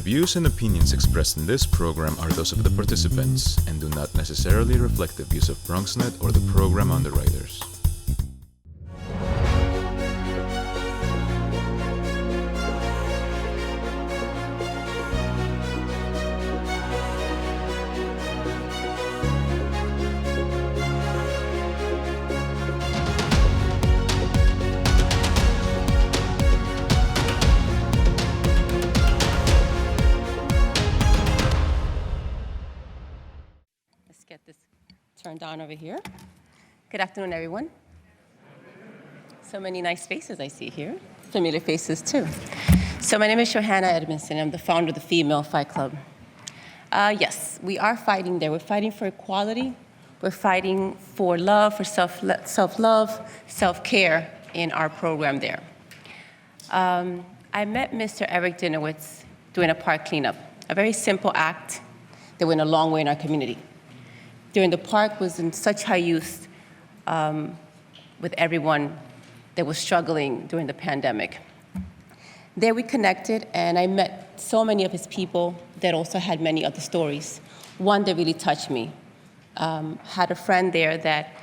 views and opinions expressed in this program are those of the participants and do not necessarily reflect the views of BronxNet or the program underwriters. Get this turned on over here. Good afternoon, everyone. So many nice faces I see here. Familiar faces, too. So my name is Johanna Edmondson. I'm the founder of the Female Fight Club. Yes, we are fighting there. We're fighting for equality. We're fighting for love, for self-love, self-care in our program there. I met Mr. Eric Dinowitz doing a park cleanup, a very simple act that went a long way in our community. During the park was in such high use with everyone that was struggling during the pandemic. There we connected, and I met so many of his people that also had many other stories. One that really touched me. Had a friend there that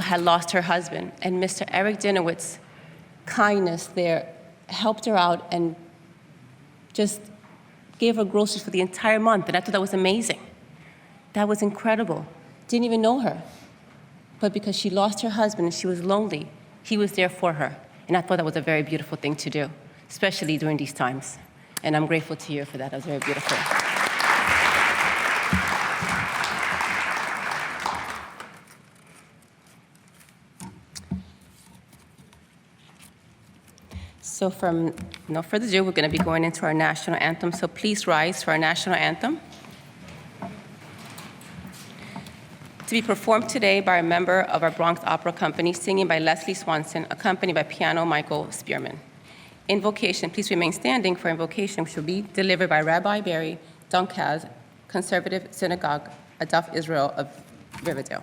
had lost her husband, and Mr. Eric Dinowitz's kindness there helped her out and just gave her groceries for the entire month, and I thought that was amazing. That was incredible. Didn't even know her. But because she lost her husband and she was lonely, he was there for her. And I thought that was a very beautiful thing to do, especially during these times. And I'm grateful to you for that. That was very beautiful. So from no further ado, we're going to be going into our national anthem. So please rise for our national anthem. To be performed today by a member of our Bronx Opera Company, singing by Leslie Swanson, accompanied by piano Michael Spearman. Invocation, please remain standing for invocation, which will be delivered by Rabbi Barry Dunkaz, Conservative Synagogue, Adaf Israel of Riverdale.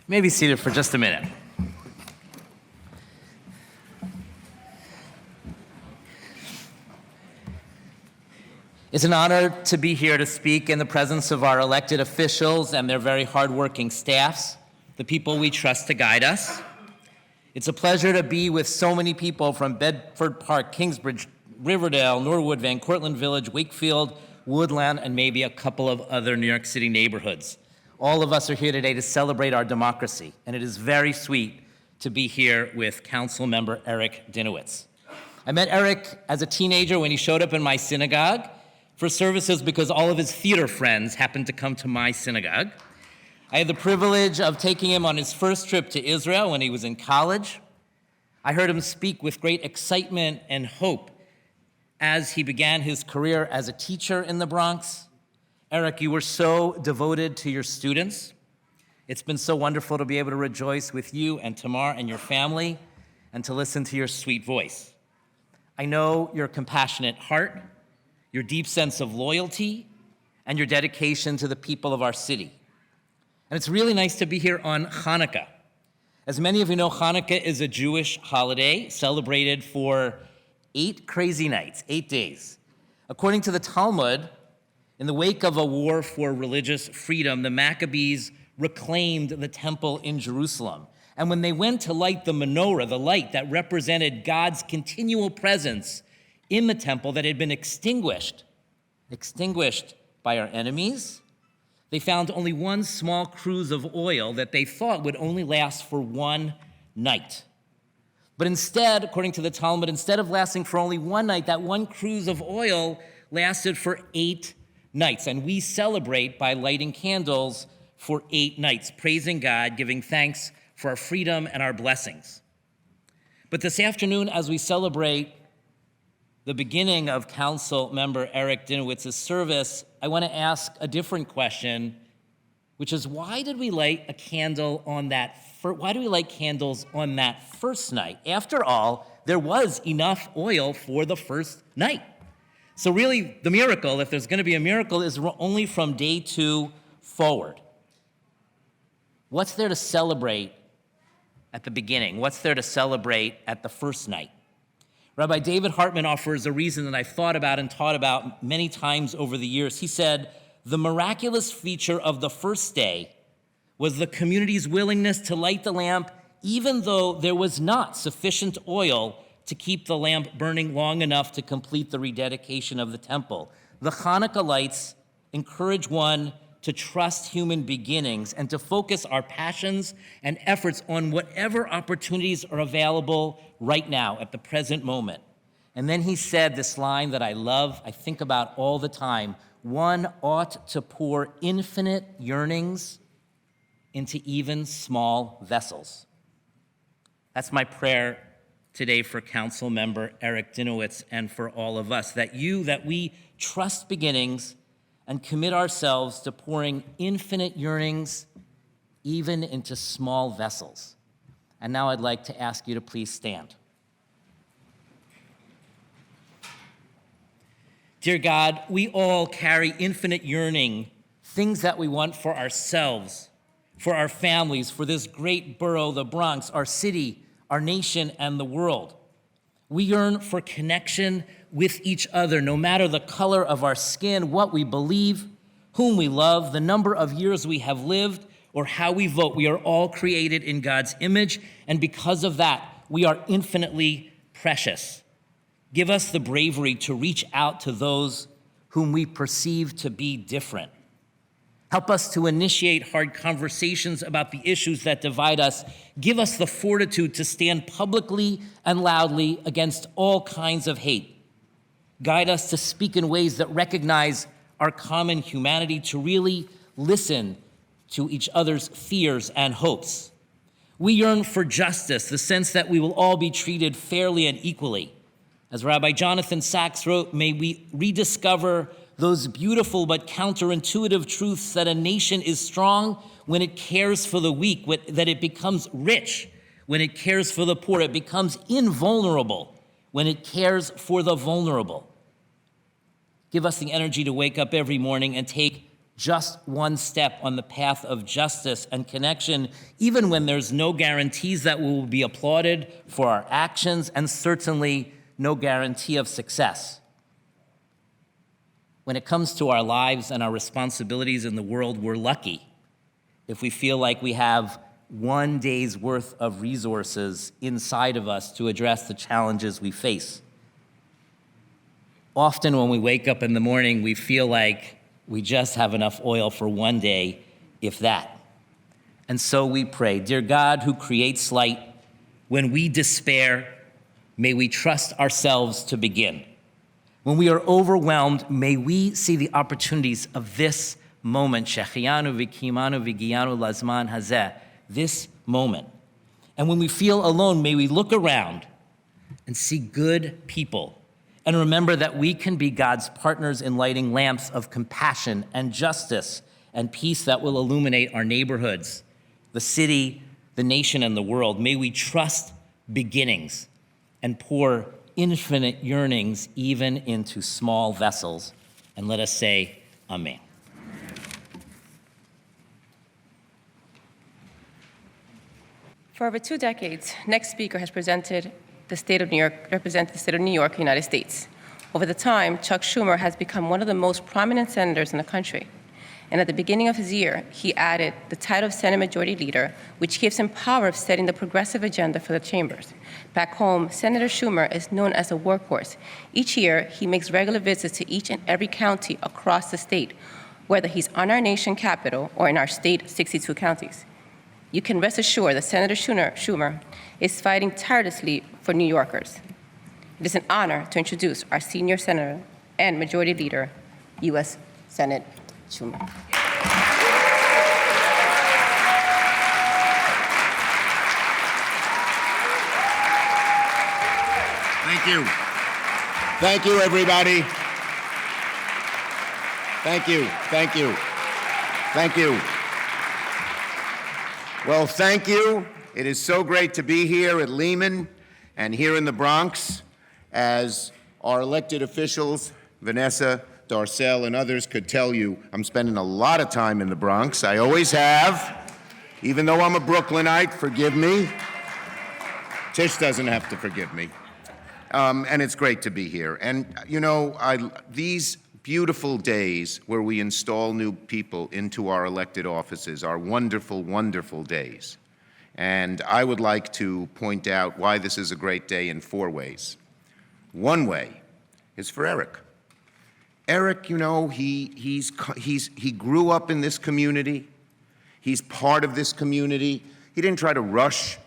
You may be seated for just a minute. It's an honor to be here to speak in the presence of our elected officials and their very hardworking staffs, the people we trust to guide us. It's a pleasure to be with so many people from Bedford Park, Kingsbridge, Riverdale, Norwood, Van Cortlandt Village, Wakefield, Woodland, and maybe a couple of other New York City neighborhoods. All of us are here today to celebrate our democracy, and it is very sweet to be here with Council Member Eric Dinowitz. I met Eric as a teenager when he showed up in my synagogue for services because all of his theater friends happened to come to my synagogue. I had the privilege of taking him on his first trip to Israel when he was in college. I heard him speak with great excitement and hope as he began his career as a teacher in the Bronx. Eric, you were so devoted to your students. It's been so wonderful to be able to rejoice with you and Tamar and your family and to listen to your sweet voice. I know your compassionate heart, your deep sense of loyalty, and your dedication to the people of our city. And it's really nice to be here on Hanukkah. As many of you know, Hanukkah is a Jewish holiday celebrated for 8 crazy nights, 8 days. According to the Talmud, in the wake of a war for religious freedom, the Maccabees reclaimed the temple in Jerusalem. And when they went to light the menorah, the light that represented God's continual presence in the temple that had been extinguished by our enemies, they found only one small cruse of oil that they thought would only last for 1 night. But instead, according to the Talmud, instead of lasting for only 1 night, that one cruse of oil lasted for 8 nights. And we celebrate by lighting candles for 8 nights, praising God, giving thanks for our freedom and our blessings. But this afternoon, as we celebrate the beginning of Council Member Eric Dinowitz's service, I want to ask a different question, which is why did we light a candle on that? Why do we light candles on that first night? After all, there was enough oil for the first night. So really, the miracle, if there's going to be a miracle, is only from day 2 forward. What's there to celebrate at the beginning? What's there to celebrate at the first night? Rabbi David Hartman offers a reason that I've thought about and taught about many times over the years. He said, the miraculous feature of the first day was the community's willingness to light the lamp even though there was not sufficient oil to keep the lamp burning long enough to complete the rededication of the temple. The Hanukkah lights encourage one to trust human beginnings and to focus our passions and efforts on whatever opportunities are available right now at the present moment. And then he said this line that I love, I think about all the time: one ought to pour infinite yearnings into even small vessels. That's my prayer today for Council Member Eric Dinowitz and for all of us, that we trust beginnings and commit ourselves to pouring infinite yearnings even into small vessels. And now I'd like to ask you to please stand. Dear God, we all carry infinite yearning, things that we want for ourselves, for our families, for this great borough, the Bronx, our city, our nation, and the world. We yearn for connection with each other, no matter the color of our skin, what we believe, whom we love, the number of years we have lived, or how we vote. We are all created in God's image, and because of that, we are infinitely precious. Give us the bravery to reach out to those whom we perceive to be different. Help us to initiate hard conversations about the issues that divide us. Give us the fortitude to stand publicly and loudly against all kinds of hate. Guide us to speak in ways that recognize our common humanity, to really listen to each other's fears and hopes. We yearn for justice, the sense that we will all be treated fairly and equally. As Rabbi Jonathan Sachs wrote, may we rediscover those beautiful but counterintuitive truths that a nation is strong when it cares for the weak, that it becomes rich when it cares for the poor, it becomes invulnerable when it cares for the vulnerable. Give us the energy to wake up every morning and take just one step on the path of justice and connection, even when there's no guarantees that we will be applauded for our actions, and certainly no guarantee of success. When it comes to our lives and our responsibilities in the world, we're lucky if we feel like we have one day's worth of resources inside of us to address the challenges we face. Often when we wake up in the morning, we feel like we just have enough oil for one day, if that. And so we pray, dear God who creates light, when we despair, may we trust ourselves to begin. When we are overwhelmed, may we see the opportunities of this moment, Shechianu v'kimanu v'giyanu lazman hazeh, this moment. And when we feel alone, may we look around and see good people and remember that we can be God's partners in lighting lamps of compassion and justice and peace that will illuminate our neighborhoods, the city, the nation, and the world. May we trust beginnings and pour infinite yearnings even into small vessels. And let us say, Amen. For over 2 decades, next speaker has represented the state of New York, United States. Over the time, Chuck Schumer has become one of the most prominent senators in the country. And at the beginning of his year, he added the title of Senate Majority Leader, which gives him power of setting the progressive agenda for the chambers. Back home, Senator Schumer is known as a workhorse. Each year, he makes regular visits to each and every county across the state, whether he's on our nation capital or in our state 62 counties. You can rest assured that Senator Schumer is fighting tirelessly for New Yorkers. It is an honor to introduce our senior senator and Majority Leader, U.S. Senate Schumer. Thank you. Thank you, everybody. Thank you. Thank you. Thank you. Well, thank you. It is so great to be here at Lehman and here in the Bronx. As our elected officials, Vanessa, Darcel, and others could tell you, I'm spending a lot of time in the Bronx. I always have. Even though I'm a Brooklynite, forgive me. Tish doesn't have to forgive me. And it's great to be here. And you know, these beautiful days where we install new people into our elected offices are wonderful, wonderful days. And I would like to point out why this is a great day in 4 ways. One way is for Eric. Eric, you know, he grew up in this community. He's part of this community. He didn't try to rush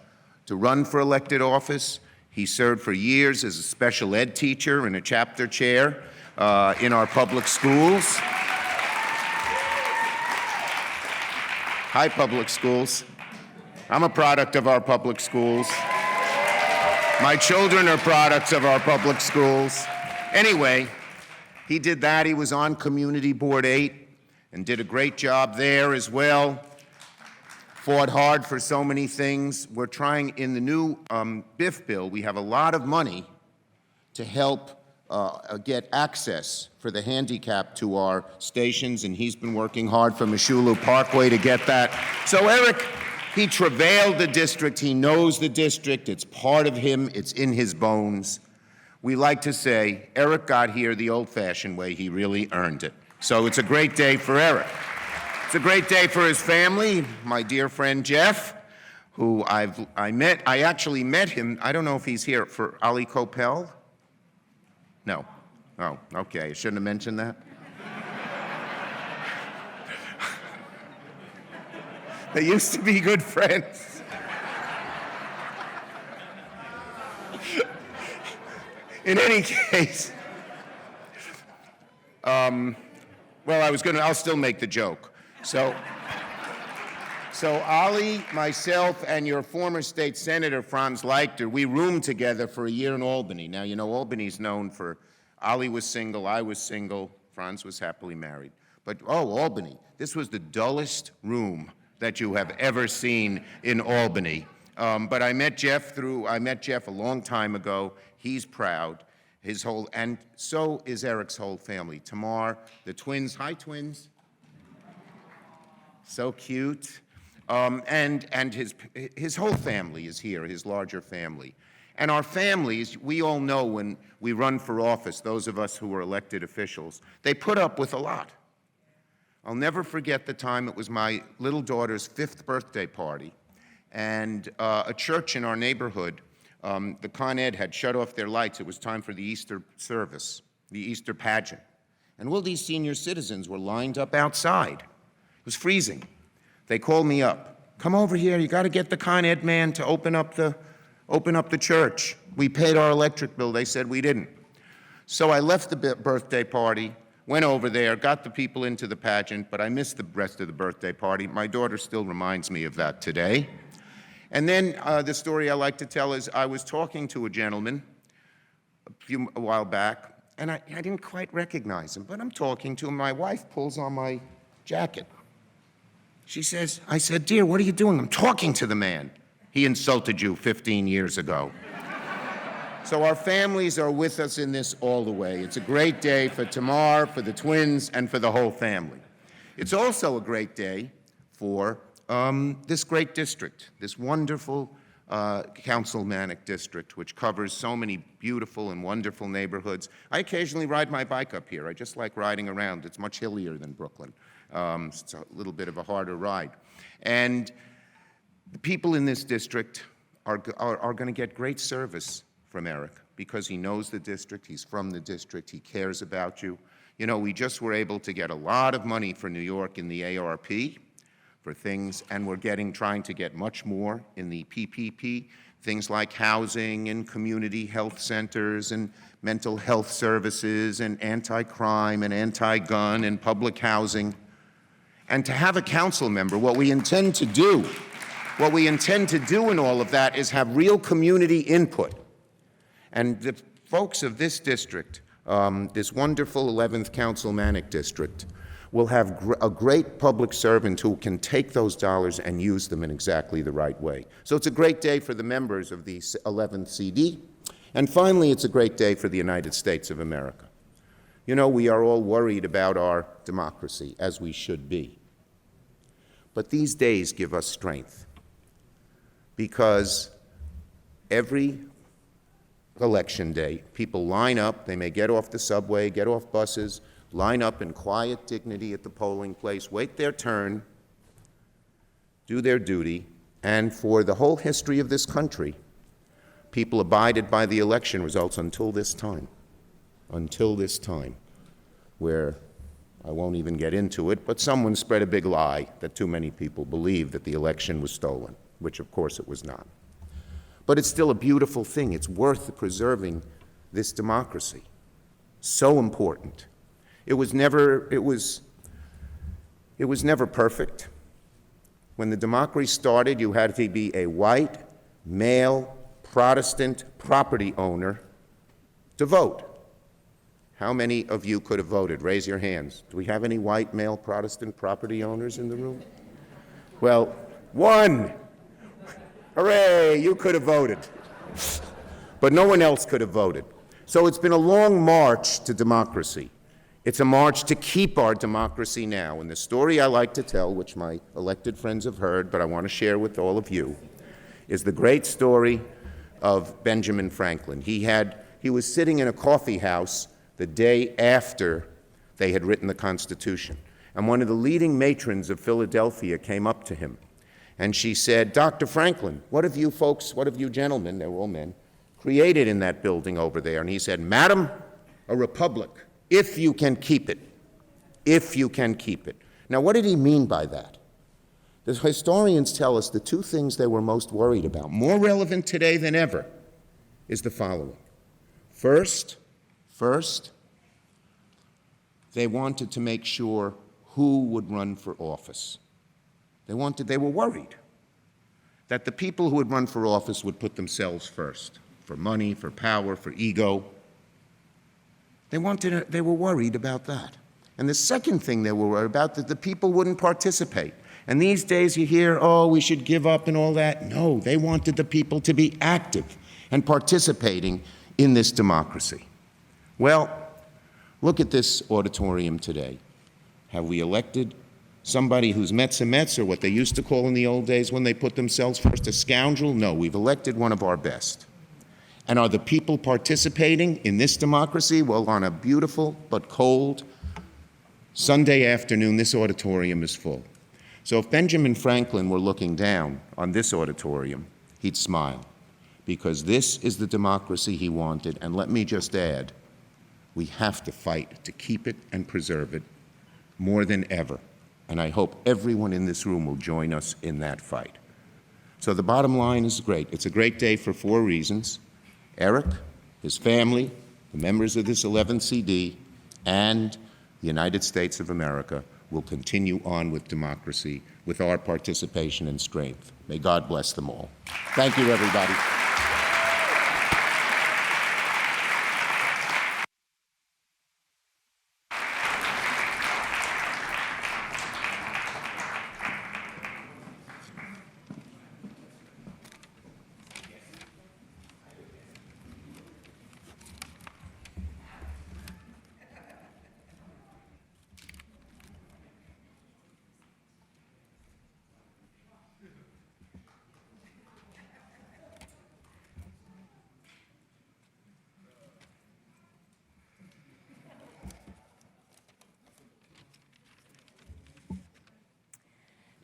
to run for elected office. He served for years as a special ed teacher and a chapter chair in our public schools. Hi, public schools. I'm a product of our public schools. My children are products of our public schools. Anyway, he did that. He was on Community Board 8 and did a great job there as well. Fought hard for so many things. We're trying, in the new BIF bill, we have a lot of money to help get access for the handicapped to our stations, and he's been working hard for Mashulu Parkway to get that. So Eric, he travailed the district. He knows the district. It's part of him. It's in his bones. We like to say, Eric got here the old-fashioned way. He really earned it. So it's a great day for Eric. It's a great day for his family. My dear friend Jeff, who I actually met him. I don't know if he's here for Ali Coppell. No. Oh, okay. I shouldn't have mentioned that. They used to be good friends. In any case, well, I'll still make the joke. So Ali, myself, and your former state senator, Franz Leichter, we roomed together for a year in Albany. Now, you know, Albany's known for, Ali was single, I was single, Franz was happily married. But, Albany, this was the dullest room that you have ever seen in Albany. But I met Jeff a long time ago. He's proud. And so is Eric's whole family. Tamar, the twins, hi twins. So cute. And his whole family is here, his larger family. And our families, we all know when we run for office, those of us who are elected officials, they put up with a lot. I'll never forget the time it was my little daughter's 5th birthday party, and a church in our neighborhood, the Con Ed had shut off their lights. It was time for the Easter service, the Easter pageant. And all these senior citizens were lined up outside. It was freezing. They called me up. Come over here, you gotta get the Con Ed man to open up the church. We paid our electric bill. They said we didn't. So I left the birthday party, went over there, got the people into the pageant, but I missed the rest of the birthday party. My daughter still reminds me of that today. And then the story I like to tell is I was talking to a gentleman a while back, and I didn't quite recognize him, but I'm talking to him. My wife pulls on my jacket. She says, I said, dear, what are you doing? I'm talking to the man. He insulted you 15 years ago. So our families are with us in this all the way. It's a great day for Tamar, for the twins, and for the whole family. It's also a great day for this great district, this wonderful councilmanic district, which covers so many beautiful and wonderful neighborhoods. I occasionally ride my bike up here. I just like riding around. It's much hillier than Brooklyn. It's a little bit of a harder ride. And the people in this district are going to get great service from Eric because he knows the district, he's from the district, he cares about you. You know, we just were able to get a lot of money for New York in the ARP for things, and we're trying to get much more in the PPP, things like housing and community health centers and mental health services and anti-crime and anti-gun and public housing. And to have a council member, what we intend to do in all of that is have real community input. And the folks of this district, this wonderful 11th Councilmanic District, will have a great public servant who can take those dollars and use them in exactly the right way. So it's a great day for the members of the 11th CD. And finally, it's a great day for the United States of America. You know, we are all worried about our democracy, as we should be. But these days give us strength, because every election day, people line up, they may get off the subway, get off buses, line up in quiet dignity at the polling place, wait their turn, do their duty, and for the whole history of this country, people abided by the election results until this time, where I won't even get into it, but someone spread a big lie that too many people believed that the election was stolen, which of course it was not. But it's still a beautiful thing. It's worth preserving this democracy. So important. It was never perfect. When the democracy started, you had to be a white, male, Protestant property owner to vote. How many of you could have voted? Raise your hands. Do we have any white, male, Protestant property owners in the room? Well, one. Hooray, you could have voted. But no one else could have voted. So it's been a long march to democracy. It's a march to keep our democracy now. And the story I like to tell, which my elected friends have heard, but I want to share with all of you, is the great story of Benjamin Franklin. He was sitting in a coffee house the day after they had written the Constitution. And one of the leading matrons of Philadelphia came up to him. And she said, Dr. Franklin, what have you folks, what have you gentlemen, they were all men, created in that building over there? And he said, Madam, a republic, if you can keep it. If you can keep it. Now, what did he mean by that? The historians tell us the two things they were most worried about, more relevant today than ever, is the following. First, they wanted to make sure who would run for office. They were worried that the people who would run for office would put themselves first, for money, for power, for ego. They were worried about that. And the second thing they were worried about, that the people wouldn't participate. And these days you hear, oh, we should give up and all that. No, they wanted the people to be active and participating in this democracy. Well, look at this auditorium today. Have we elected somebody who's Metz, or what they used to call in the old days when they put themselves first, a scoundrel? No, we've elected one of our best. And are the people participating in this democracy? Well, on a beautiful but cold Sunday afternoon, this auditorium is full. So if Benjamin Franklin were looking down on this auditorium, he'd smile, because this is the democracy he wanted. And let me just add, we have to fight to keep it and preserve it more than ever. And I hope everyone in this room will join us in that fight. So the bottom line is great. It's a great day for 4 reasons. Eric, his family, the members of this 11th CD and the United States of America will continue on with democracy with our participation and strength. May God bless them all. Thank you, everybody.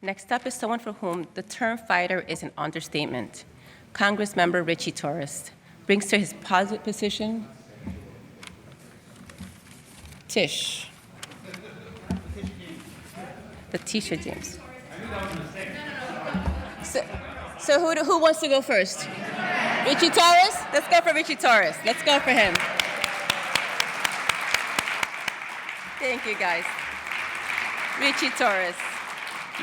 Next up is someone for whom the term fighter is an understatement. Congressmember Richie Torres brings to his position Tish. The Tisha James. So who wants to go first? Richie Torres? Let's go for Richie Torres. Let's go for him. Thank you, guys. Richie Torres.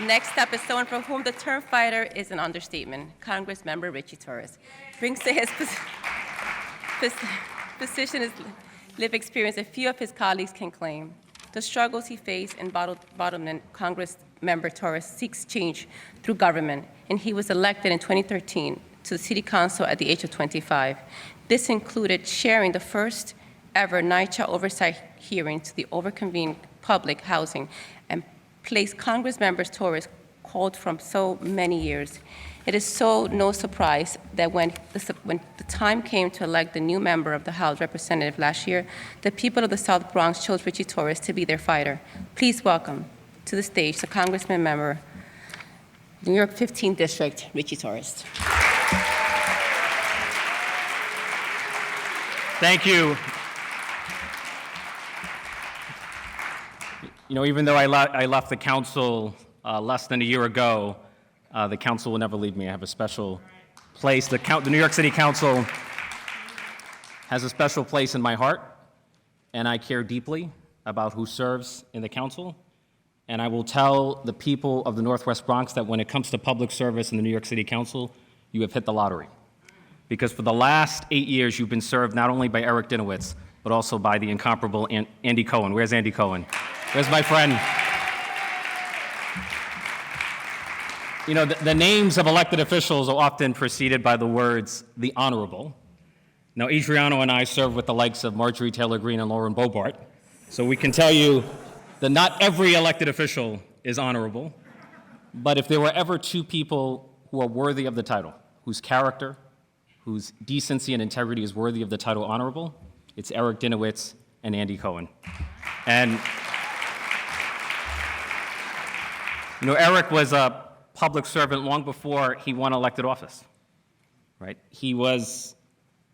Next up is someone for whom the term fighter is an understatement. Congressmember Richie Torres brings to his position his lived experience a few of his colleagues can claim. The struggles he faced in bottleneck, Congressmember Torres seeks change through government, and he was elected in 2013 to the City Council at the age of 25. This included chairing the first ever NYCHA oversight hearing to the overconvened public housing and place Congressmember Torres called from so many years. It is so no surprise that when the time came to elect the new member of the House Representative last year, the people of the South Bronx chose Richie Torres to be their fighter. Please welcome to the stage the Congressman member, New York 15th District, Richie Torres. Thank you. You know, even though I left the council less than a year ago, the council will never leave me. I have a special place. The New York City Council has a special place in my heart, and I care deeply about who serves in the council. And I will tell the people of the Northwest Bronx that when it comes to public service in the New York City Council, you have hit the lottery. Because for the last 8 years, you've been served not only by Eric Dinowitz, but also by the incomparable Andy Cohen. Where's Andy Cohen? Where's my friend? You know, the names of elected officials are often preceded by the words, the honorable. Now, Adriano and I serve with the likes of Marjorie Taylor Greene and Lauren Boebert, so we can tell you that not every elected official is honorable, but if there were ever two people who are worthy of the title, whose character, whose decency and integrity is worthy of the title honorable, it's Eric Dinowitz and Andy Cohen. And you know, Eric was a public servant long before he won elected office, right? He was,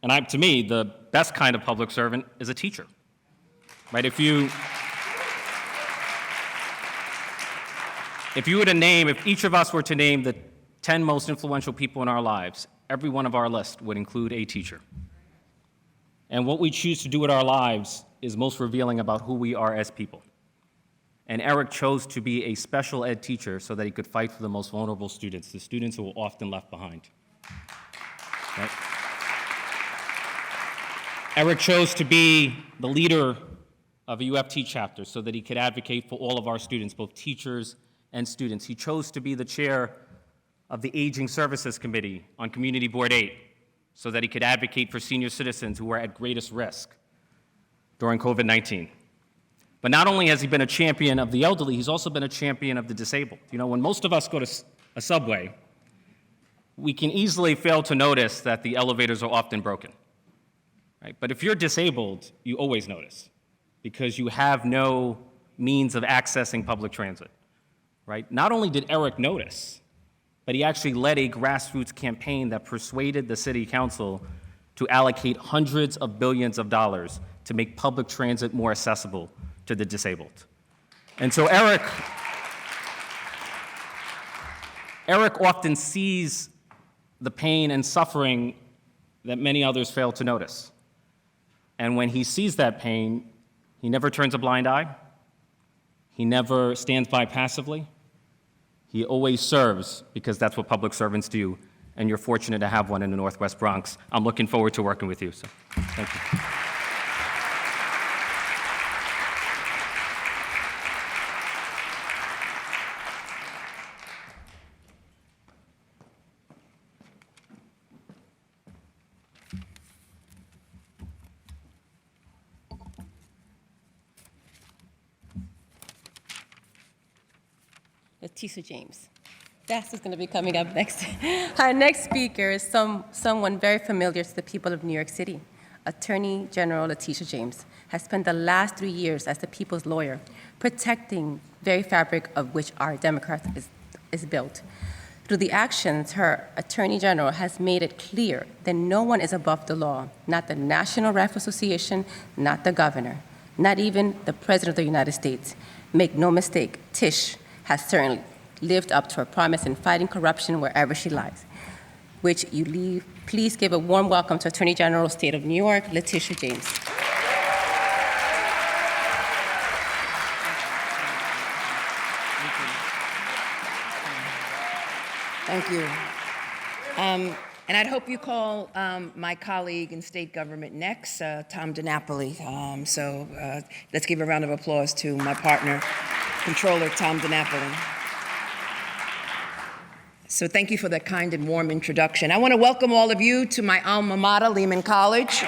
and to me, the best kind of public servant is a teacher, right? If each of us were to name the 10 most influential people in our lives, every one of our list would include a teacher. And what we choose to do with our lives is most revealing about who we are as people. And Eric chose to be a special ed teacher so that he could fight for the most vulnerable students, the students who are often left behind. Right? Eric chose to be the leader of a UFT chapter so that he could advocate for all of our students, both teachers and students. He chose to be the chair of the Aging Services Committee on Community Board 8 so that he could advocate for senior citizens who were at greatest risk during COVID-19. But not only has he been a champion of the elderly, he's also been a champion of the disabled. You know, when most of us go to a subway, we can easily fail to notice that the elevators are often broken, right? But if you're disabled, you always notice because you have no means of accessing public transit, right? Not only did Eric notice, but he actually led a grassroots campaign that persuaded the city council to allocate hundreds of billions of dollars to make public transit more accessible to the disabled. And so Eric often sees the pain and suffering that many others fail to notice. And when he sees that pain, he never turns a blind eye. He never stands by passively. He always serves, because that's what public servants do, and you're fortunate to have one in the Northwest Bronx. I'm looking forward to working with you, so thank you. Letitia James. That's who's going to be coming up next. Our next speaker is someone very familiar to the people of New York City. Attorney General Letitia James has spent the last 3 years as the people's lawyer, protecting the very fabric of which our democracy is built. Through the actions, her Attorney General has made it clear that no one is above the law, not the National Rifle Association, not the governor, not even the President of the United States. Make no mistake, Tish has certainly lived up to her promise in fighting corruption wherever she lies. Which you leave, please give a warm welcome to Attorney General, State of New York, Letitia James. Thank you. And I'd hope you call my colleague in state government next, Tom DiNapoli. Let's give a round of applause to my partner, Controller Tom DiNapoli. So thank you for that kind and warm introduction. I want to welcome all of you to my alma mater, Lehman College.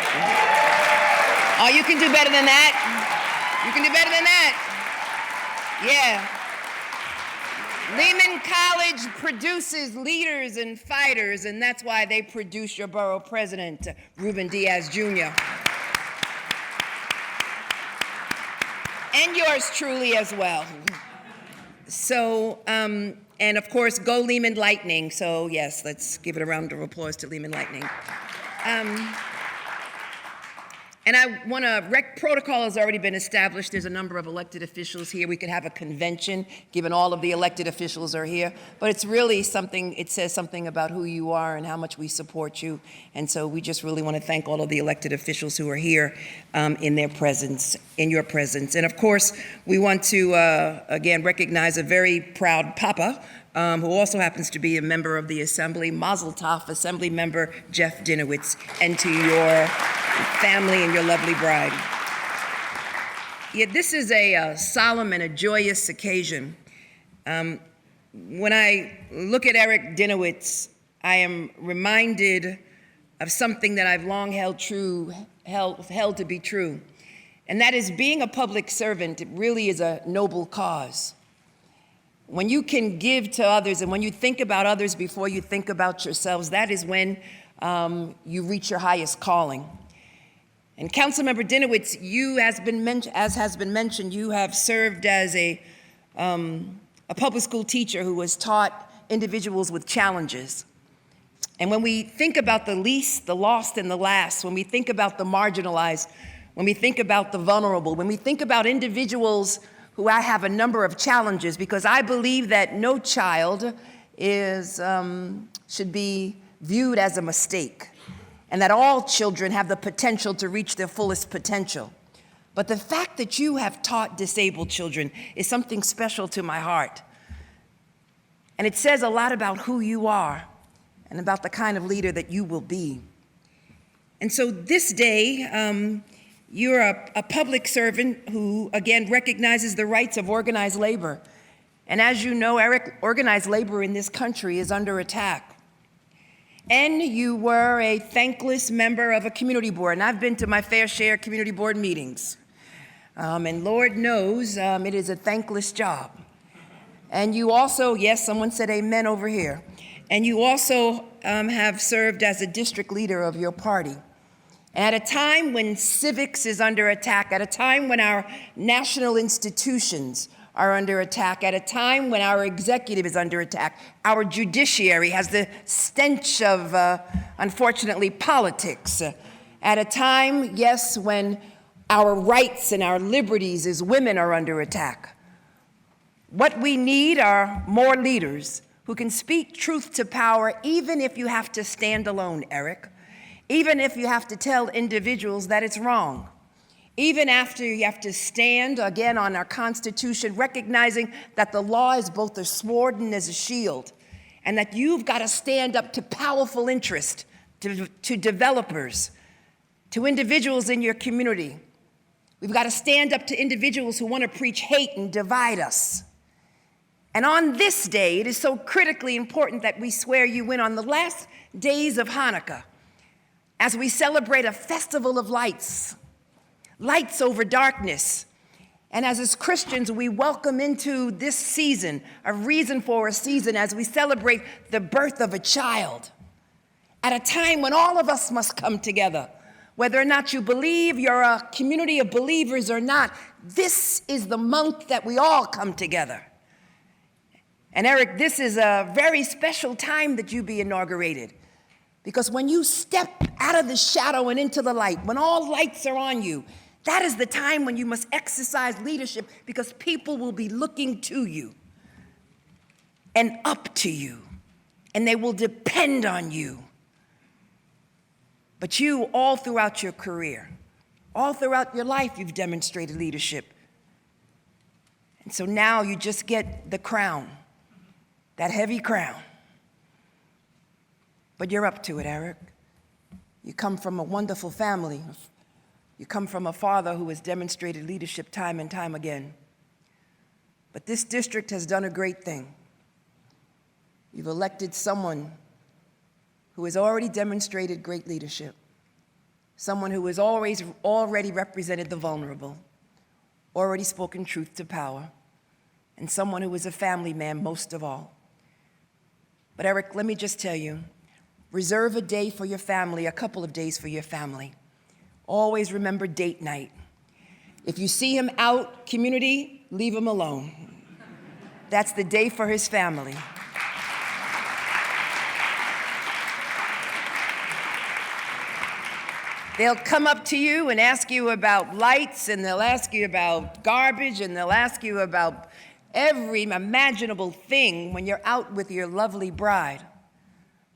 Oh, you can do better than that. You can do better than that. Yeah. Lehman College produces leaders and fighters, and that's why they produce your borough president, Ruben Diaz Jr. And yours truly as well. So, and of course, go Lehman Lightning. So yes, let's give it a round of applause to Lehman Lightning. And I want to, protocol has already been established. There's a number of elected officials here. We could have a convention, given all of the elected officials are here. But it's really something, it says something about who you are and how much we support you. And so we just really want to thank all of the elected officials who are here in their presence, in your presence. And of course, we want to, again, recognize a very proud papa, who also happens to be a member of the Assembly, Mazel Tov, Assembly Member Jeff Dinowitz, and to your family and your lovely bride. Yeah, this is a solemn and a joyous occasion. When I look at Eric Dinowitz, I am reminded of something that I've long held to be true, and that is being a public servant. It really is a noble cause. When you can give to others and when you think about others before you think about yourselves, that is when you reach your highest calling. And Councilmember Dinowitz, you, as has been mentioned, you have served as a public school teacher who has taught individuals with challenges. And when we think about the least, the lost, and the last, when we think about the marginalized, when we think about the vulnerable, when we think about individuals who I have a number of challenges, because I believe that no child should be viewed as a mistake, and that all children have the potential to reach their fullest potential. But the fact that you have taught disabled children is something special to my heart. And it says a lot about who you are and about the kind of leader that you will be. And so this day, you're a public servant who, again, recognizes the rights of organized labor. And as you know, Eric, organized labor in this country is under attack. And you were a thankless member of a community board. And I've been to my fair share of community board meetings. And Lord knows it is a thankless job. And you also, yes, someone said amen over here. And you also have served as a district leader of your party. At a time when civics is under attack, at a time when our national institutions are under attack, at a time when our executive is under attack, our judiciary has the stench of, unfortunately, politics. At a time, yes, when our rights and our liberties as women are under attack. What we need are more leaders who can speak truth to power, even if you have to stand alone, Eric. even if you have to tell individuals that it's wrong, even after you have to stand again on our Constitution, recognizing that the law is both a sword and as a shield, and that you've got to stand up to powerful interest, to developers, to individuals in your community. We've got to stand up to individuals who want to preach hate and divide us. And on this day, it is so critically important that we swear you in on the last days of Hanukkah, as we celebrate a festival of lights, lights over darkness. And as Christians, we welcome into this season, a reason for a season, as we celebrate the birth of a child, at a time when all of us must come together. Whether or not you believe you're a community of believers or not, this is the month that we all come together. And Eric, this is a very special time that you be inaugurated. Because when you step out of the shadow and into the light, when all lights are on you, that is the time when you must exercise leadership, because people will be looking to you and up to you, and they will depend on you. But you, all throughout your career, all throughout your life, you've demonstrated leadership. And so now you just get the crown, that heavy crown. But you're up to it, Eric. You come from a wonderful family. You come from a father who has demonstrated leadership time and time again. But this district has done a great thing. You've elected someone who has already demonstrated great leadership, someone who has already represented the vulnerable, already spoken truth to power, and someone who is a family man most of all. But Eric, let me just tell you, reserve a day for your family, a couple of days for your family. Always remember date night. If you see him out, community, leave him alone. That's the day for his family. They'll come up to you and ask you about lights, and they'll ask you about garbage, and they'll ask you about every imaginable thing when you're out with your lovely bride.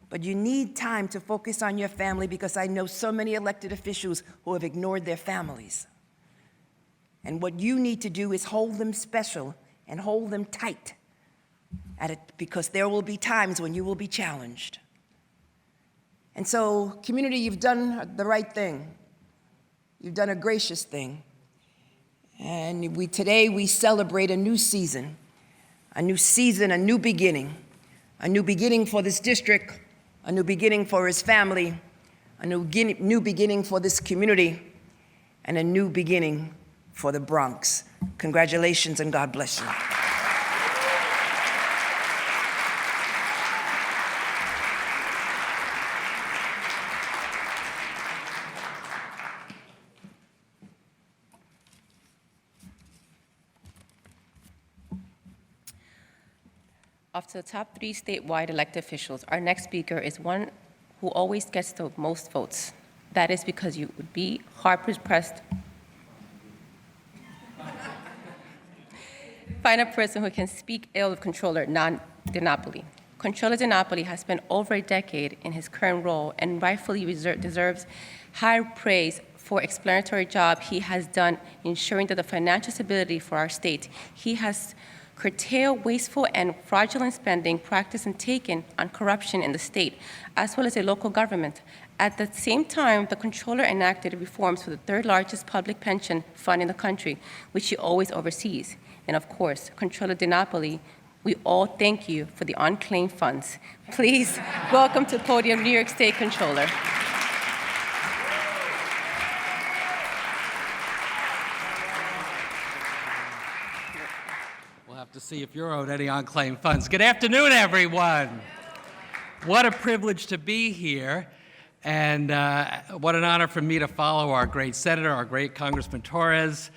But you need time to focus on your family, because I know so many elected officials who have ignored their families. And what you need to do is hold them special and hold them tight because there will be times when you will be challenged. And so, community, you've done the right thing. You've done a gracious thing. And today we celebrate a new season, a new beginning for this district, a new beginning for his family, a new beginning for this community, and a new beginning for the Bronx. Congratulations, and God bless you. Off to the top 3 statewide elected officials, our next speaker is one who always gets the most votes. That is because you would be hard-pressed. Find a person who can speak ill of Controller Dinowitz. Controller Dinowitz has spent over a decade in his current role and rightfully deserves high praise for explanatory job he has done ensuring that the financial stability for our state. He has curtailed wasteful and fraudulent spending practiced and taken on corruption in the state, as well as a local government. At the same time, the Comptroller enacted reforms for the 3rd largest public pension fund in the country, which he always oversees. And of course, Comptroller Dinowitz, we all thank you for the unclaimed funds. Please welcome to the podium New York State Comptroller. To see if you're owed any unclaimed funds. Good afternoon, everyone. What a privilege to be here, and what an honor for me to follow our great senator, our great Congressman Torres.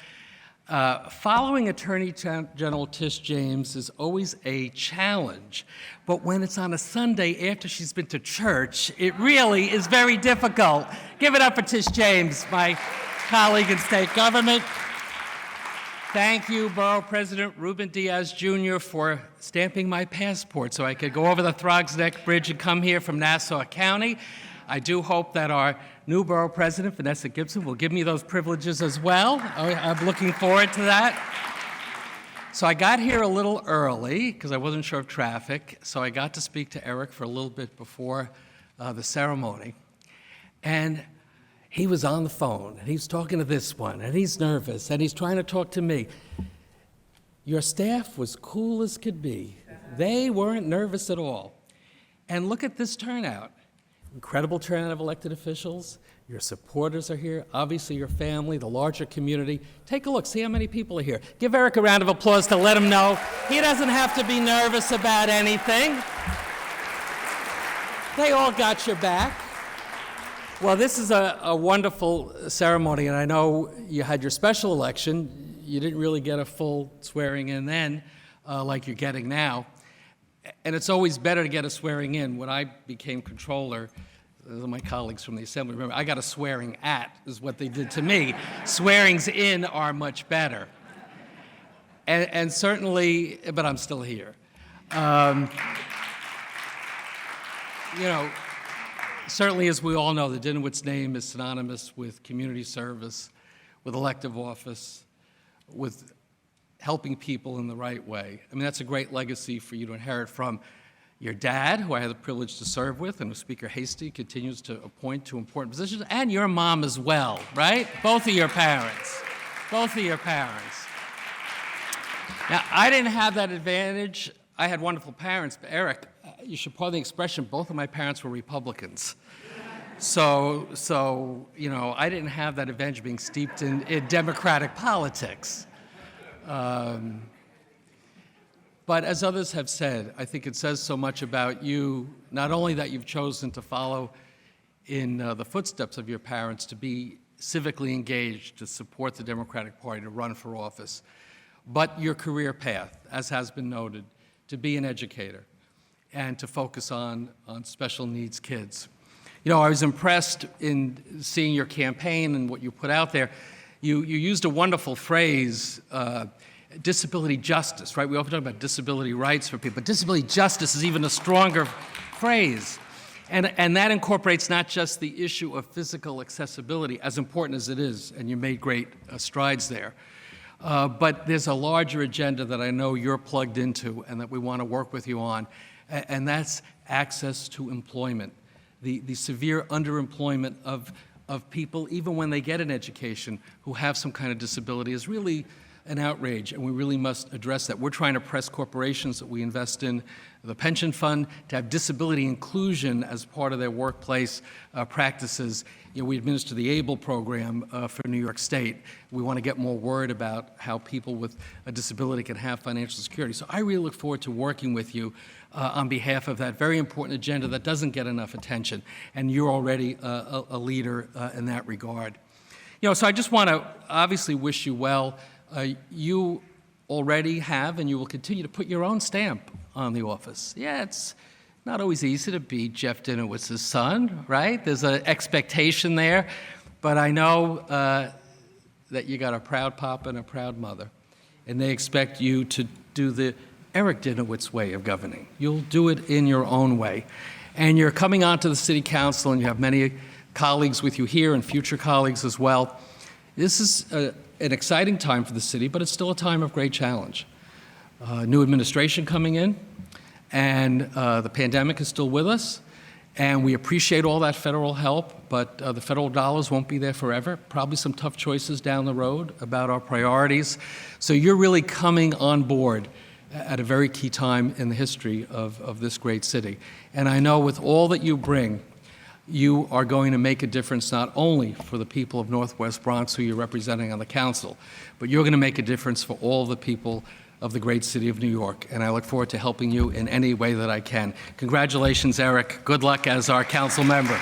Following Attorney General Tish James is always a challenge, but when it's on a Sunday after she's been to church, it really is very difficult. Give it up for Tish James, my colleague in state government. Thank you, Borough President Ruben Diaz Jr., for stamping my passport so I could go over the Throgs Neck Bridge and come here from Nassau County. I do hope that our new borough president, Vanessa Gibson, will give me those privileges as well. I'm looking forward to that. So I got here a little early because I wasn't sure of traffic, so I got to speak to Eric for a little bit before the ceremony. And he was on the phone, and he's talking to this one, and he's nervous, and he's trying to talk to me. Your staff was cool as could be. They weren't nervous at all. And look at this turnout. Incredible turnout of elected officials. Your supporters are here, obviously your family, the larger community. Take a look, see how many people are here. Give Eric a round of applause to let him know he doesn't have to be nervous about anything. They all got your back. Well, this is a wonderful ceremony, and I know you had your special election. You didn't really get a full swearing in then, like you're getting now. And it's always better to get a swearing in. When I became controller, my colleagues from the assembly remember, I got a swearing at, is what they did to me. Swearings in are much better. And certainly, but I'm still here. Certainly, as we all know, the Dinowitz name is synonymous with community service, with elective office, with helping people in the right way. I mean, that's a great legacy for you to inherit from your dad, who I had the privilege to serve with, and Speaker Hasty continues to appoint to important positions, and your mom as well, right? Both of your parents. Both of your parents. Now, I didn't have that advantage. I had wonderful parents, but Eric, you should pardon the expression, both of my parents were Republicans. So I didn't have that advantage of being steeped in democratic politics. But as others have said, I think it says so much about you, not only that you've chosen to follow in the footsteps of your parents, to be civically engaged, to support the Democratic Party, to run for office, but your career path, as has been noted, to be an educator and to focus on special needs kids. I was impressed in seeing your campaign and what you put out there. You used a wonderful phrase, disability justice, right? We often talk about disability rights for people, but disability justice is even a stronger phrase. And that incorporates not just the issue of physical accessibility, as important as it is, and you made great strides there, but there's a larger agenda that I know you're plugged into and that we want to work with you on, and that's access to employment. The severe underemployment of people, even when they get an education, who have some kind of disability is really an outrage, and we really must address that. We're trying to press corporations that we invest in the pension fund to have disability inclusion as part of their workplace practices. We administer the ABLE program for New York State. We want to get more word about how people with a disability can have financial security. So I really look forward to working with you on behalf of that very important agenda that doesn't get enough attention, and you're already a leader in that regard. So I just want to obviously wish you well. You already have, and you will continue to put your own stamp on the office. Yeah, it's not always easy to be Jeff Dinowitz's son, right? There's an expectation there, but I know that you got a proud papa and a proud mother, and they expect you to do the Eric Dinowitz way of governing. You'll do it in your own way. And you're coming onto the city council, and you have many colleagues with you here and future colleagues as well. This is an exciting time for the city, but it's still a time of great challenge. New administration coming in, and the pandemic is still with us, and we appreciate all that federal help, but the federal dollars won't be there forever. Probably some tough choices down the road about our priorities. So you're really coming on board at a very key time in the history of this great city. And I know with all that you bring, you are going to make a difference not only for the people of Northwest Bronx who you're representing on the council, but you're going to make a difference for all the people of the great city of New York. And I look forward to helping you in any way that I can. Congratulations, Eric. Good luck as our council member.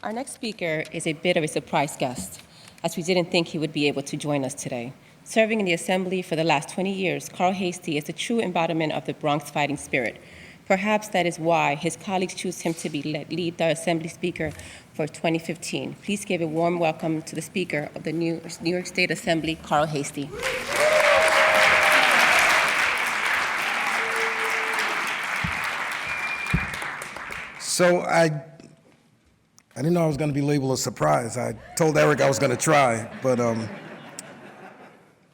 Our next speaker is a bit of a surprise guest, as we didn't think he would be able to join us today. Serving in the Assembly for the last 20 years, Carl Hasty is the true embodiment of the Bronx fighting spirit. Perhaps that is why his colleagues choose him to lead the Assembly Speaker for 2015. Please give a warm welcome to the Speaker of the New York State Assembly, Carl Hastie. So I didn't know I was going to be labeled a surprise. I told Eric I was going to try, but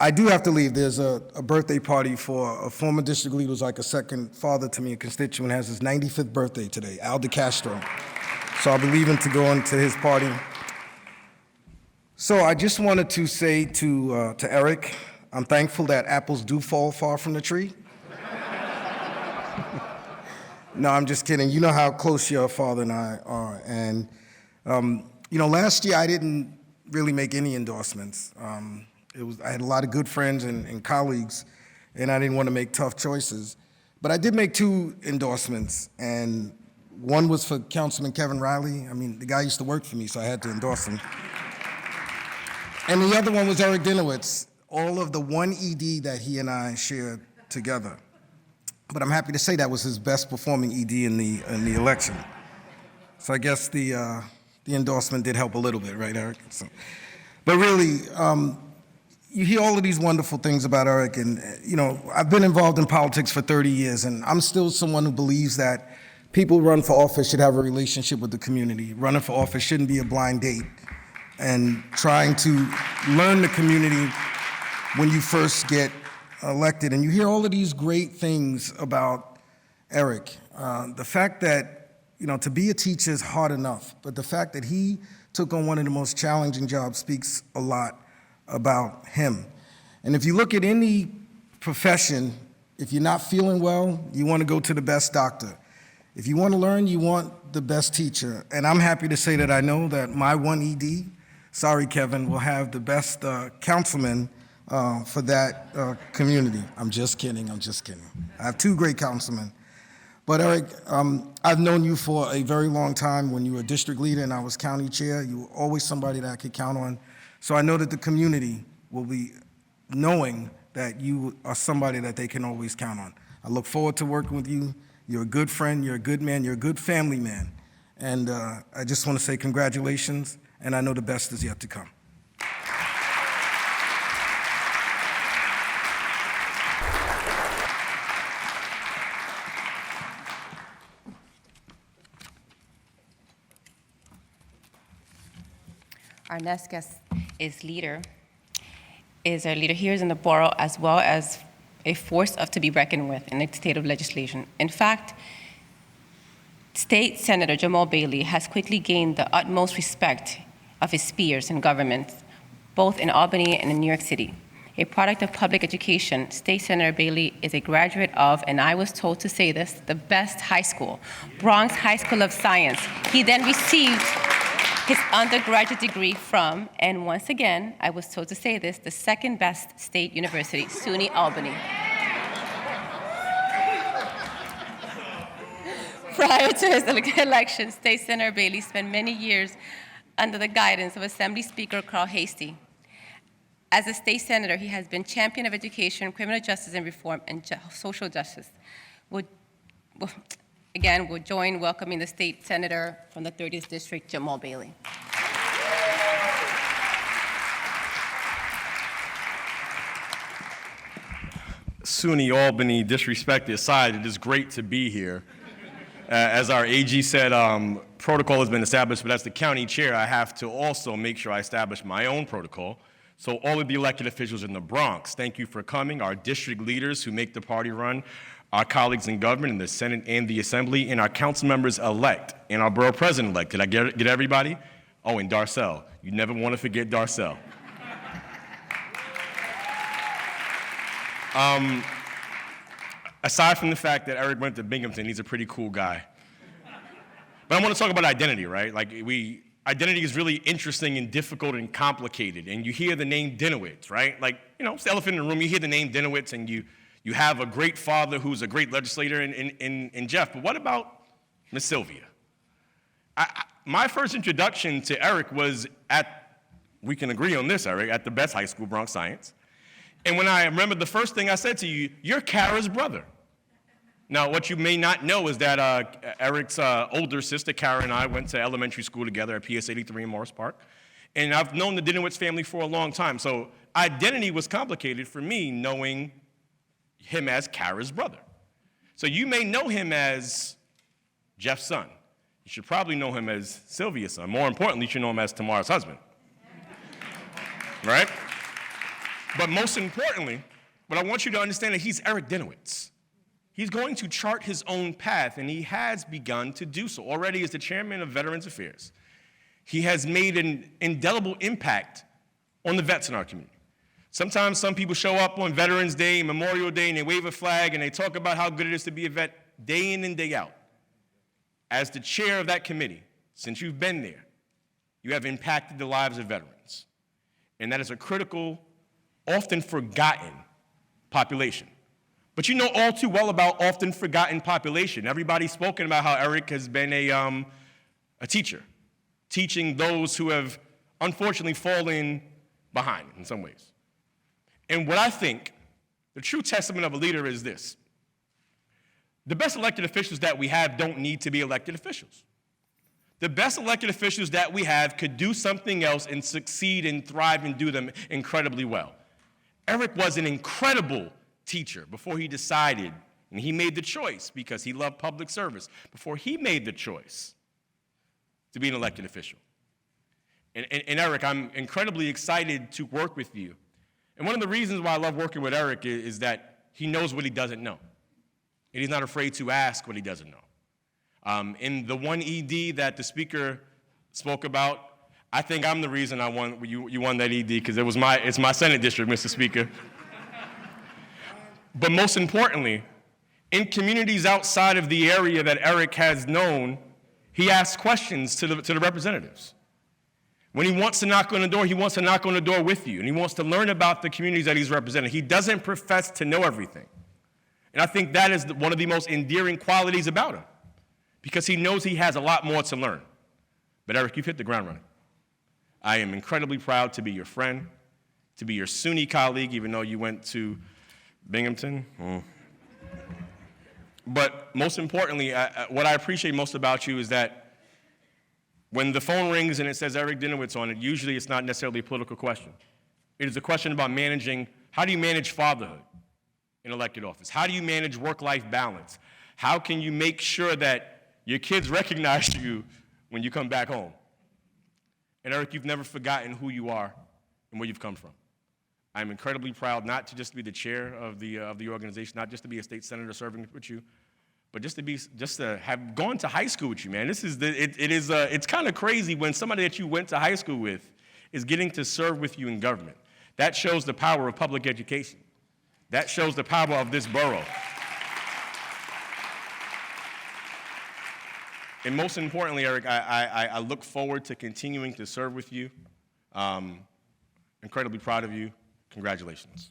I do have to leave. There's a birthday party for a former district leader who's like a second father to me, a constituent, has his 95th birthday today, Al DeCastro. So I'll be leaving to go into his party. So I just wanted to say to Eric, I'm thankful that apples do fall far from the tree. No, I'm just kidding. You know how close your father and I are. And, last year I didn't really make any endorsements. I had a lot of good friends and colleagues, and I didn't want to make tough choices. But I did make 2 endorsements, and one was for Councilman Kevin Riley. I mean, the guy used to work for me, so I had to endorse him. And the other one was Eric Dinowitz, all of the one ED that he and I shared together. But I'm happy to say that was his best performing ED in the election. So I guess the endorsement did help a little bit, right, Eric? So, but really, you hear all of these wonderful things about Eric, and I've been involved in politics for 30 years, and I'm still someone who believes that people who run for office should have a relationship with the community. Running for office shouldn't be a blind date, and trying to learn the community when you first get elected. And you hear all of these great things about Eric. The fact that, to be a teacher is hard enough, but the fact that he took on one of the most challenging jobs speaks a lot about him. And if you look at any profession, if you're not feeling well, you want to go to the best doctor. If you want to learn, you want the best teacher. And I'm happy to say that I know that my one ED, sorry Kevin, will have the best councilman for that community. I'm just kidding. I have 2 great councilmen. But Eric, I've known you for a very long time. When you were district leader and I was county chair, you were always somebody that I could count on. So I know that the community will be knowing that you are somebody that they can always count on. I look forward to working with you. You're a good friend, you're a good man, you're a good family man. And I just want to say congratulations, and I know the best is yet to come. Our next guest is our leader here in the borough, as well as a force to be reckoned with in the state of legislation. In fact, State Senator Jamal Bailey has quickly gained the utmost respect of his peers in government, both in Albany and in New York City. A product of public education, State Senator Bailey is a graduate of, and I was told to say this, the best high school, Bronx High School of Science. He then received his undergraduate degree from, and once again, I was told to say this, the second best state university, SUNY Albany. Prior to his election, State Senator Bailey spent many years under the guidance of Assembly Speaker Carl Hastie. As a state senator, he has been champion of education, criminal justice and reform, and social justice. We'll join welcoming the state senator from the 30th District, Jamal Bailey. SUNY Albany disrespect aside, it is great to be here. As our AG said, protocol has been established, but as the county chair, I have to also make sure I establish my own protocol. So all of the elected officials in the Bronx, thank you for coming. Our district leaders who make the party run, our colleagues in government, in the Senate and the Assembly, and our council members elect, and our borough president elect. Did I get everybody? Oh, and Darcel. You never want to forget Darcel. Aside from the fact that Eric went to Binghamton, he's a pretty cool guy. But I want to talk about identity, right? Identity is really interesting and difficult and complicated. And you hear the name Dinowitz, right? It's the elephant in the room. You hear the name Dinowitz, and you have a great father who's a great legislator in Jeff. But what about Miss Sylvia? My first introduction to Eric was we can agree on this, Eric, at the best high school, Bronx Science. And when I remember the first thing I said to you, you're Kara's brother. Now, what you may not know is that Eric's older sister, Karen, and I went to elementary school together at PS 83 in Morris Park. And I've known the Dinowitz family for a long time. So identity was complicated for me knowing him as Kara's brother. So you may know him as Jeff's son. You should probably know him as Sylvia's son. More importantly, you should know him as Tamara's husband. Right? But most importantly, but I want you to understand that he's Eric Dinowitz. He's going to chart his own path, and he has begun to do so. Already as the chairman of Veterans Affairs, he has made an indelible impact on the vets in our community. Sometimes some people show up on Veterans Day, Memorial Day, and they wave a flag, and they talk about how good it is to be a vet day in and day out. As the chair of that committee, since you've been there, you have impacted the lives of veterans. And that is a critical, often forgotten population. But you know all too well about often forgotten population. Everybody's spoken about how Eric has been a teacher, teaching those who have unfortunately fallen behind in some ways. And what I think the true testament of a leader is this. The best elected officials that we have don't need to be elected officials. The best elected officials that we have could do something else and succeed and thrive and do them incredibly well. Eric was an incredible teacher before he decided, and he made the choice because he loved public service, before he made the choice to be an elected official. And Eric, I'm incredibly excited to work with you. And one of the reasons why I love working with Eric is that he knows what he doesn't know. And he's not afraid to ask what he doesn't know. In the one ED that the speaker spoke about, I think I'm the reason you won that ED, because it's my Senate district, Mr. Speaker. But most importantly, in communities outside of the area that Eric has known, he asks questions to the representatives. When he wants to knock on the door, he wants to knock on the door with you, and he wants to learn about the communities that he's representing. He doesn't profess to know everything. And I think that is one of the most endearing qualities about him, because he knows he has a lot more to learn. But Eric, you've hit the ground running. I am incredibly proud to be your friend, to be your SUNY colleague, even though you went to Binghamton. But most importantly, what I appreciate most about you is that when the phone rings and it says Eric Dinowitz on it, usually it's not necessarily a political question. It is a question about how do you manage fatherhood in elected office? How do you manage work-life balance? How can you make sure that your kids recognize you when you come back home? And Eric, you've never forgotten who you are and where you've come from. I'm incredibly proud not to just be the chair of the organization, not just to be a state senator serving with you, but just to have gone to high school with you, man. It's kind of crazy when somebody that you went to high school with is getting to serve with you in government. That shows the power of public education. That shows the power of this borough. And most importantly, Eric, I look forward to continuing to serve with you. Incredibly proud of you. Congratulations.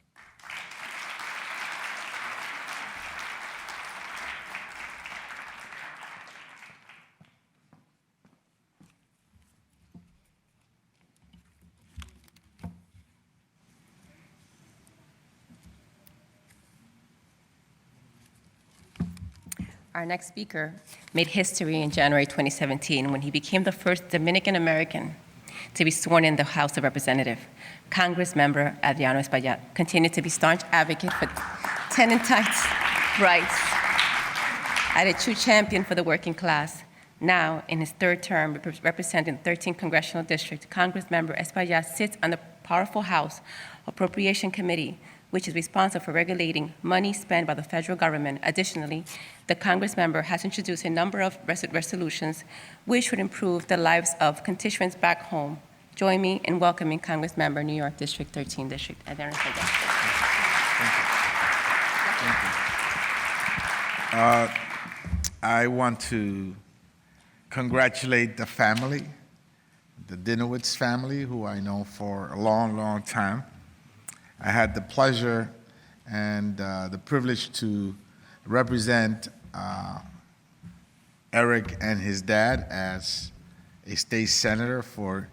Our next speaker made history in January 2017 when he became the first Dominican American to be sworn in the House of Representatives. Congress member Adriano Espaillat continued to be staunch advocate for tenant rights and a true champion for the working class. Now, in his third term representing the 13th Congressional District, Congress member Espaillat sits on the powerful House Appropriation Committee, which is responsible for regulating money spent by the federal government. Additionally, the Congress member has introduced a number of resolutions which would improve the lives of constituents back home. Join me in welcoming Congress member, New York District 13 District, Adriano Espaillat. I want to congratulate the family, the Dinowitz family, who I know for a long, long time. I had the pleasure and the privilege to represent Eric and his dad as a state senator for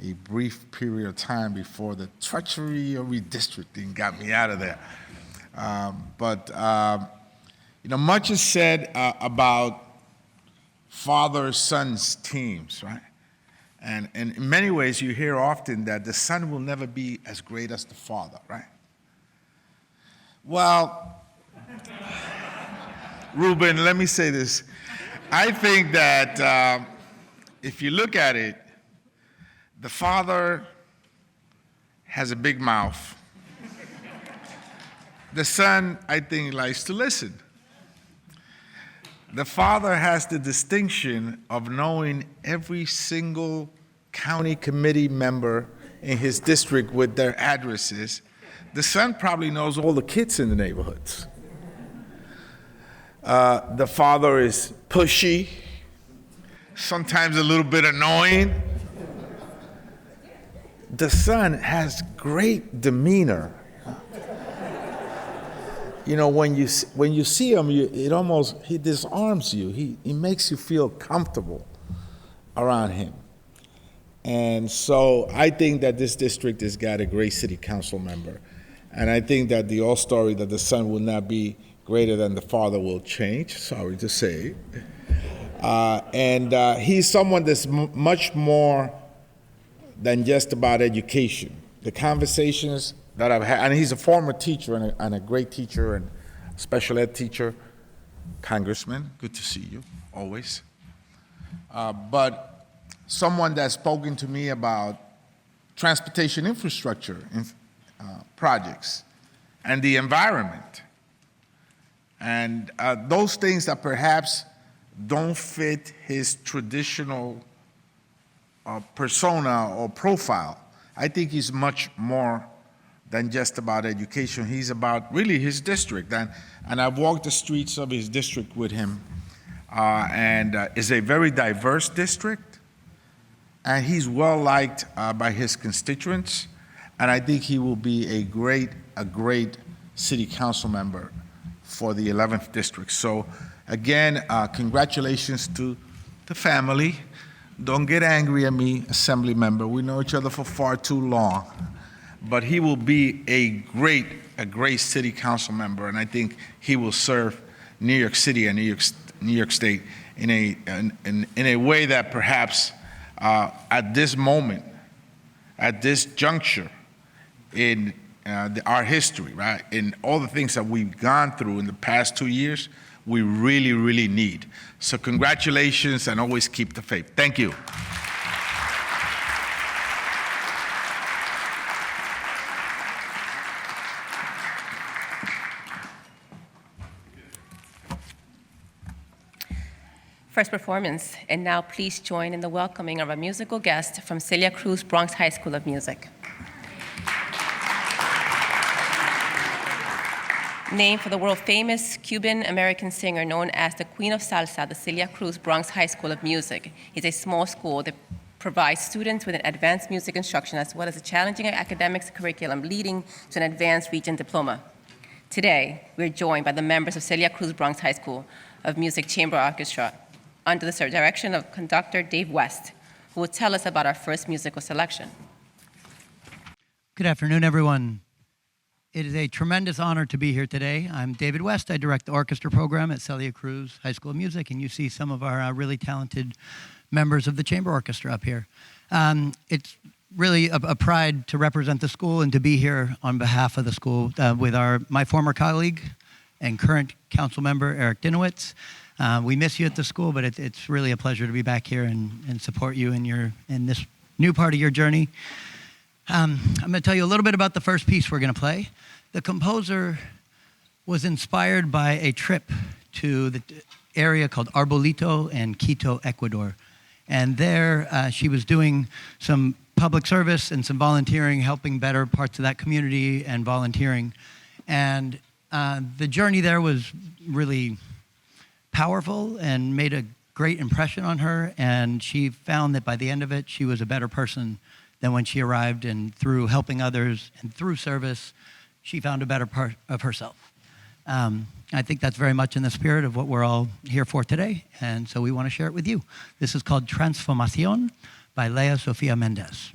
a brief period of time before the treachery of redistricting got me out of there. Much is said about father-sons teams, right? And in many ways, you hear often that the son will never be as great as the father, right? Well, Ruben, let me say this. I think that if you look at it, the father has a big mouth. The son, I think, likes to listen. The father has the distinction of knowing every single county committee member in his district with their addresses. The son probably knows all the kids in the neighborhoods. The father is pushy, sometimes a little bit annoying. The son has great demeanor. When you see him, he disarms you. He makes you feel comfortable around him. And so I think that this district has got a great city council member. And I think that the old story that the son will not be greater than the father will change, sorry to say. And he's someone that's much more than just about education. The conversations that I've had, and he's a former teacher and a great teacher and special ed teacher, congressman, good to see you, always. But someone that's spoken to me about transportation infrastructure projects and the environment. And those things that perhaps don't fit his traditional persona or profile. I think he's much more than just about education. He's about really his district. And I've walked the streets of his district with him. And it's a very diverse district. And he's well liked by his constituents. And I think he will be a great city council member for the 11th district. So again, congratulations to the family. Don't get angry at me, assembly member. We know each other for far too long. But he will be a great city council member, and I think he will serve New York City and New York State in a way that perhaps at this moment, at this juncture in our history, right, in all the things that we've gone through in the past 2 years, we really need. So congratulations, and always keep the faith. Thank you. First performance, and now please join in the welcoming of a musical guest from Celia Cruz Bronx High School of Music. Named for the world-famous Cuban-American singer known as the Queen of Salsa, the Celia Cruz Bronx High School of Music is a small school that provides students with an advanced music instruction as well as a challenging academics curriculum leading to an advanced Regent diploma. Today, we're joined by the members of Celia Cruz Bronx High School of Music Chamber Orchestra under the direction of conductor Dave West, who will tell us about our first musical selection. Good afternoon, everyone. It is a tremendous honor to be here today. I'm David West. I direct the orchestra program at Celia Cruz High School of Music, and you see some of our really talented members of the chamber orchestra up here. It's really a pride to represent the school and to be here on behalf of the school with my former colleague and current council member, Eric Dinowitz. We miss you at the school, but it's really a pleasure to be back here and support you in this new part of your journey. I'm going to tell you a little bit about the first piece we're going to play. The composer was inspired by a trip to the area called Arbolito in Quito, Ecuador. And there she was doing some public service and some volunteering, helping better parts of that community and volunteering. And the journey there was really powerful and made a great impression on her. And she found that by the end of it, she was a better person than when she arrived, and through helping others and through service, she found a better part of herself. I think that's very much in the spirit of what we're all here for today, and so we want to share it with you. This is called Transformación by Lea Sofia Mendez.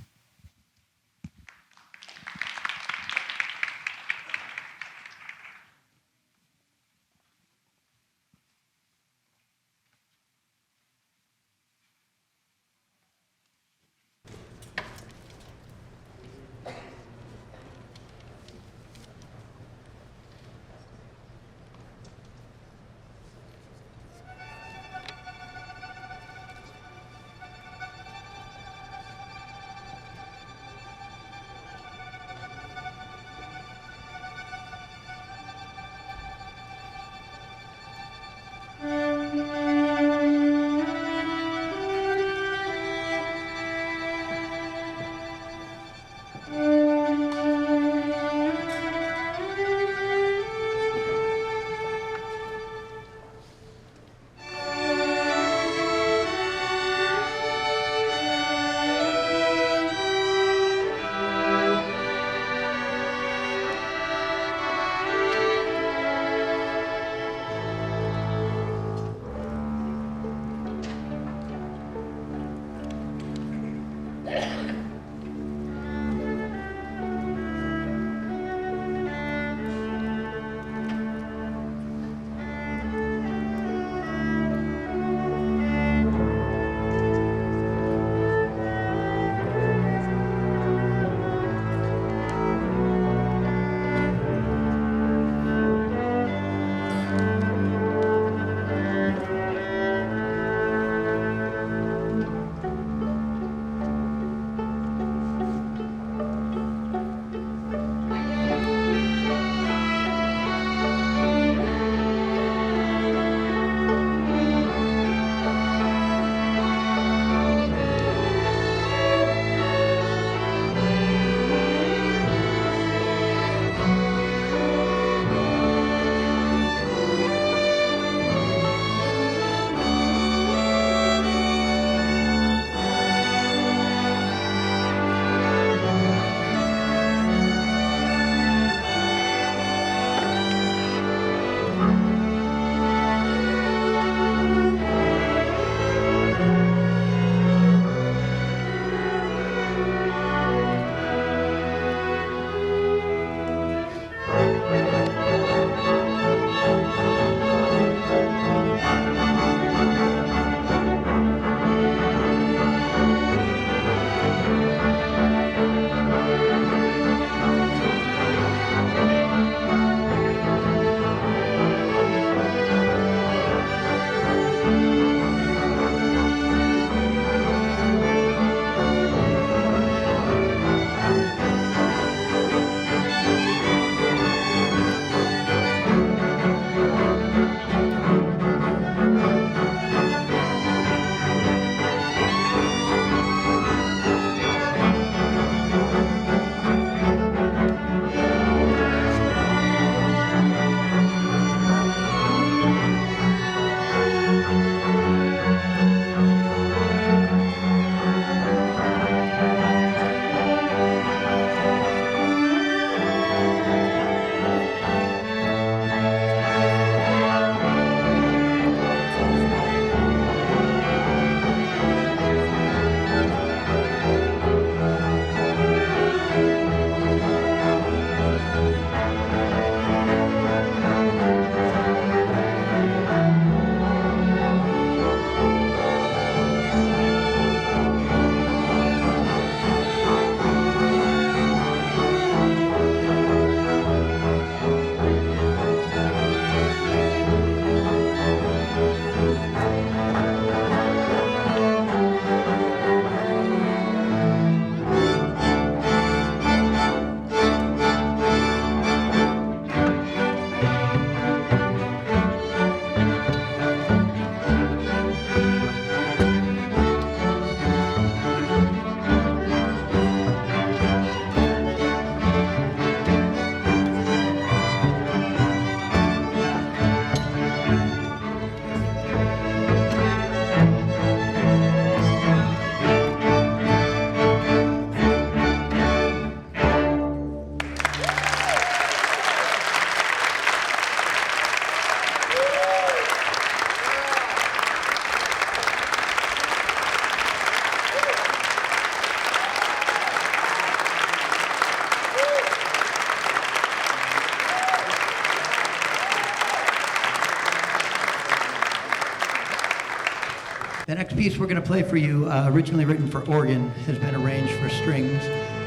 The next piece we're going to play for you, originally written for organ, has been arranged for strings.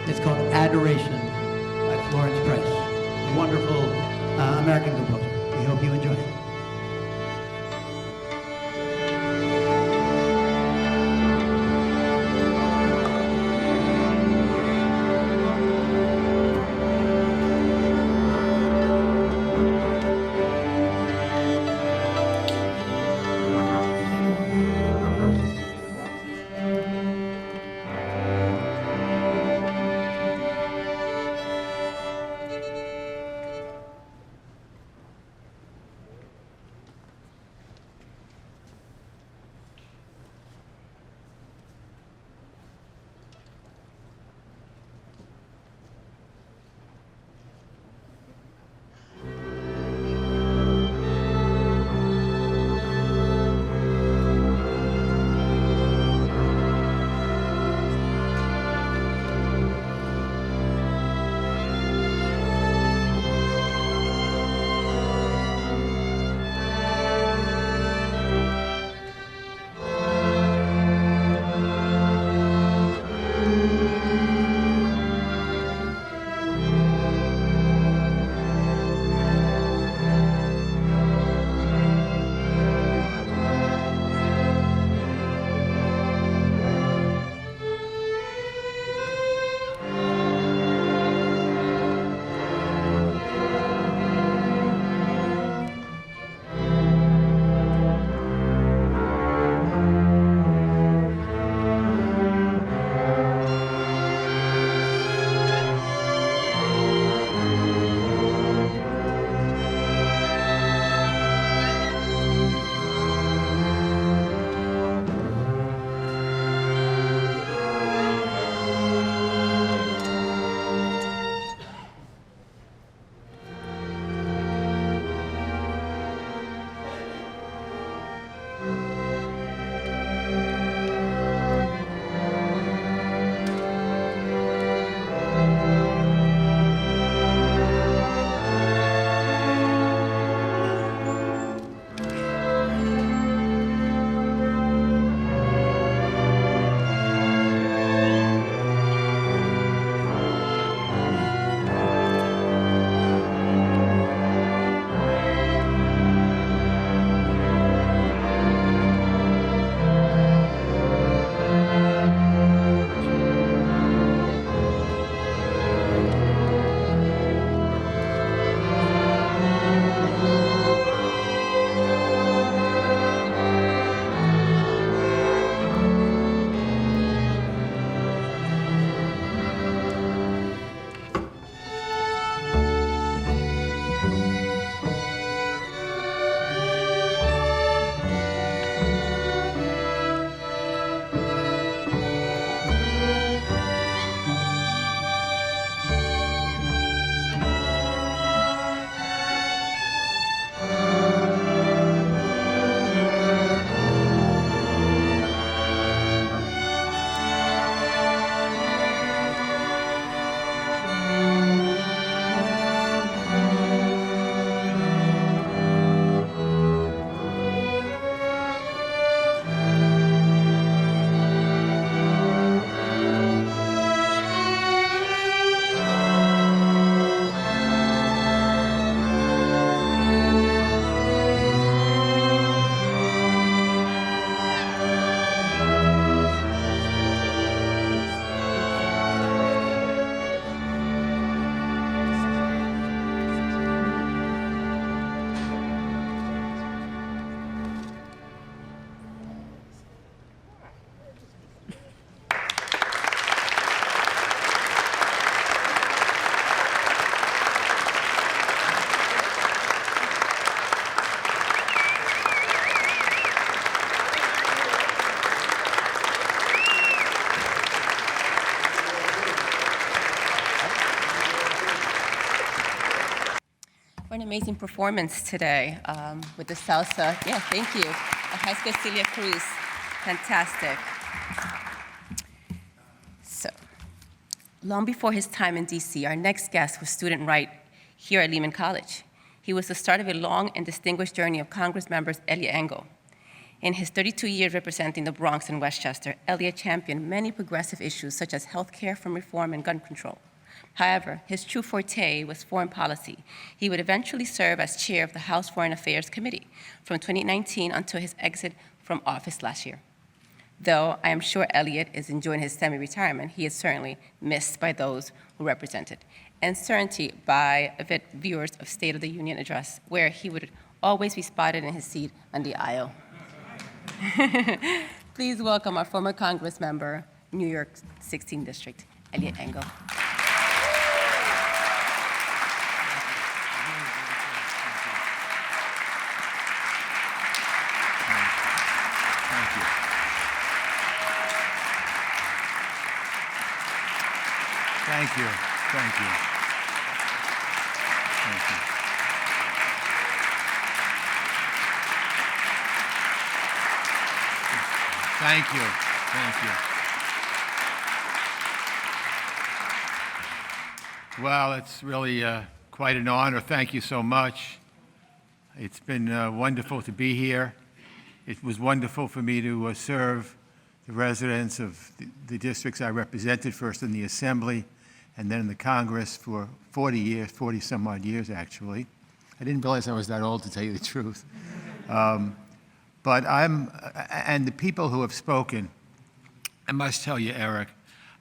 It's called Adoration by Florence Price. Wonderful American composer. We hope you enjoy it. For an amazing performance today with the salsa. Yeah, thank you. High School Celia Cruz. Fantastic. So, long before his time in DC, our next guest was student right here at Lehman College. He was the start of a long and distinguished journey of Congress members Elia Engel. In his 32 years representing the Bronx and Westchester, Elliott championed many progressive issues such as health care reform and gun control. However, his true forte was foreign policy. He would eventually serve as chair of the House Foreign Affairs Committee from 2019 until his exit from office last year. Though I am sure Elliott is enjoying his semi-retirement, he is certainly missed by those who represented, and certainly by avid viewers of State of the Union address, where he would always be spotted in his seat on the aisle. Please welcome our former Congress member, New York 16th District, Elliott Engel. Thank you. Thank you. Thank you. Thank you. Thank you. Well, it's really quite an honor. Thank you so much. It's been wonderful to be here. It was wonderful for me to serve the residents of the districts I represented, first in the Assembly and then in the Congress for 40 years, 40 some odd years actually. I didn't realize I was that old, to tell you the truth. But and the people who have spoken, I must tell you, Eric,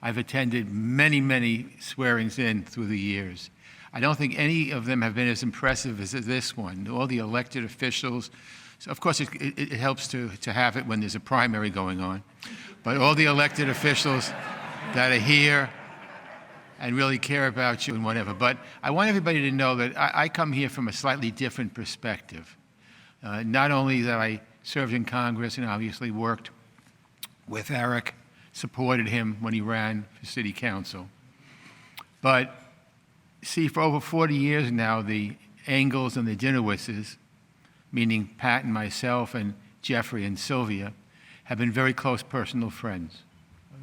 I've attended many, many swearings in through the years. I don't think any of them have been as impressive as this one. All the elected officials, so of course it helps to have it when there's a primary going on, but all the elected officials that are here and really care about you and whatever. But I want everybody to know that I come here from a slightly different perspective. Not only that I served in Congress and obviously worked with Eric, supported him when he ran for city council, but see, for over 40 years now, the Engels and the Dinowitzes, meaning Pat and myself and Jeffrey and Sylvia, have been very close personal friends.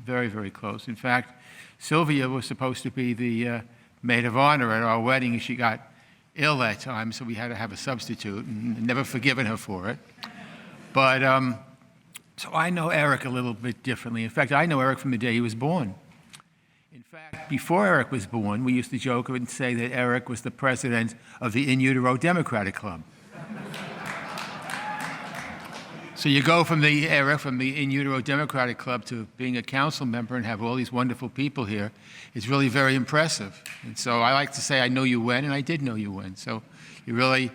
Very, very close. In fact, Sylvia was supposed to be the maid of honor at our wedding, and she got ill that time, so we had to have a substitute, and never forgiven her for it. But, so I know Eric a little bit differently. In fact, I know Eric from the day he was born. In fact, before Eric was born, we used to joke and say that Eric was the president of the In Utero Democratic Club. So you go from the era, from the In Utero Democratic Club to being a council member and have all these wonderful people here. It's really very impressive. And so I like to say I know you when, and I did know you when. So you really,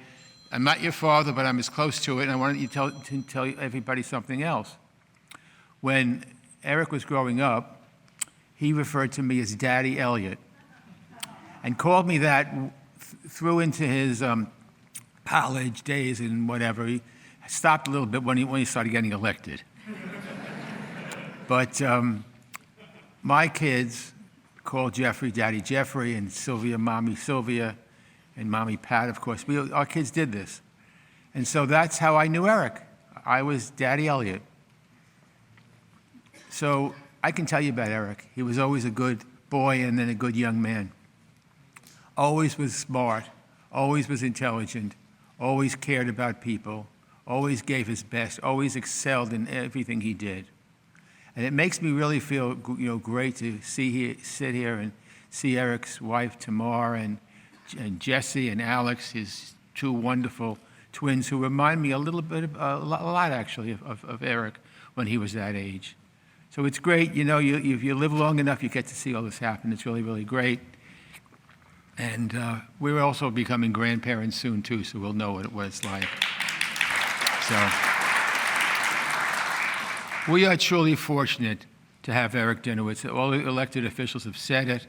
I'm not your father, but I'm as close to it, and I wanted to tell everybody something else. When Eric was growing up, he referred to me as Daddy Elliott and called me that through into his college days and whatever. He stopped a little bit when he started getting elected. But my kids called Jeffrey Daddy Jeffrey and Sylvia Mommy Sylvia and Mommy Pat, of course. Our kids did this. And so that's how I knew Eric. I was Daddy Elliott. So I can tell you about Eric. He was always a good boy and then a good young man. Always was smart, always was intelligent, always cared about people, always gave his best, always excelled in everything he did. And it makes me really feel, great to sit here and see Eric's wife, Tamar, and Jesse and Alex, his two wonderful twins who remind me a lot actually, of Eric when he was that age. So it's great, if you live long enough, you get to see all this happen. It's really, really great. And we're also becoming grandparents soon, too, so we'll know what it's like. So we are truly fortunate to have Eric Dinowitz. All the elected officials have said it,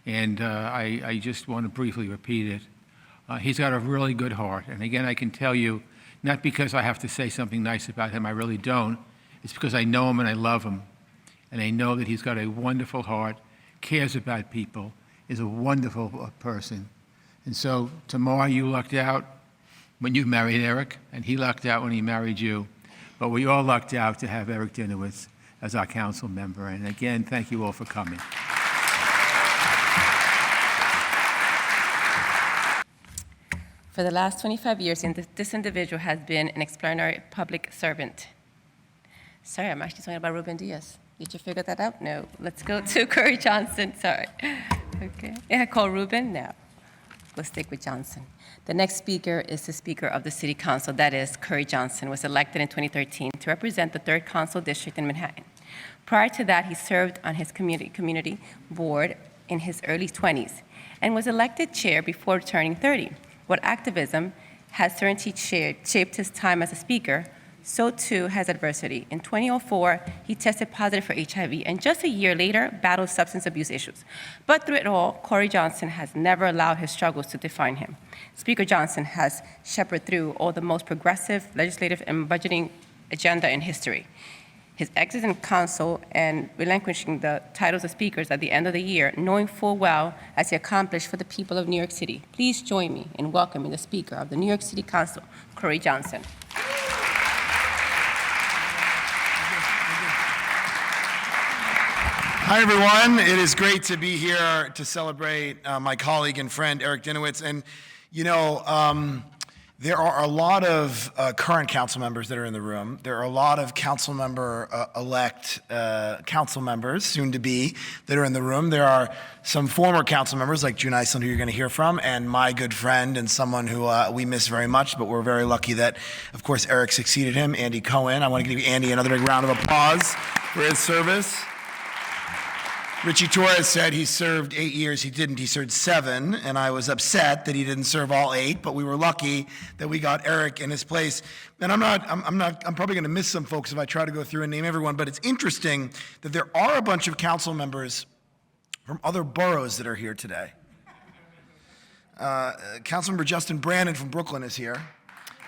and I just want to briefly repeat it. He's got a really good heart. And again, I can tell you, not because I have to say something nice about him, I really don't. It's because I know him and I love him. And I know that he's got a wonderful heart, cares about people, is a wonderful person. And so, Tamar, you lucked out when you married Eric, and he lucked out when he married you. But we all lucked out to have Eric Dinowitz as our council member. And again, thank you all for coming. For the last 25 years, this individual has been an exemplary public servant. Sorry, I'm actually talking about Ruben Diaz. Did you figure that out? No. Let's go to Curry Johnson. Sorry. Okay. Yeah, call Ruben? No. We'll stick with Johnson. The next speaker is the Speaker of the City Council. That is, Curry Johnson was elected in 2013 to represent the 3rd Council District in Manhattan. Prior to that, he served on his community board in his early 20s and was elected chair before turning 30. What activism has certainly shaped his time as a speaker, so too has adversity. In 2004, he tested positive for HIV, and just a year later, battled substance abuse issues. But through it all, Curry Johnson has never allowed his struggles to define him. Speaker Johnson has shepherded through all the most progressive legislative and budgeting agenda in history. His exit in council and relinquishing the titles of speakers at the end of the year, knowing full well as he accomplished for the people of New York City. Please join me in welcoming the Speaker of the New York City Council, Curry Johnson. Hi, everyone. It is great to be here to celebrate my colleague and friend, Eric Dinowitz. And, you know, there are a lot of current council members that are in the room. There are a lot of council member-elect council members, soon to be, that are in the room. There are some former council members, like June Iceland, who you're going to hear from, and my good friend and someone who we miss very much, but we're very lucky that, of course, Eric succeeded him, Andy Cohen. I want to give Andy another big round of applause for his service. Richie Torres said he served 8 years. He didn't. He served 7, and I was upset that he didn't serve all 8. But we were lucky that we got Eric in his place. And I'm probably going to miss some folks if I try to go through and name everyone. But it's interesting that there are a bunch of council members from other boroughs that are here today. Councilmember Justin Brandon from Brooklyn is here,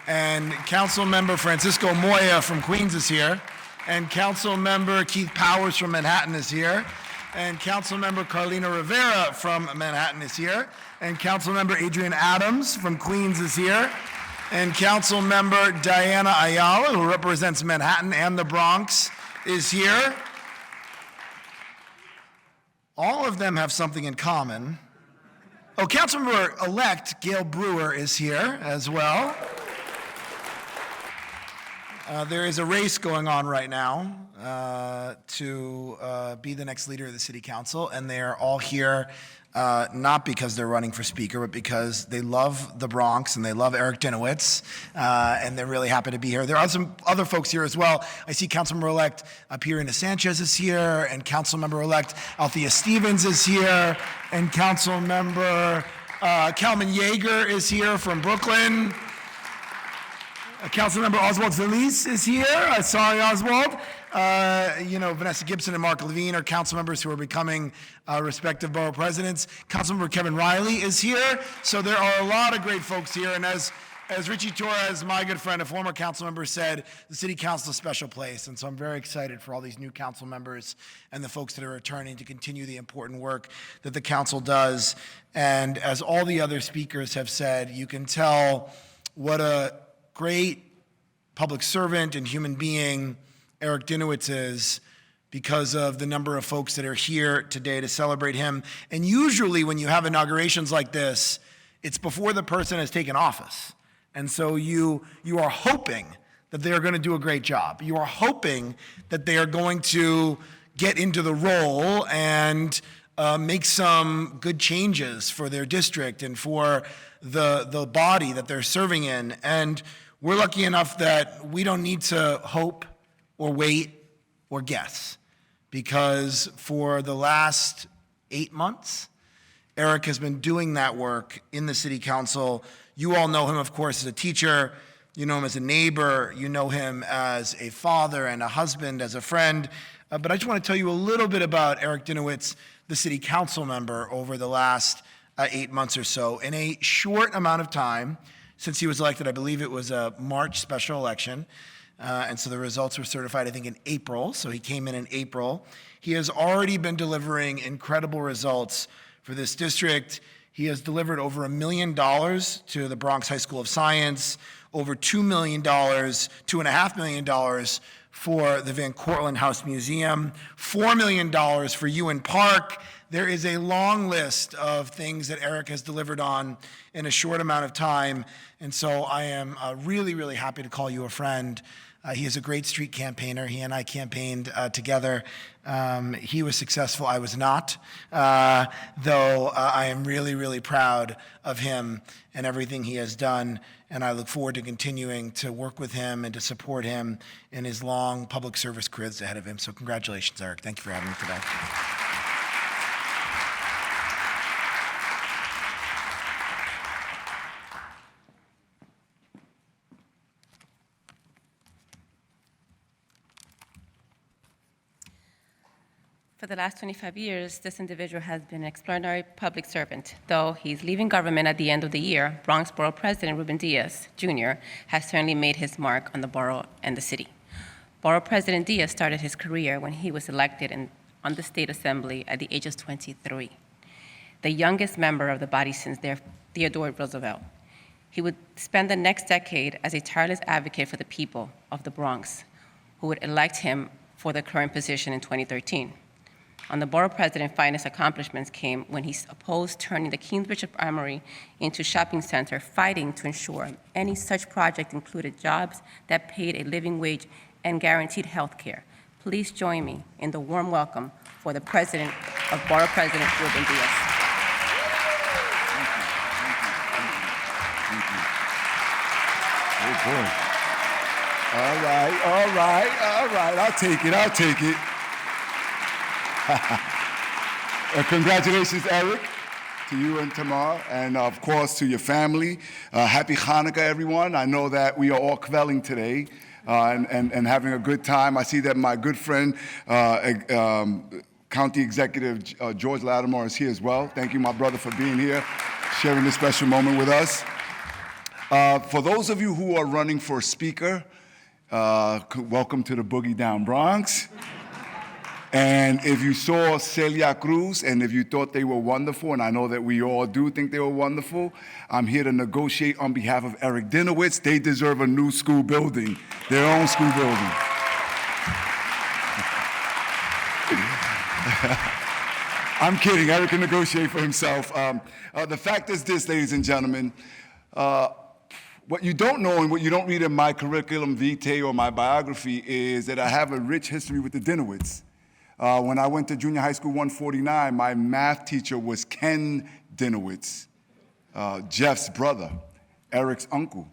and Councilmember Francisco Moya from Queens is here, and Councilmember Keith Powers from Manhattan is here. And Councilmember Carlina Rivera from Manhattan is here. And Councilmember Adrian Adams from Queens is here. And Councilmember Diana Ayala, who represents Manhattan and the Bronx, is here. All of them have something in common. Oh, Councilmember-elect Gail Brewer is here as well. There is a race going on right now to be the next leader of the city council, and they are all here not because they're running for speaker, but because they love the Bronx and they love Eric Dinowitz, and they're really happy to be here. There are some other folks here as well. I see Councilmember-elect Pirina Sanchez is here, and Councilmember-elect Althea Stevens is here, and Councilmember Kalman Yeager is here from Brooklyn. Councilmember Oswald Feliz is here. Sorry, Oswald. You know, Vanessa Gibson and Mark Levine are council members who are becoming respective borough presidents. Councilmember Kevin Riley is here. So there are a lot of great folks here. And as Richie Torres, my good friend, a former council member, said, the city council is a special place. And so I'm very excited for all these new council members and the folks that are returning to continue the important work that the council does. And as all the other speakers have said, you can tell what a great public servant and human being Eric Dinowitz is because of the number of folks that are here today to celebrate him. And usually when you have inaugurations like this, it's before the person has taken office. And so you are hoping that they are going to do a great job. You are hoping that they are going to get into the role and make some good changes for their district and for the body that they're serving in. And we're lucky enough that we don't need to hope or wait or guess, because for the last 8 months, Eric has been doing that work in the city council. You all know him, of course, as a teacher. You know him as a neighbor. You know him as a father and a husband, as a friend. But I just want to tell you a little bit about Eric Dinowitz, the city council member, over the last 8 months or so. In a short amount of time, since he was elected, I believe it was a March special election, and so the results were certified, I think, in April, so he came in April. He has already been delivering incredible results for this district. He has delivered over $1 million to the Bronx High School of Science, over $2 million, $2.5 million for the Van Cortlandt House Museum, $4 million for Ewan Park, there is a long list of things that Eric has delivered on in a short amount of time, and so I am really, really happy to call you a friend. He is a great street campaigner. He and I campaigned together. He was successful, I was not, though I am really, really proud of him and everything he has done, and I look forward to continuing to work with him and to support him in his long public service career that's ahead of him. So congratulations, Eric. Thank you for having me today. For the last 25 years, this individual has been an extraordinary public servant. Though he's leaving government at the end of the year, Bronx Borough President Ruben Diaz, Jr. has certainly made his mark on the borough and the city. Borough President Diaz started his career when he was elected on the State Assembly at the age of 23, the youngest member of the body since Theodore Roosevelt. He would spend the next decade as a tireless advocate for the people of the Bronx, who would elect him for the current position in 2013. On the borough president's finest accomplishments came when he opposed turning the Kingsbridge Armory into a shopping center, fighting to ensure any such project included jobs that paid a living wage and guaranteed health care. Please join me in the warm welcome for the president of Borough President Ruben Diaz. Oh boy. All right. I'll take it. Congratulations, Eric, to you and Tamar, and of course to your family. Happy Hanukkah, everyone. I know that we are all kvelling today and having a good time. I see that my good friend, County Executive George Lattimore is here as well. Thank you, my brother, for being here, sharing this special moment with us. For those of you who are running for speaker, welcome to the Boogie Down Bronx. And if you saw Celia Cruz and if you thought they were wonderful, and I know that we all do think they were wonderful, I'm here to negotiate on behalf of Eric Dinowitz. They deserve a new school building, their own school building. I'm kidding, Eric can negotiate for himself. The fact is this, ladies and gentlemen, what you don't know and what you don't read in my curriculum vitae or my biography is that I have a rich history with the Dinowitz. When I went to junior high school 149, my math teacher was Ken Dinowitz, Jeff's brother, Eric's uncle.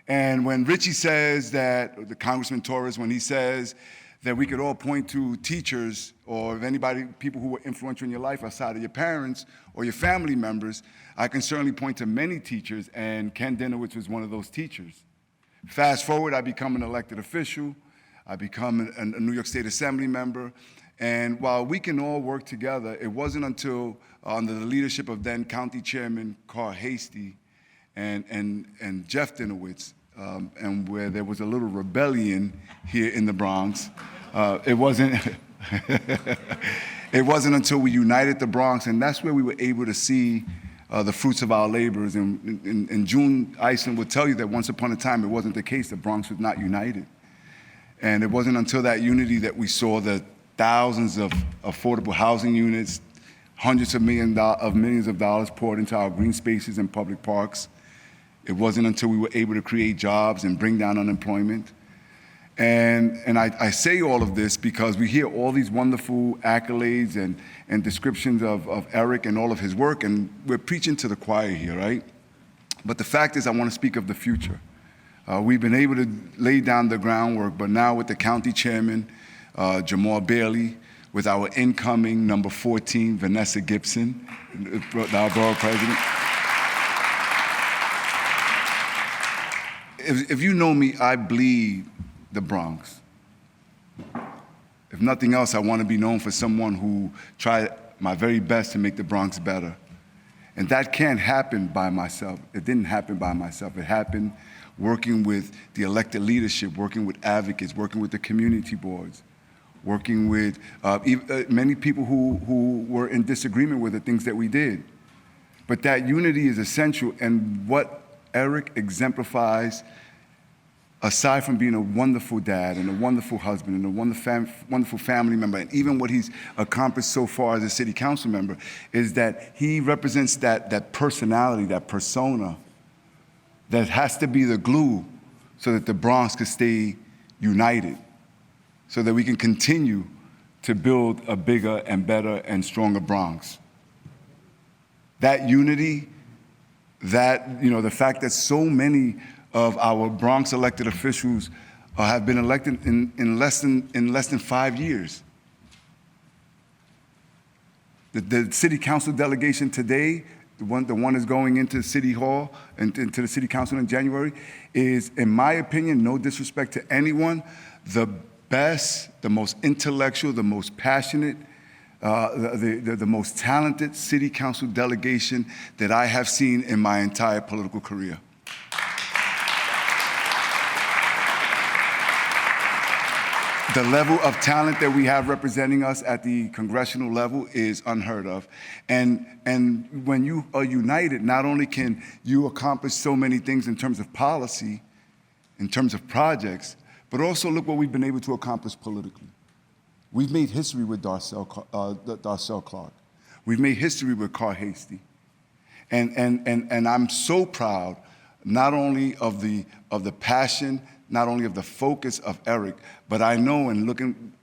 And when Richie says that, the Congressman Torres, when he says that we could all point to teachers or if anybody, people who were influential in your life outside of your parents or your family members, I can certainly point to many teachers, and Ken Dinowitz was one of those teachers. Fast forward, I become an elected official. I become a New York State Assembly member, and while we can all work together, it wasn't until under the leadership of then County Chairman Carl Hasty and Jeff Dinowitz, and where there was a little rebellion here in the Bronx, it wasn't until we united the Bronx, and that's where we were able to see the fruits of our labors. And June Iceland would tell you that once upon a time it wasn't the case. The Bronx was not united. And it wasn't until that unity that we saw the thousands of affordable housing units, hundreds of millions of dollars poured into our green spaces and public parks. It wasn't until we were able to create jobs and bring down unemployment. And I say all of this because we hear all these wonderful accolades and descriptions of Eric and all of his work, and we're preaching to the choir here, right? But the fact is, I want to speak of the future. We've been able to lay down the groundwork, but now with the county chairman, Jamal Bailey, with our incoming number 14, Vanessa Gibson, our borough president. If you know me, I bleed the Bronx. If nothing else, I want to be known for someone who tried my very best to make the Bronx better. And that can't happen by myself. It didn't happen by myself. It happened working with the elected leadership, working with advocates, working with the community boards, working with many people who were in disagreement with the things that we did. But that unity is essential, and what Eric exemplifies aside from being a wonderful dad and a wonderful husband and a wonderful family member, and even what he's accomplished so far as a city council member, is that he represents that personality, that persona that has to be the glue so that the Bronx can stay united, so that we can continue to build a bigger and better and stronger Bronx. That unity, the fact that so many of our Bronx elected officials have been elected in less than 5 years. The city council delegation today, the one is going into City Hall and into the city council in January, is, in my opinion, no disrespect to anyone, the best, the most intellectual, the most passionate, the most talented city council delegation that I have seen in my entire political career. The level of talent that we have representing us at the congressional level is unheard of. And when you are united, not only can you accomplish so many things in terms of policy, in terms of projects, but also look what we've been able to accomplish politically. We've made history with Darcel Clark. We've made history with Carl Hastie. And I'm so proud not only of the passion, not only of the focus of Eric, but I know in looking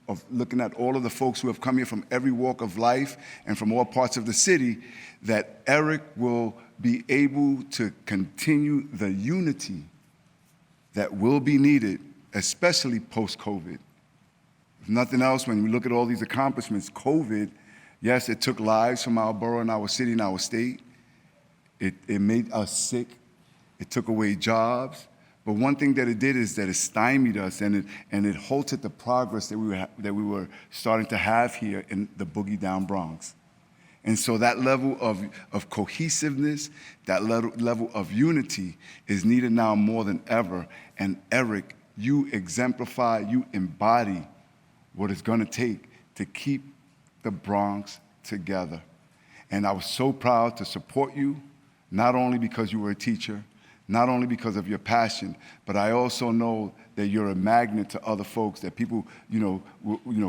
at all of the folks who have come here from every walk of life and from all parts of the city, that Eric will be able to continue the unity that will be needed, especially post-COVID. If nothing else, when we look at all these accomplishments, COVID, yes, it took lives from our borough and our city and our state. It made us sick. It took away jobs. But one thing that it did is that it stymied us and it halted the progress that we were starting to have here in the boogie down Bronx. And so that level of cohesiveness, that level of unity is needed now more than ever. And Eric, you exemplify, you embody what it's gonna take to keep the Bronx together. And I was so proud to support you, not only because you were a teacher, not only because of your passion, but I also know that you're a magnet to other folks, that people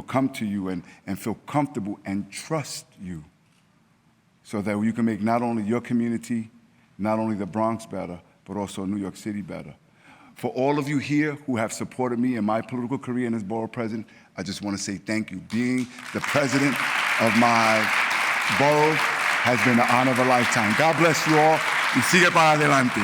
come to you and feel comfortable and trust you, so that you can make not only your community, not only the Bronx better, but also New York City better. For all of you here who have supported me in my political career as borough president, I just want to say thank you. Being the president of my borough has been the honor of a lifetime. God bless you all, y sigue para adelante.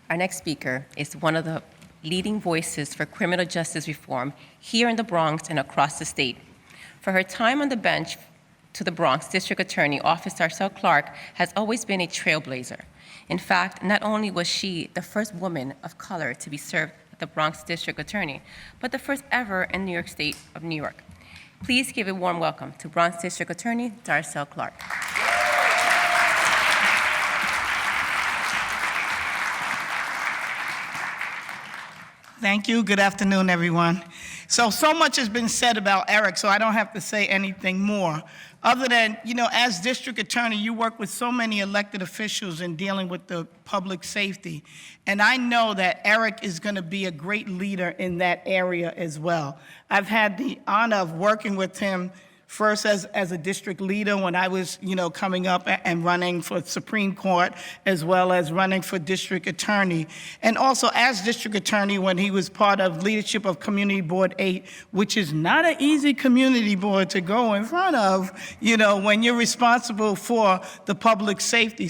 Our next speaker is one of the leading voices for criminal justice reform here in the Bronx and across the state. For her time on the bench to the Bronx District Attorney, Officer Darcel Clark has always been a trailblazer. In fact, not only was she the first woman of color to be served at the Bronx District Attorney, but the first ever in New York State of New York. Please give a warm welcome to Bronx District Attorney Darcel Clark. Thank you. Good afternoon, everyone. So much has been said about Eric, so I don't have to say anything more. Other than, as district attorney, you work with so many elected officials in dealing with the public safety. And I know that Eric is going to be a great leader in that area as well. I've had the honor of working with him first as a district leader when I was, coming up and running for Supreme Court, as well as running for district attorney. And also as district attorney when he was part of leadership of Community Board 8, which is not an easy community board to go in front of, when you're responsible for the public safety.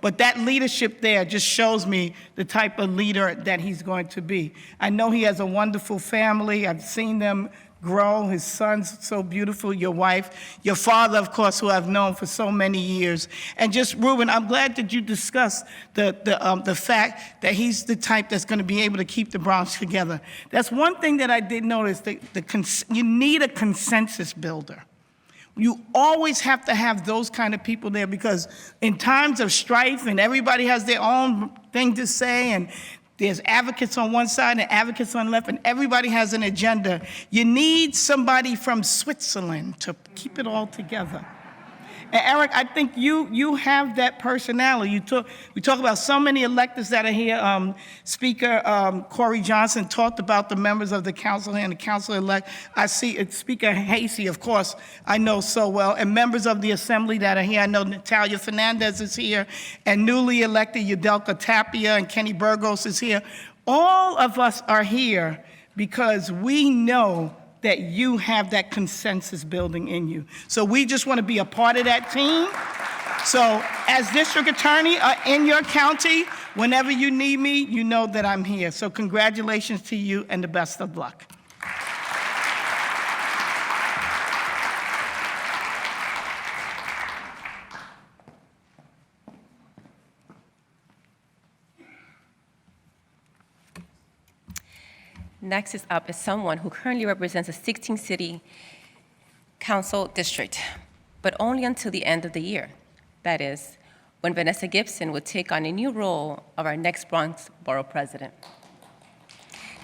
But that leadership there just shows me the type of leader that he's going to be. I know he has a wonderful family. I've seen them grow. His son's so beautiful, your wife, your father, of course, who I've known for so many years. And just, Ruben, I'm glad that you discussed the fact that he's the type that's going to be able to keep the Bronx together. That's one thing that I did notice, you need a consensus builder. You always have to have those kind of people there, because in times of strife and everybody has their own thing to say, and There's advocates on one side and advocates on the left, and everybody has an agenda. You need somebody from Switzerland to keep it all together. And Eric, I think you have that personality. We talk about so many electeds that are here. Speaker Corey Johnson talked about the members of the council and the council-elect. I see Speaker Hasey, of course, I know so well, and members of the assembly that are here. I know Natalia Fernandez is here, and newly elected Yudelka Tapia and Kenny Burgos is here. All of us are here because we know that you have that consensus building in you. So we just want to be a part of that team. So as district attorney in your county, whenever you need me, you know that I'm here. So congratulations to you and the best of luck. Next is up is someone who currently represents a 16-city council district, but only until the end of the year. That is, when Vanessa Gibson would take on a new role of our next Bronx Borough President.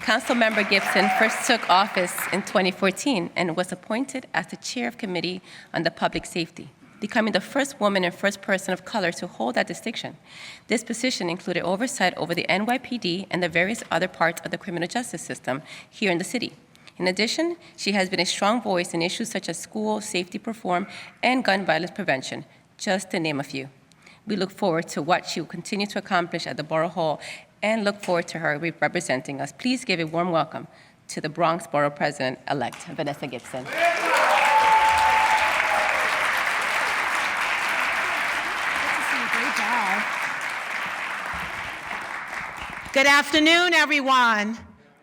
Councilmember Gibson first took office in 2014 and was appointed as the chair of Committee on the Public Safety, becoming the first woman and first person of color to hold that distinction. This position included oversight over the NYPD and the various other parts of the criminal justice system here in the city. In addition, she has been a strong voice in issues such as school safety reform and gun violence prevention, just to name a few. We look forward to what she will continue to accomplish at the Borough Hall and look forward to her representing us. Please give a warm welcome to the Bronx Borough President-elect, Vanessa Gibson. Good afternoon, everyone.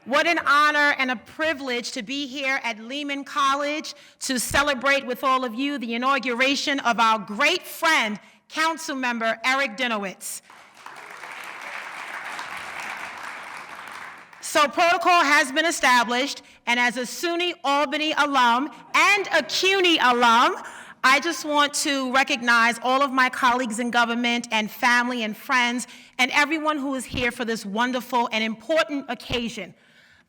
What an honor and a privilege to be here at Lehman College to celebrate with all of you the inauguration of our great friend, Councilmember Eric Dinowitz. So protocol has been established, and as a SUNY Albany alum and a CUNY alum, I just want to recognize all of my colleagues in government and family and friends and everyone who is here for this wonderful and important occasion.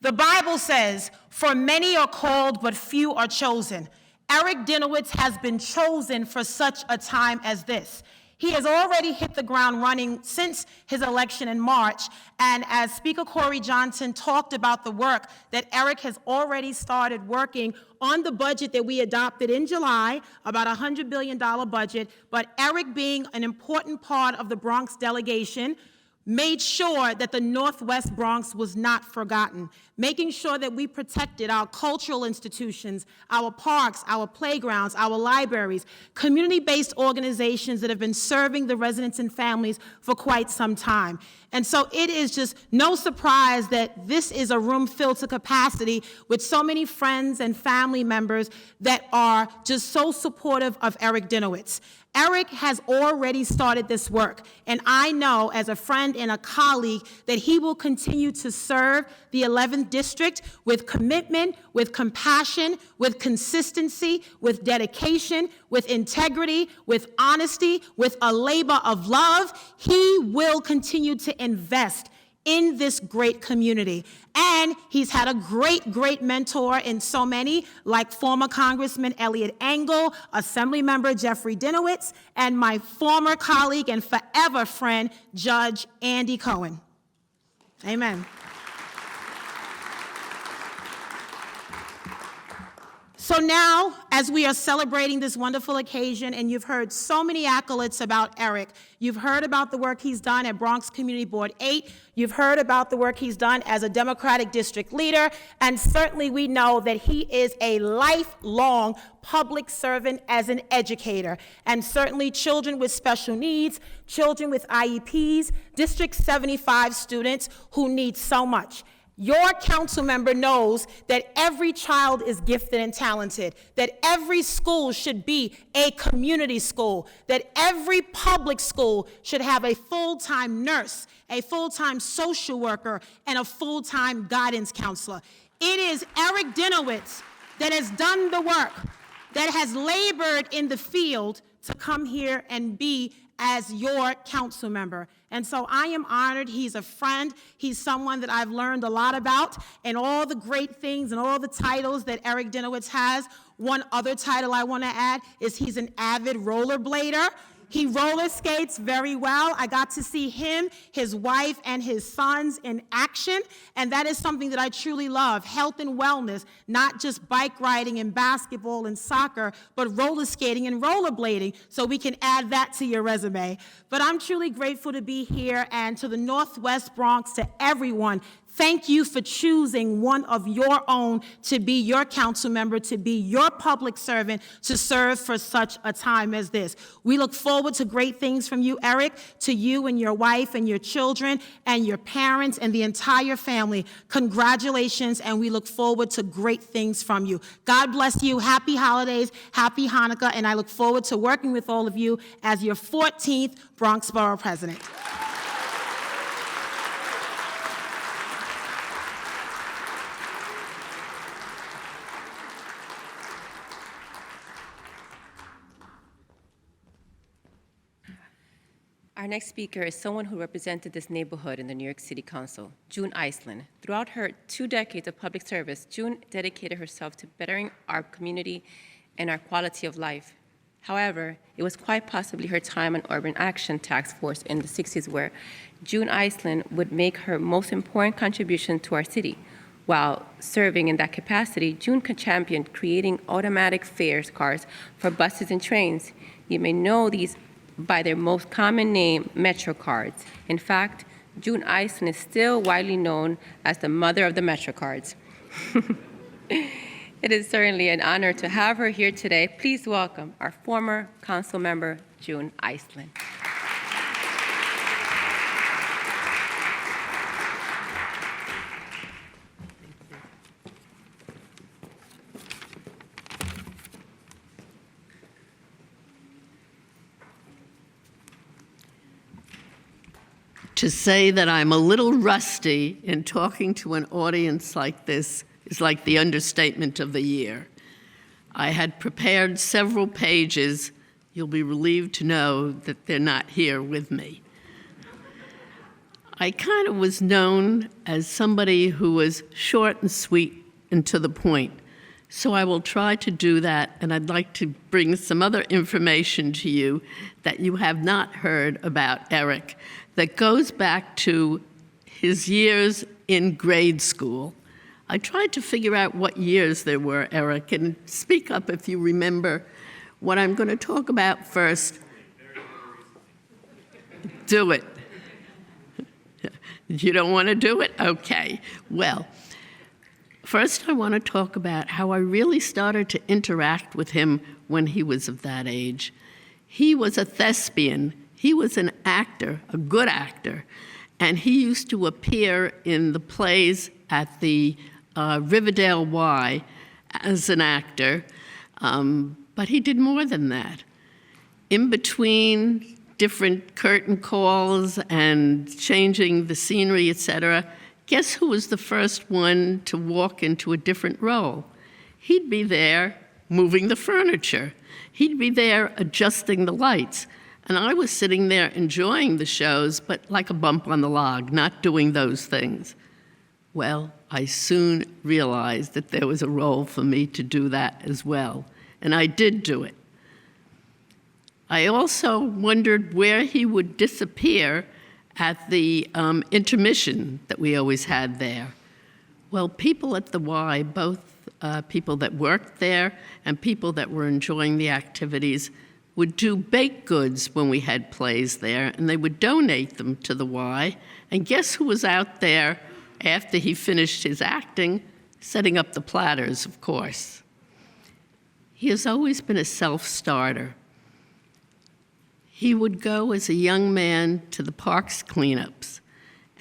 The Bible says, "For many are called, but few are chosen." Eric Dinowitz has been chosen for such a time as this. He has already hit the ground running since his election in March, and as Speaker Corey Johnson talked about the work that Eric has already started working on the budget that we adopted in July, about a $100 billion budget, but Eric, being an important part of the Bronx delegation, made sure that the Northwest Bronx was not forgotten, making sure that we protected our cultural institutions, our parks, our playgrounds, our libraries, community-based organizations that have been serving the residents and families for quite some time. And so it is just no surprise that this is a room filled to capacity with so many friends and family members that are just so supportive of Eric Dinowitz. Eric has already started this work, and I know as a friend and a colleague that he will continue to serve the 11th District with commitment, with compassion, with consistency, with dedication, with integrity, with honesty, with a labor of love. He will continue to invest in this great community. And he's had a great mentor in so many, like former Congressman Elliot Engel, Assemblymember Jeffrey Dinowitz, and my former colleague and forever friend, Judge Andy Cohen. Amen. So now, as we are celebrating this wonderful occasion, and you've heard so many accolades about Eric, you've heard about the work he's done at Bronx Community Board 8, you've heard about the work he's done as a Democratic district leader, and certainly we know that he is a lifelong public servant as an educator, and certainly children with special needs, children with IEPs, District 75 students who need so much. Your council member knows that every child is gifted and talented, that every school should be a community school, that every public school should have a full-time nurse, a full-time social worker, and a full-time guidance counselor. It is Eric Dinowitz that has done the work, that has labored in the field to come here and be as your council member. And so I am honored. He's a friend. He's someone that I've learned a lot about, and all the great things and all the titles that Eric Dinowitz has. One other title I want to add is he's an avid rollerblader. He roller skates very well. I got to see him, his wife, and his sons in action, and that is something that I truly love, health and wellness, not just bike riding and basketball and soccer, but roller skating and rollerblading, so we can add that to your resume. But I'm truly grateful to be here, and to the Northwest Bronx, to everyone, thank you for choosing one of your own to be your council member, to be your public servant, to serve for such a time as this. We look forward to great things from you, Eric, to you and your wife and your children and your parents and the entire family. Congratulations, and we look forward to great things from you. God bless you. Happy holidays, happy Hanukkah, and I look forward to working with all of you as your 14th Bronx Borough President. Our next speaker is someone who represented this neighborhood in the New York City Council, June Iceland. Throughout her 2 decades of public service, June dedicated herself to bettering our community and our quality of life. However, it was quite possibly her time on Urban Action Task Force in the 60s where June Iceland would make her most important contribution to our city. While serving in that capacity, June championed creating automatic fares cards for buses and trains. You may know these by their most common name, Metro cards. In fact, June Iceland is still widely known as the mother of the Metro cards. It is certainly an honor to have her here today. Please welcome our former council member, June Iceland. To say that I'm a little rusty in talking to an audience like this is like the understatement of the year. I had prepared several pages. You'll be relieved to know that they're not here with me. I kind of was known as somebody who was short and sweet and to the point. So I will try to do that, and I'd like to bring some other information to you that you have not heard about Eric that goes back to his years in grade school. I tried to figure out what years there were, Eric, and speak up if you remember what I'm going to talk about first. Do it. You don't want to do it? Okay. Well, first I want to talk about how I really started to interact with him when he was of that age. He was a thespian. He was an actor, a good actor, and he used to appear in the plays at the Riverdale Y as an actor, but he did more than that. In between different curtain calls and changing the scenery, etc., guess who was the first one to walk into a different role? He'd be there moving the furniture. He'd be there adjusting the lights. And I was sitting there enjoying the shows, but like a bump on the log, not doing those things. Well, I soon realized that there was a role for me to do that as well, and I did do it. I also wondered where he would disappear at the intermission that we always had there. Well, people at the Y, both people that worked there and people that were enjoying the activities, would do baked goods when we had plays there, and they would donate them to the Y. And guess who was out there after he finished his acting? Setting up the platters, of course. He has always been a self-starter. He would go as a young man to the parks cleanups,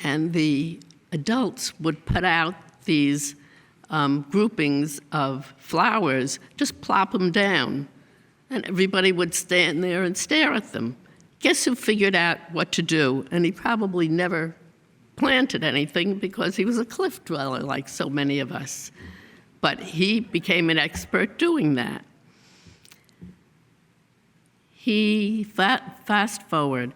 and the adults would put out these groupings of flowers, just plop them down, and everybody would stand there and stare at them. Guess who figured out what to do? And he probably never planted anything because he was a cliff dweller like so many of us. But he became an expert doing that. He fast forward,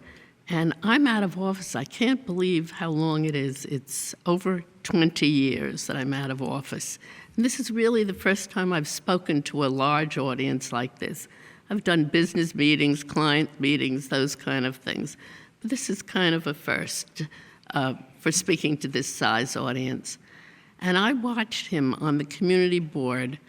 and I'm out of office. I can't believe how long it is. It's over 20 years that I'm out of office. And this is really the first time I've spoken to a large audience like this. I've done business meetings, client meetings, those kind of things. But this is kind of a first for speaking to this size audience. And I watched him on the community board,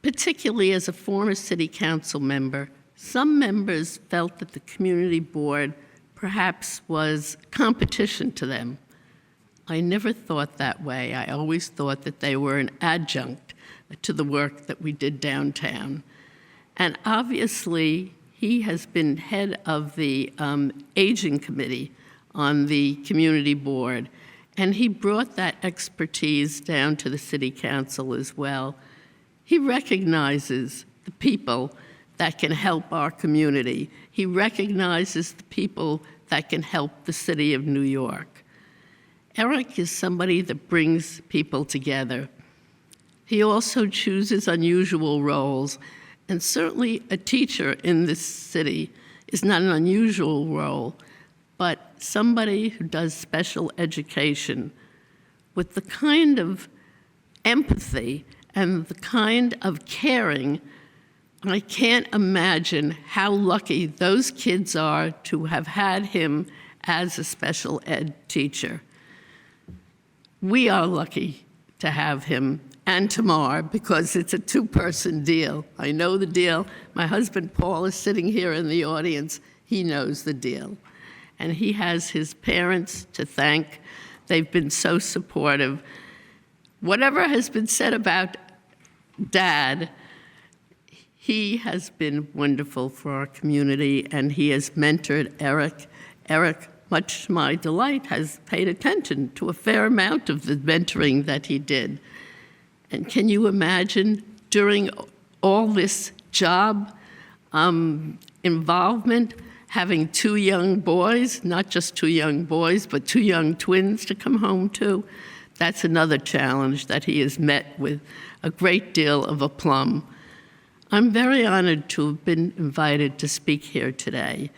particularly as a former city council member. Some members felt that the community board perhaps was competition to them. I never thought that way. I always thought that they were an adjunct to the work that we did downtown. And obviously, he has been head of the aging committee on the community board, and he brought that expertise down to the city council as well. He recognizes the people that can help our community. He recognizes the people that can help the city of New York. Eric is somebody that brings people together. He also chooses unusual roles, and certainly a teacher in this city is not an unusual role, but somebody who does special education with the kind of empathy and the kind of caring. I can't imagine how lucky those kids are to have had him as a special ed teacher. We are lucky to have him and Tamar because it's a two-person deal. I know the deal. My husband Paul is sitting here in the audience. He knows the deal. And he has his parents to thank. They've been so supportive. Whatever has been said about Dad, he has been wonderful for our community, and he has mentored Eric. Eric, much to my delight, has paid attention to a fair amount of the mentoring that he did. And can you imagine, during all this job involvement, having two young boys, not just two young boys, but two young twins to come home to? That's another challenge that he has met with a great deal of aplomb. I'm very honored to have been invited to speak here today.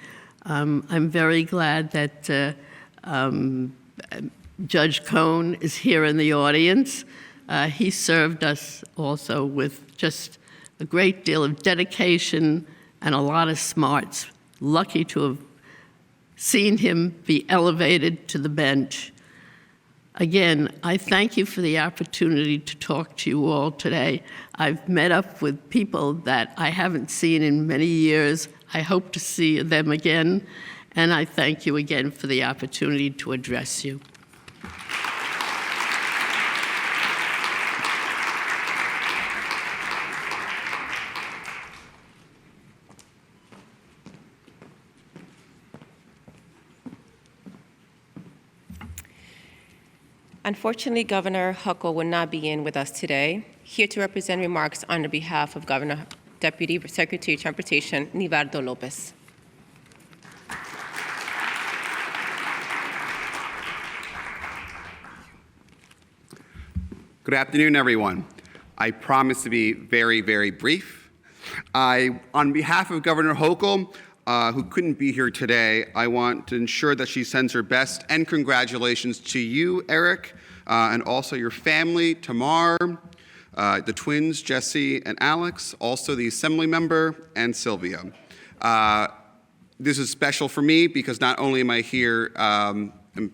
I'm very glad that Judge Cohn is here in the audience. He served us also with just a great deal of dedication and a lot of smarts. Lucky to have seen him be elevated to the bench. Again, I thank you for the opportunity to talk to you all today. I've met up with people that I haven't seen in many years. I hope to see them again, and I thank you again for the opportunity to address you. Unfortunately, Governor Huckle will not be in with us today. Here to represent remarks on behalf of Governor Deputy Secretary of Transportation, Nivardo Lopez. Good afternoon, everyone. I promise to be very, very brief. On behalf of Governor Hochul, who couldn't be here today, I want to ensure that she sends her best and congratulations to you, Eric, and also your family, Tamar, the twins, Jesse and Alex, also the assembly member, and Sylvia. This is special for me because not only am I here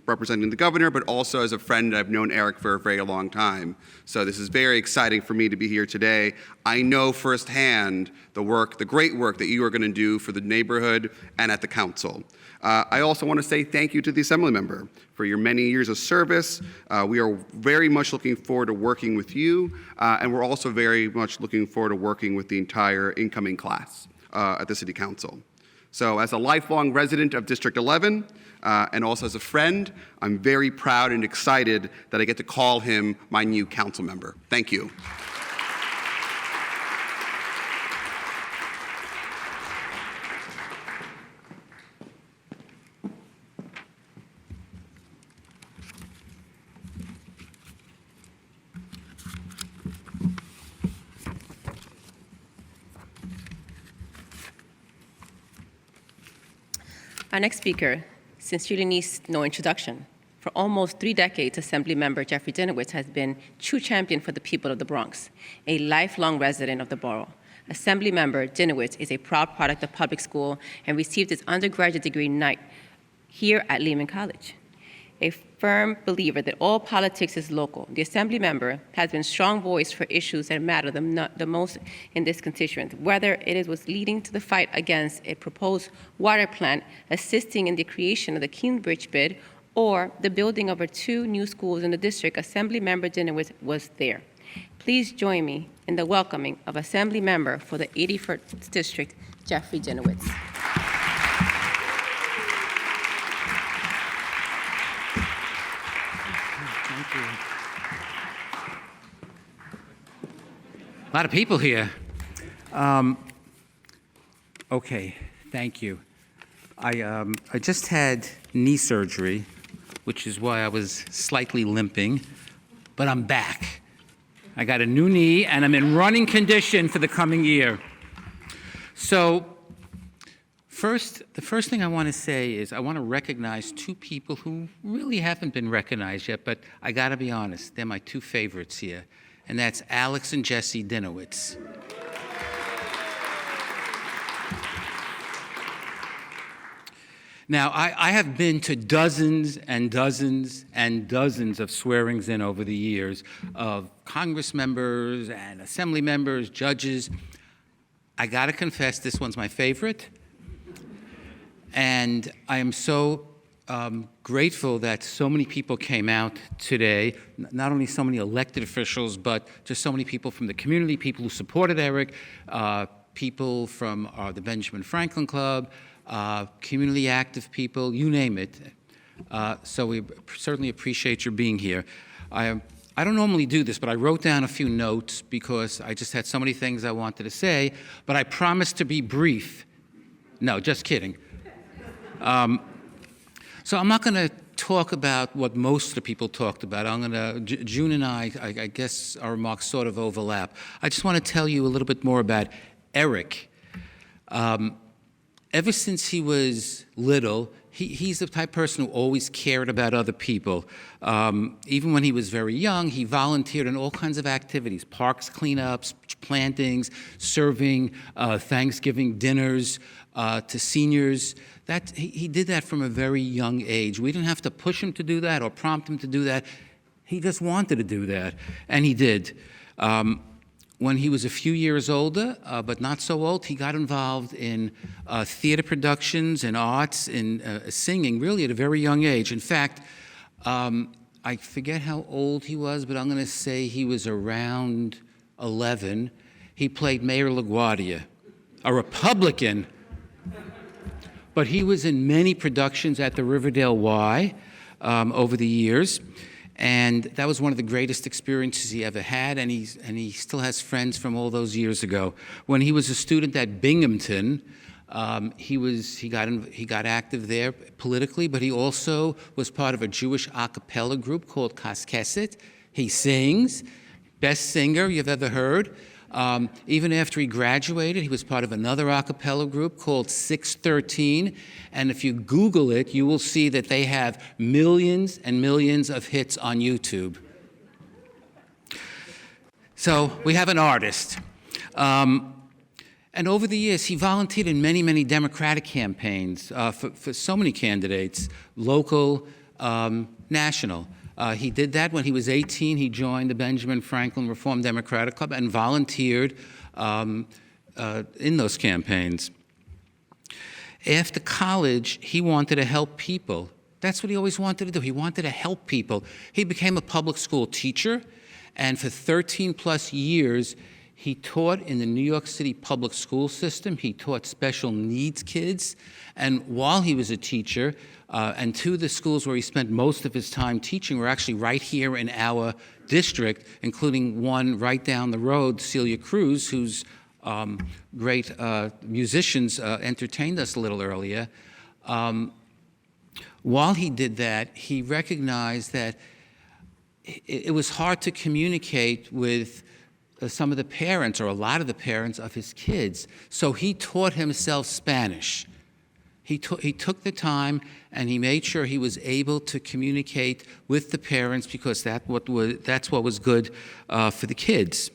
representing the governor, but also as a friend. I've known Eric for a very long time. So this is very exciting for me to be here today. I know firsthand the great work that you are going to do for the neighborhood and at the council. I also want to say thank you to the assembly member for your many years of service. We are very much looking forward to working with you, and we're also very much looking forward to working with the entire incoming class at the City Council. So as a lifelong resident of District 11, and also as a friend, I'm very proud and excited that I get to call him my new council member. Thank you. Our next speaker sincerely needs no introduction. For almost 3 decades, Assemblymember Jeffrey Dinowitz has been true champion for the people of the Bronx, a lifelong resident of the borough. Assemblymember Dinowitz is a proud product of public school and received his undergraduate degree here at Lehman College. A firm believer that all politics is local, the Assembly member has been a strong voice for issues that matter the most in this constituent, whether it was leading to the fight against a proposed water plant, assisting in the creation of the Cambridge bid, or the building of our 2 new schools in the district. Assembly member Dinowitz was there. Please join me in the welcoming of Assembly member for the 81st District, Jeffrey Dinowitz. A lot of people here. Okay, thank you. I just had knee surgery, which is why I was slightly limping, but I'm back. I got a new knee, and I'm in running condition for the coming year. So, the first thing I want to say is I want to recognize 2 people who really haven't been recognized yet, but I got to be honest, they're my 2 favorites here, and that's Alex and Jesse Dinowitz. Now, I have been to dozens and dozens and dozens of swearings in over the years of Congress members and Assembly members, judges. I got to confess, this one's my favorite. And I am so grateful that so many people came out today, not only so many elected officials, but just so many people from the community, people who supported Eric, people from the Benjamin Franklin Club, community active people, you name it. So we certainly appreciate your being here. I don't normally do this, but I wrote down a few notes because I just had so many things I wanted to say, but I promised to be brief. No, just kidding. So I'm not going to talk about what most of the people talked about. June and I guess our remarks sort of overlap. I just want to tell you a little bit more about Eric. Ever since he was little, he's the type of person who always cared about other people. Even when he was very young, he volunteered in all kinds of activities, parks cleanups, plantings, serving Thanksgiving dinners to seniors. He did that from a very young age. We didn't have to push him to do that or prompt him to do that. He just wanted to do that, and he did. When he was a few years older, but not so old, he got involved in theater productions and arts and singing, really at a very young age. In fact, I forget how old he was, but I'm going to say he was around 11. He played Mayor LaGuardia, a Republican, but he was in many productions at the Riverdale Y over the years. And that was one of the greatest experiences he ever had, and he still has friends from all those years ago. When he was a student at Binghamton, he got active there politically, but he also was part of a Jewish a cappella group called Kaskeset. He sings, best singer you've ever heard. Even after he graduated, he was part of another a cappella group called 613. And if you Google it, you will see that they have millions and millions of hits on YouTube. So we have an artist. And over the years, he volunteered in many, many Democratic campaigns for so many candidates, local, national. He did that when he was 18. He joined the Benjamin Franklin Reform Democratic Club and volunteered in those campaigns. After college, he wanted to help people. That's what he always wanted to do. He wanted to help people. He became a public school teacher, and for 13 plus years, he taught in the New York City public school system. He taught special needs kids. And while he was a teacher, and 2 of the schools where he spent most of his time teaching were actually right here in our district, including one right down the road, Celia Cruz, whose great musicians entertained us a little earlier. While he did that, he recognized that it was hard to communicate with some of the parents, or a lot of the parents of his kids. So he taught himself Spanish. he took the time and he made sure he was able to communicate with the parents because that's what was good for the kids.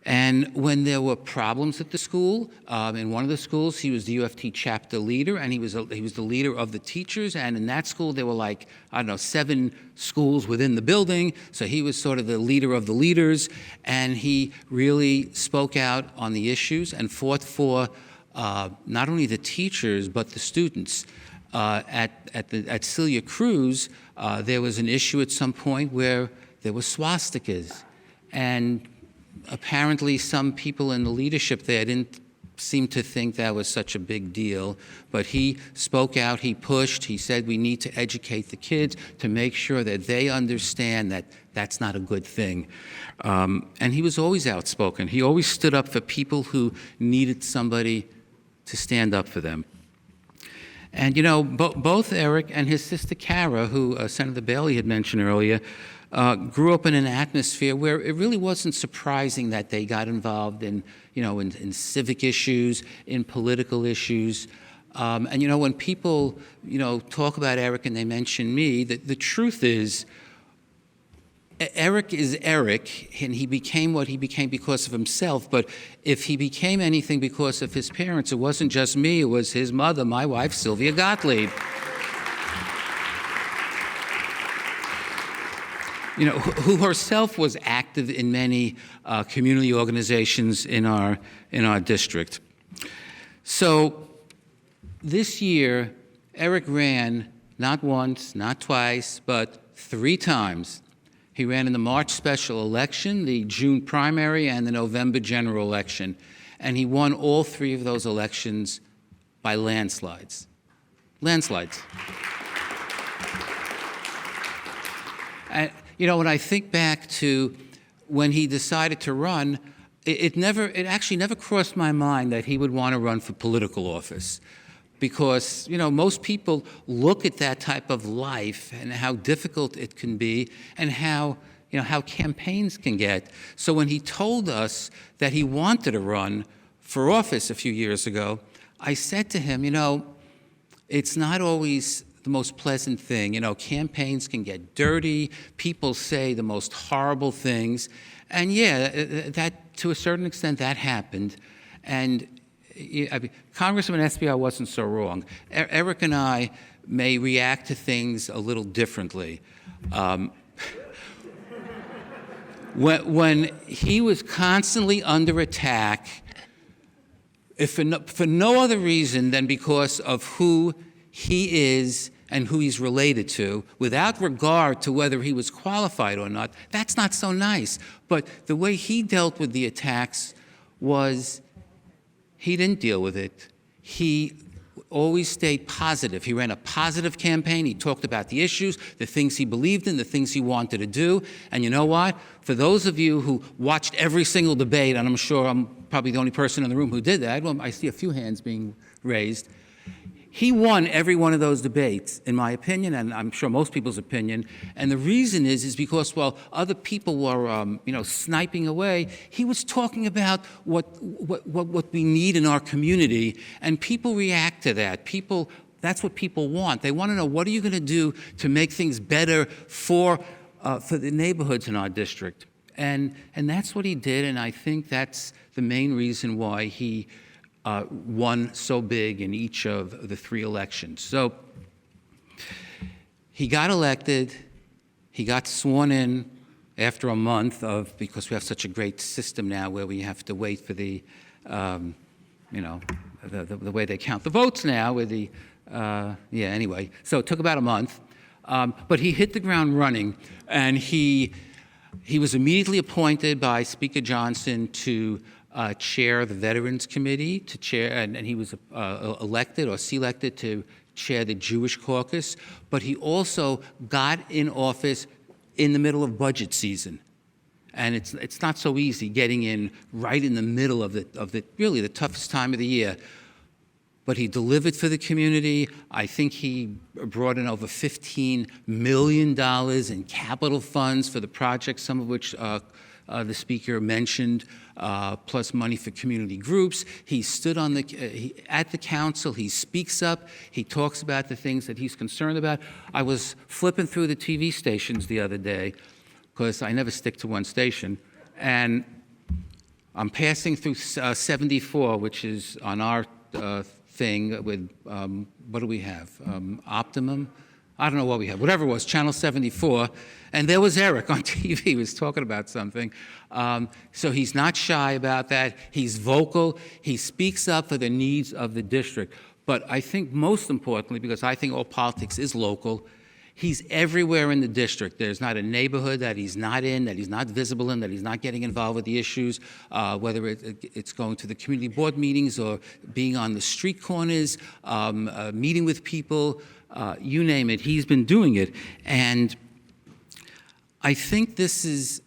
And when there were problems at the school, in one of the schools, he was the UFT chapter leader, and he was the leader of the teachers. And in that school, there were like, I don't know, 7 schools within the building. So he was sort of the leader of the leaders, and he really spoke out on the issues and fought for not only the teachers but the students. At Celia Cruz, there was an issue at some point where there were swastikas, and apparently some people in the leadership there didn't seem to think that was such a big deal, but he spoke out, he pushed, he said we need to educate the kids to make sure that they understand that that's not a good thing. And he was always outspoken. He always stood up for people who needed somebody to stand up for them. And you know, both Eric and his sister Kara, who Senator Bailey had mentioned earlier, grew up in an atmosphere where it really wasn't surprising that they got involved in, in civic issues, in political issues. And when people, talk about Eric and they mention me, the truth is, Eric is Eric, and he became what he became because of himself. But if he became anything because of his parents, it wasn't just me, it was his mother, my wife, Sylvia Gottlieb. Who herself was active in many community organizations in our district. So this year, Eric ran not once, not twice, but 3 times. He ran in the March special election, the June primary, and the November general election. And he won all 3 of those elections by landslides. Landslides. And, when I think back to when he decided to run, it actually never crossed my mind that he would want to run for political office. Because, most people look at that type of life and how difficult it can be and how campaigns can get. So when he told us that he wanted to run for office a few years ago, I said to him, it's not always the most pleasant thing. Campaigns can get dirty. People say the most horrible things. And yeah, that to a certain extent that happened. And Congressman SBR wasn't so wrong. Eric and I may react to things a little differently. When he was constantly under attack, if for no other reason than because of who he is and who he's related to, without regard to whether he was qualified or not, that's not so nice. But the way he dealt with the attacks was he didn't deal with it. He always stayed positive. He ran a positive campaign. He talked about the issues, the things he believed in, the things he wanted to do. And you know what? For those of you who watched every single debate, and I'm sure I'm probably the only person in the room who did that, well, I see a few hands being raised. He won every one of those debates, in my opinion, and I'm sure most people's opinion. And the reason is because while other people were, sniping away, he was talking about what we need in our community, and people react to that. That's what people want. They want to know, what are you going to do to make things better for the neighborhoods in our district? And that's what he did, and I think that's the main reason why he won so big in each of the 3 elections. So he got elected, he got sworn in after a month because we have such a great system now where we have to wait for the way they count the votes now with anyway. So it took about a month, but he hit the ground running, and he was immediately appointed by Speaker Johnson to chair the Veterans Committee, and he was elected or selected to chair the Jewish Caucus, but he also got in office in the middle of budget season. And it's not so easy getting in right in the middle of really the toughest time of the year. But he delivered for the community. I think he brought in over $15 million in capital funds for the project, some of which the speaker mentioned, plus money for community groups. He stood on at the council. He speaks up. He talks about the things that he's concerned about. I was flipping through the TV stations the other day, because I never stick to one station, and I'm passing through 74, which is on our thing with, what do we have? Optimum? I don't know what we have. Whatever it was, Channel 74. And there was Eric on TV. He was talking about something. So he's not shy about that. He's vocal. He speaks up for the needs of the district. But I think most importantly, because I think all politics is local, he's everywhere in the district. There's not a neighborhood that he's not in, that he's not visible in, that he's not getting involved with the issues, whether it's going to the community board meetings or being on the street corners, meeting with people, you name it, he's been doing it. And I think this is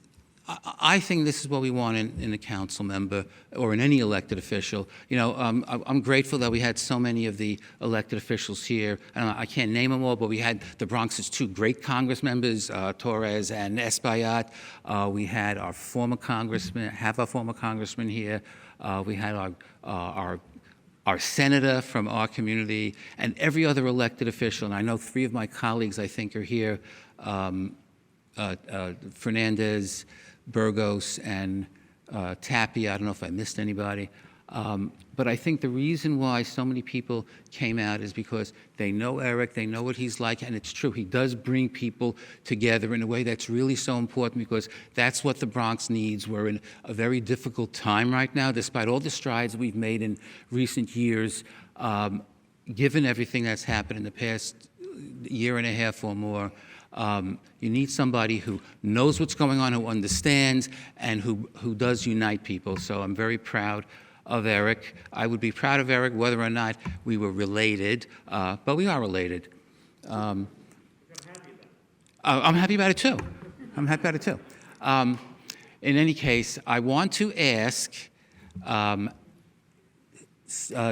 what we want in a council member or in any elected official. You know, I'm grateful that we had so many of the elected officials here. I can't name them all, but we had the Bronx's two great Congress members, Torres and Espaillat. We had our former congressman, our former congressman here. We had our senator from our community, and every other elected official. And I know three of my colleagues, I think, are here, Fernandez, Burgos, and Tapia. I don't know if I missed anybody. But I think the reason why so many people came out is because they know Eric, they know what he's like, and it's true. He does bring people together in a way that's really so important, because that's what the Bronx needs. We're in a very difficult time right now, despite all the strides we've made in recent years. Given everything that's happened in the past year and a half or more, you need somebody who knows what's going on, who understands, and who does unite people. So I'm very proud of Eric. I would be proud of Eric whether or not we were related, but we are related. I'm happy about it too. I'm happy about it too. In any case, I want to ask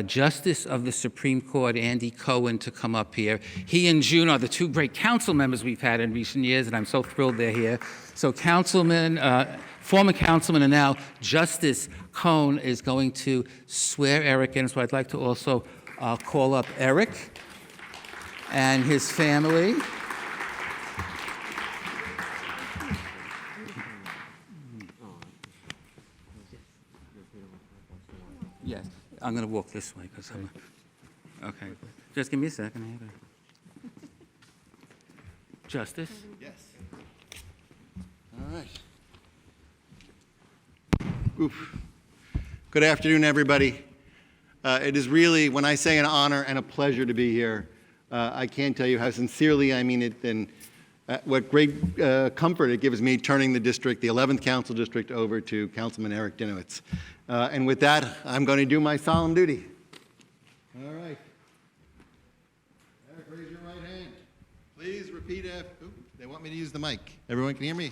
Justice of the Supreme Court, Andy Cohen, to come up here. He and June are the two great council members we've had in recent years, and I'm so thrilled they're here. So former councilman and now Justice Cohen is going to swear Eric in. So I'd like to also call up Eric and his family. Yes, I'm going to walk this way because I'm. Okay, just give me a second. Justice? Yes. All right. Oof. Good afternoon, everybody. It is really, when I say an honor and a pleasure to be here, I can't tell you how sincerely I mean it, and what great comfort it gives me turning the district, the 11th Council District, over to Councilman Eric Dinowitz. And with that, I'm going to do my solemn duty. All right. Eric, raise your right hand. Please repeat after. They want me to use the mic. Everyone can hear me?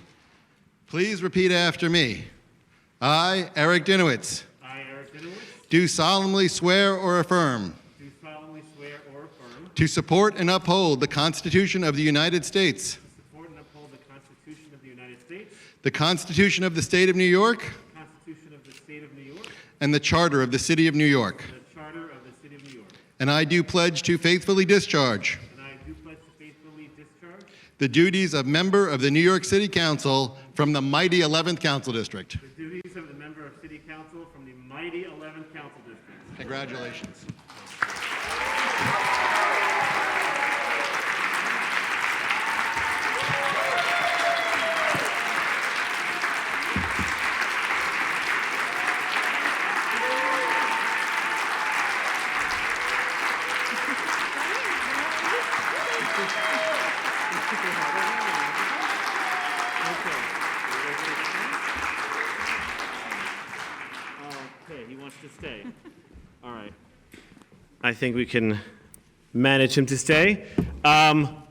Please repeat after me. I, Eric Dinowitz. I, Eric Dinowitz. Do solemnly swear or affirm. Do solemnly swear or affirm. To support and uphold the Constitution of the United States. To support and uphold the Constitution of the United States. The Constitution of the State of New York. The Constitution of the State of New York. And the Charter of the City of New York. And the Charter of the City of New York. And I do pledge to faithfully discharge. And I do pledge to faithfully discharge. The duties of member of the New York City Council from the mighty 11th Council District. The duties of the member of City Council from the mighty 11th Council District. Congratulations. Okay, he wants to stay. All right. I think we can manage him to stay. Well,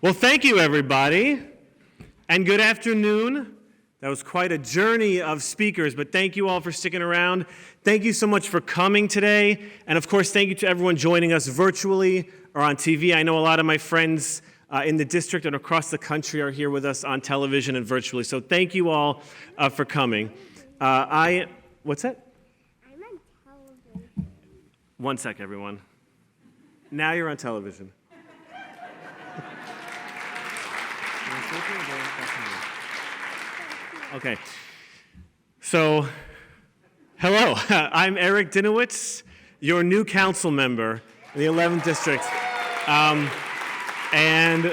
thank you, everybody, and good afternoon. That was quite a journey of speakers, but thank you all for sticking around. Thank you so much for coming today, and of course, thank you to everyone joining us virtually or on TV. I know a lot of my friends in the district and across the country are here with us on television and virtually. So thank you all for coming. What's that? I'm on television. One sec, everyone. Now you're on television. Okay. So, hello. I'm Eric Dinowitz, your new council member in the 11th District. And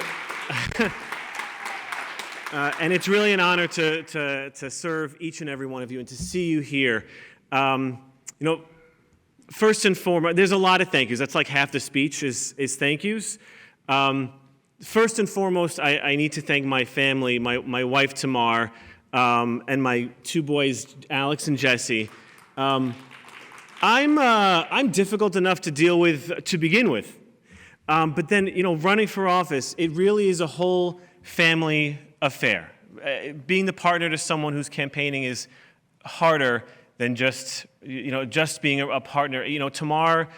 it's really an honor to serve each and every one of you and to see you here. First and foremost, there's a lot of thank yous. That's like half the speech is thank yous. First and foremost, I need to thank my family, my wife Tamar, and my two boys, Alex and Jesse. I'm difficult enough to deal with to begin with. But then, running for office, it really is a whole family affair. Being the partner to someone who's campaigning is harder than just being a partner. Tamar,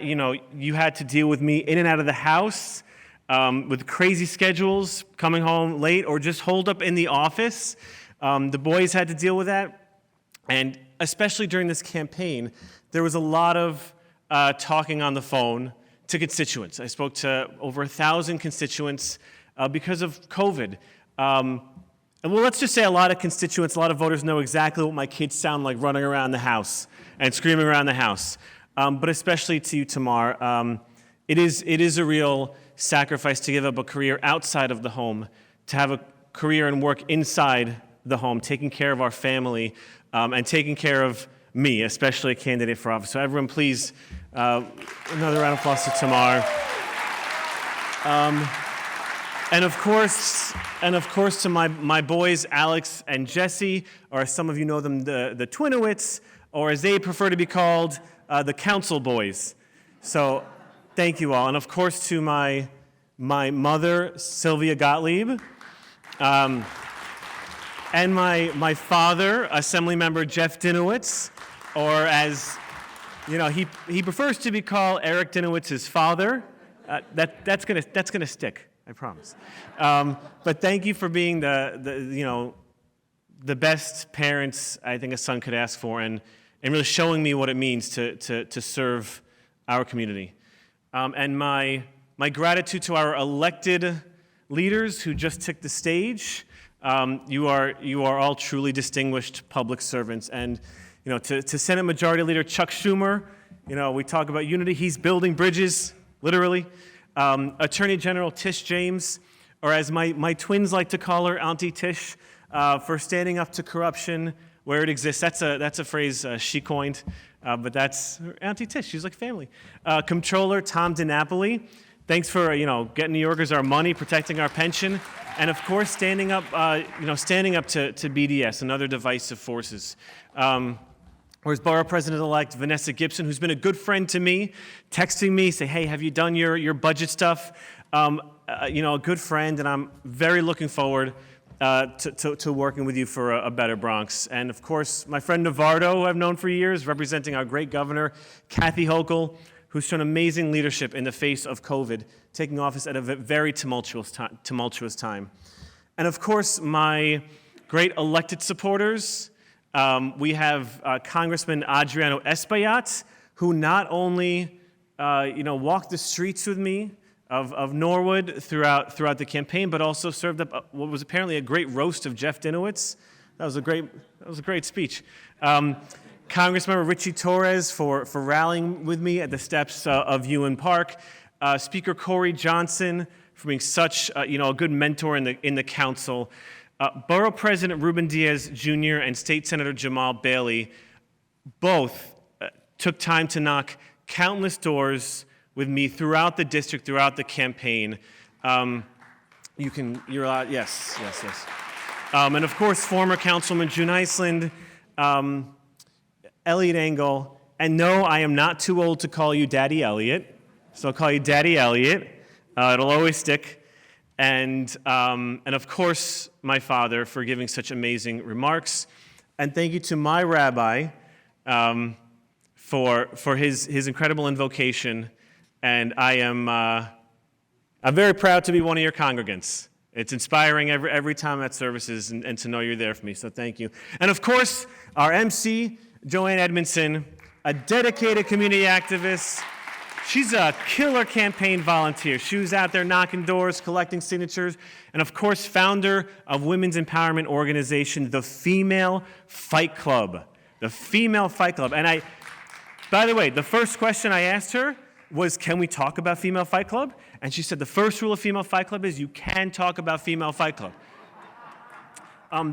you had to deal with me in and out of the house, with crazy schedules, coming home late, or just holed up in the office. The boys had to deal with that. And especially during this campaign, there was a lot of talking on the phone to constituents. I spoke to over 1,000 constituents because of COVID. And let's just say a lot of constituents, a lot of voters know exactly what my kids sound like running around the house and screaming around the house. But especially to you, Tamar, it is a real sacrifice to give up a career outside of the home, to have a career and work inside the home, taking care of our family, and taking care of me, especially a candidate for office. So everyone, please, another round of applause to Tamar. And of course, to my boys, Alex and Jesse, or as some of you know them, the Twinowitz, or as they prefer to be called, the Council Boys. So thank you all. And of course to my mother, Sylvia Gottlieb, and my father, Assemblymember Jeff Dinowitz, or as he prefers to be called Eric Dinowitz's father. That's gonna stick, I promise. But thank you for being the best parents I think a son could ask for, and really showing me what it means to serve our community. And my gratitude to our elected leaders who just took the stage. You are all truly distinguished public servants. And to Senate Majority Leader Chuck Schumer, we talk about unity. He's building bridges, literally. Attorney General Tish James, or as my twins like to call her, Auntie Tish, for standing up to corruption where it exists. That's a phrase she coined, but that's Auntie Tish. She's like family. Comptroller Tom DiNapoli, thanks for getting New Yorkers our money, protecting our pension, and of course standing up to BDS and other divisive forces. Whereas Borough President-elect Vanessa Gibson, who's been a good friend to me, texting me, say, hey, have you done your budget stuff? A good friend, and I'm very looking forward to working with you for a better Bronx. And of course, my friend Navardo, who I've known for years, representing our great governor, Kathy Hochul, who's shown amazing leadership in the face of COVID, taking office at a very tumultuous time. And of course, my great elected supporters. We have Congressman Adriano Espaillat, who not only walked the streets with me of Norwood throughout the campaign, but also served up what was apparently a great roast of Jeff Dinowitz. That was a great speech. Congressmember Richie Torres for rallying with me at the steps of Ewan Park. Speaker Corey Johnson for being such a good mentor in the council. Borough President Ruben Diaz Jr. and State Senator Jamal Bailey both took time to knock countless doors with me throughout the district, throughout the campaign. You're allowed, yes. And of course, former Councilman June Iceland, Elliot Engel, and no, I am not too old to call you Daddy Elliot, so I'll call you Daddy Elliot. It'll always stick. And of course, my father for giving such amazing remarks. And thank you to my rabbi for his incredible invocation. And I I'm very proud to be one of your congregants. It's inspiring every time I'm at services and to know you're there for me, so thank you. And of course, our MC, Joanne Edmondson, a dedicated community activist. She's a killer campaign volunteer. She was out there knocking doors, collecting signatures, and of course, founder of women's empowerment organization, the Female Fight Club. The Female Fight Club. And by the way, the first question I asked her was, can we talk about Female Fight Club? And she said the first rule of Female Fight Club is you can talk about Female Fight Club.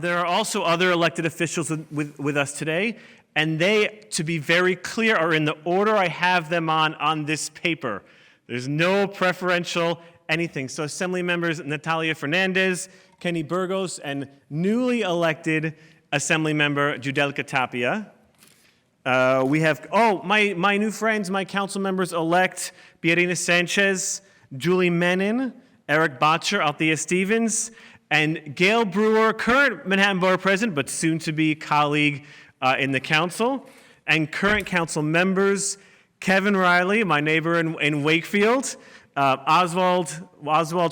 There are also other elected officials with us today, and they, to be very clear, are in the order I have them on this paper. There's no preferential anything. So Assembly members Natalia Fernandez, Kenny Burgos, and newly elected Assembly member Judelka Tapia. We have, my new friends, my council members-elect, Pierina Sanchez, Julie Menon, Eric Botcher, Althea Stevens, and Gail Brewer, current Manhattan Borough President, but soon-to-be colleague in the council, and current council members, Kevin Riley, my neighbor in Wakefield, Oswald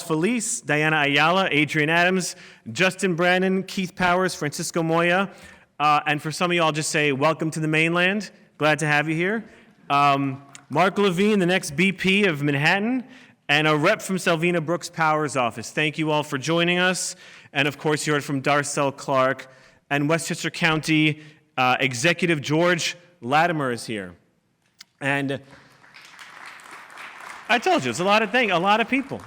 Felice, Diana Ayala, Adrian Adams, Justin Brannon, Keith Powers, Francisco Moya, and for some of you, I'll just say, welcome to the mainland. Glad to have you here. Mark Levine, the next BP of Manhattan, and a rep from Selvina Brooks Powers' office. Thank you all for joining us. And of course, you heard from Darcel Clark, and Westchester County Executive George Latimer is here. And I told you, it's a lot of people.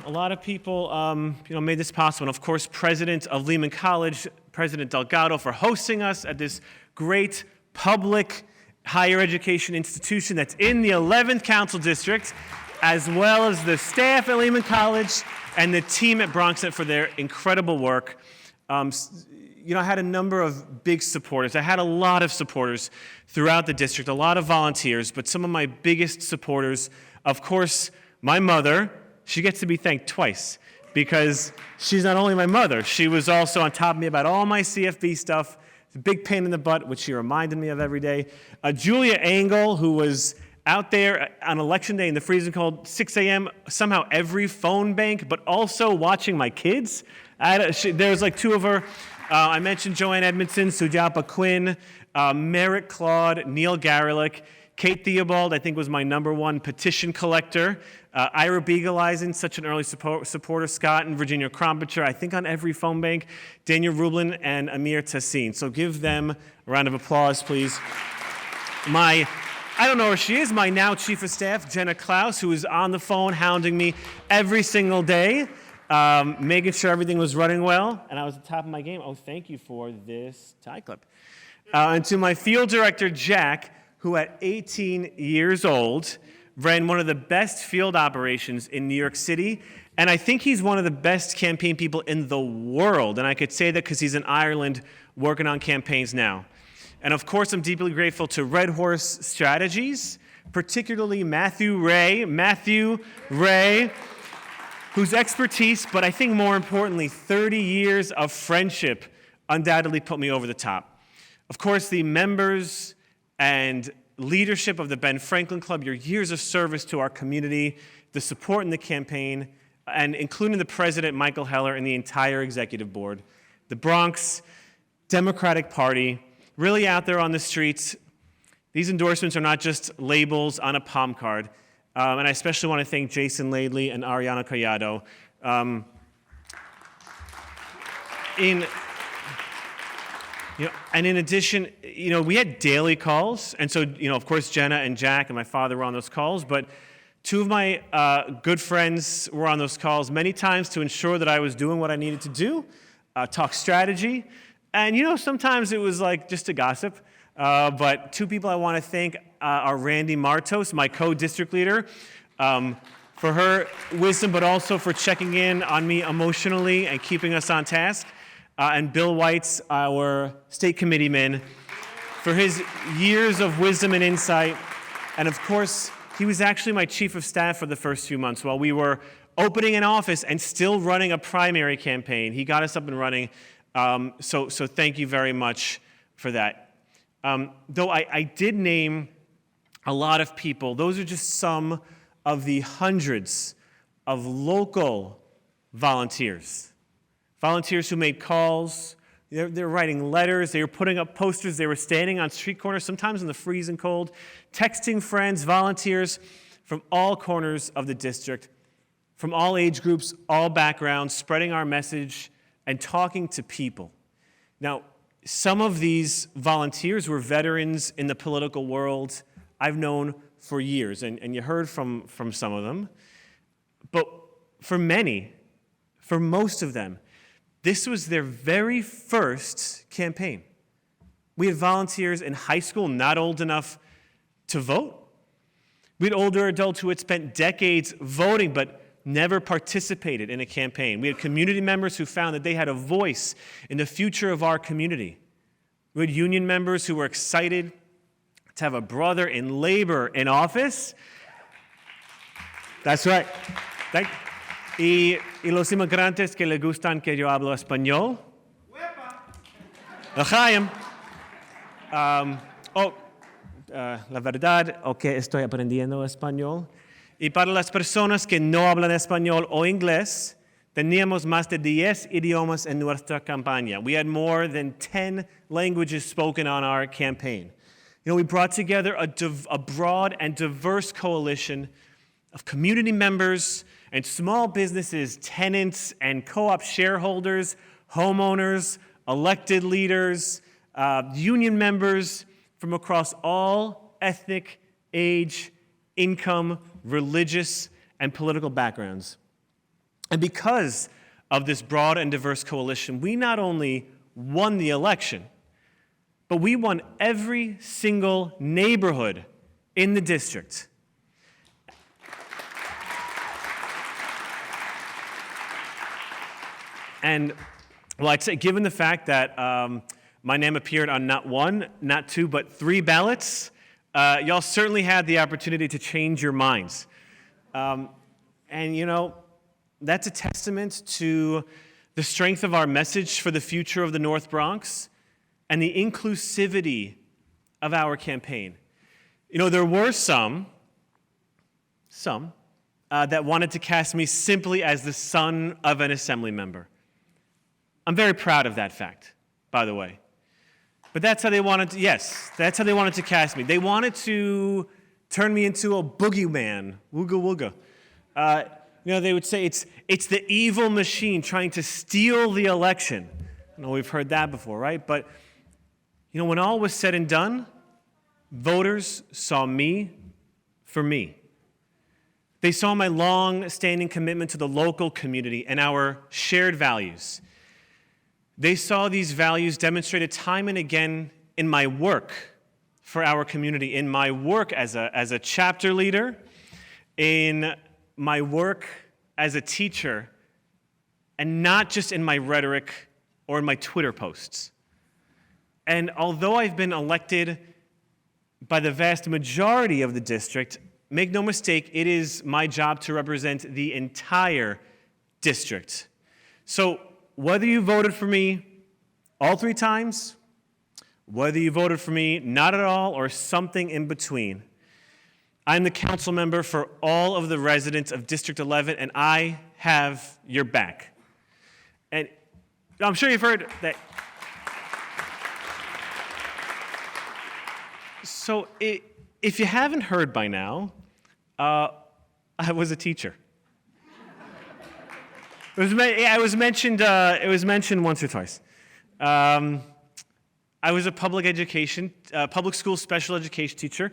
A lot of people made this possible. And of course, President of Lehman College, President Delgado, for hosting us at this great public higher education institution that's in the 11th Council District, as well as the staff at Lehman College and the team at Bronx for their incredible work. I had a number of big supporters. I had a lot of supporters throughout the district, a lot of volunteers, but some of my biggest supporters, of course, my mother. She gets to be thanked twice because she's not only my mother, she was also on top of me about all my CFB stuff. It's a big pain in the butt, which she reminded me of every day. Julia Engel, who was out there on election day in the freezing cold, 6 a.m., somehow every phone bank, but also watching my kids. There's like two of her. I mentioned Joanne Edmondson, Sujapa Quinn, Merritt Claude, Neil Garelick, Kate Theobald, I think was my #1 petition collector. Ira Beagleisen, such an early supporter. Scott and Virginia Krombacher, I think on every phone bank. Daniel Rublin and Amir Tassin. So give them a round of applause, please. I don't know where she is, my now Chief of Staff, Jenna Klaus, who is on the phone hounding me every single day, making sure everything was running well, and I was at the top of my game. Oh, thank you for this tie clip. And to my field director, Jack, who at 18 years old ran one of the best field operations in New York City, and I think he's one of the best campaign people in the world, and I could say that because he's in Ireland working on campaigns now. And of course, I'm deeply grateful to Red Horse Strategies, particularly Matthew Ray, whose expertise, but I think more importantly, 30 years of friendship undoubtedly put me over the top. Of course, the members and leadership of the Ben Franklin Club, your years of service to our community, the support in the campaign, and including the president, Michael Heller, and the entire executive board. The Bronx Democratic Party, really out there on the streets. These endorsements are not just labels on a palm card. And I especially want to thank Jason Laidley and Ariana Collado. And in addition, we had daily calls. And so, of course, Jenna and Jack and my father were on those calls. But two of my good friends were on those calls many times to ensure that I was doing what I needed to do, talk strategy. And, sometimes it was like just to gossip. But two people I want to thank are Randy Martos, my co-district leader, for her wisdom, but also for checking in on me emotionally and keeping us on task. And Bill Weitz, our state committeeman, for his years of wisdom and insight. And of course, he was actually my chief of staff for the first few months while we were opening an office and still running a primary campaign. He got us up and running. So thank you very much for that. Though I did name a lot of people, those are just some of the hundreds of local volunteers. Volunteers who made calls, they're writing letters, they were putting up posters, they were standing on street corners, sometimes in the freezing cold, texting friends, volunteers from all corners of the district, from all age groups, all backgrounds, spreading our message and talking to people. Now, some of these volunteers were veterans in the political world I've known for years, and you heard from some of them. But for many, for most of them, this was their very first campaign. We had volunteers in high school not old enough to vote. We had older adults who had spent decades voting but never participated in a campaign. We had community members who found that they had a voice in the future of our community. We had union members who were excited to have a brother in labor in office. That's right. Y los inmigrantes que le gustan que yo hablo español. L'chaim. La verdad, que estoy aprendiendo español. Y para las personas que no hablan español o inglés, teníamos más de 10 idiomas en nuestra campaña. We had more than 10 languages spoken on our campaign. We brought together a broad and diverse coalition of community members and small businesses, tenants and co-op shareholders, homeowners, elected leaders, union members from across all ethnic, age, income, religious, and political backgrounds. And because of this broad and diverse coalition, we not only won the election, but we won every single neighborhood in the district. And, well, I'd say, given the fact that my name appeared on not one, not two, but 3 ballots, y'all certainly had the opportunity to change your minds. And, that's a testament to the strength of our message for the future of the North Bronx and the inclusivity of our campaign. There were some that wanted to cast me simply as the son of an assembly member. I'm very proud of that fact, by the way. But that's how they wanted that's how they wanted to cast me. They wanted to turn me into a boogeyman, wooga wooga. They would say it's the evil machine trying to steal the election. We've heard that before, right? But, when all was said and done, voters saw me for me. They saw my long-standing commitment to the local community and our shared values. They saw these values demonstrated time and again in my work for our community, in my work as a chapter leader, in my work as a teacher, and not just in my rhetoric or in my Twitter posts. And although I've been elected by the vast majority of the district, make no mistake, it is my job to represent the entire district. So whether you voted for me all 3 times, whether you voted for me not at all or something in between, I'm the council member for all of the residents of District 11, and I have your back. And I'm sure you've heard that. So if you haven't heard by now, I was a teacher. It was mentioned once or twice. I was a public school special education teacher.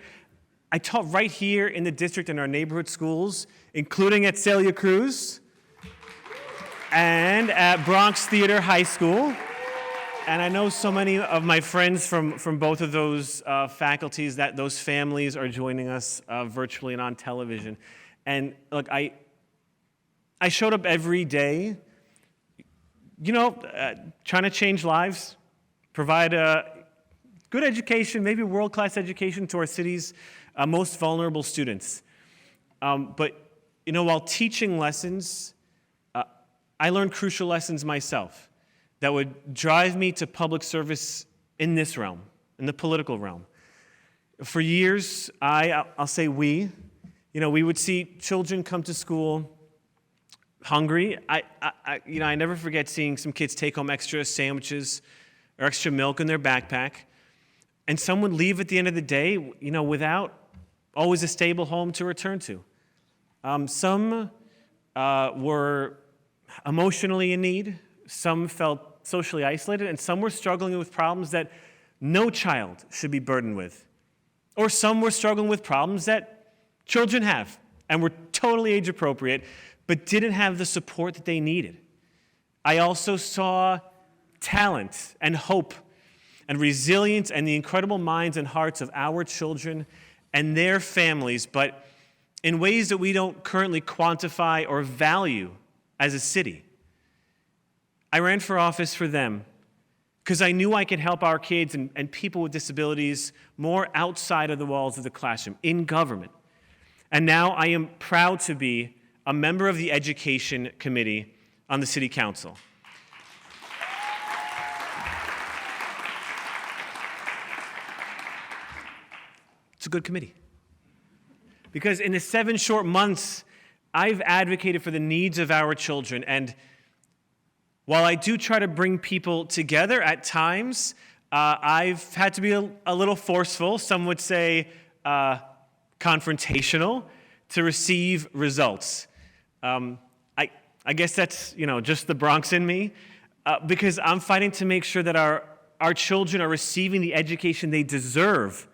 I taught right here in the district in our neighborhood schools, including at Celia Cruz and at Bronx Theater High School. And I know so many of my friends from both of those faculties, that those families are joining us virtually and on television. And look, I showed up every day, trying to change lives, provide a good education, maybe world-class education to our city's most vulnerable students. But, while teaching lessons, I learned crucial lessons myself that would drive me to public service in this realm, in the political realm. For years, I'll say we would see children come to school hungry. I never forget seeing some kids take home extra sandwiches or extra milk in their backpack, and some would leave at the end of the day, without always a stable home to return to. Some were emotionally in need, some felt socially isolated, and some were struggling with problems that no child should be burdened with. Or some were struggling with problems that children have and were totally age appropriate, but didn't have the support that they needed. I also saw talent and hope and resilience and the incredible minds and hearts of our children and their families, but in ways that we don't currently quantify or value as a city. I ran for office for them because I knew I could help our kids and people with disabilities more outside of the walls of the classroom, in government. And now I am proud to be a member of the Education Committee on the City Council. It's a good committee. Because in the 7 short months, I've advocated for the needs of our children. And while I do try to bring people together at times, I've had to be a little forceful, some would say confrontational, to receive results. I guess that's just the Bronx in me, because I'm fighting to make sure that our children are receiving the education they deserve,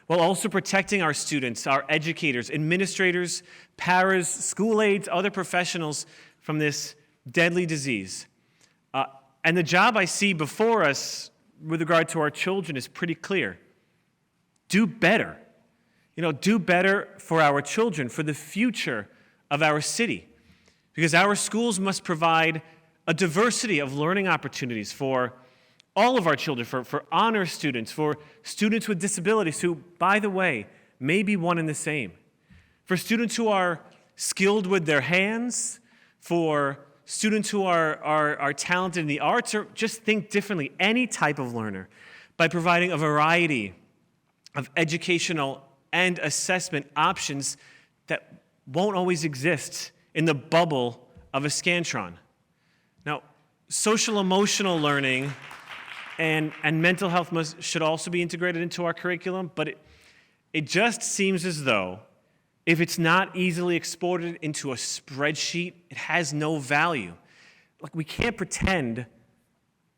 while also protecting our students, our educators, administrators, paras, school aides, other professionals from this deadly disease. And the job I see before us with regard to our children is pretty clear. Do better. Do better for our children, for the future of our city. Because our schools must provide a diversity of learning opportunities for all of our children, for honor students, for students with disabilities who, by the way, may be one and the same. For students who are skilled with their hands, for students who are talented in the arts, or just think differently, any type of learner, by providing a variety of educational and assessment options that won't always exist in the bubble of a Scantron. Now, social emotional learning and mental health should also be integrated into our curriculum, but it just seems as though if it's not easily exported into a spreadsheet, it has no value. Like, we can't pretend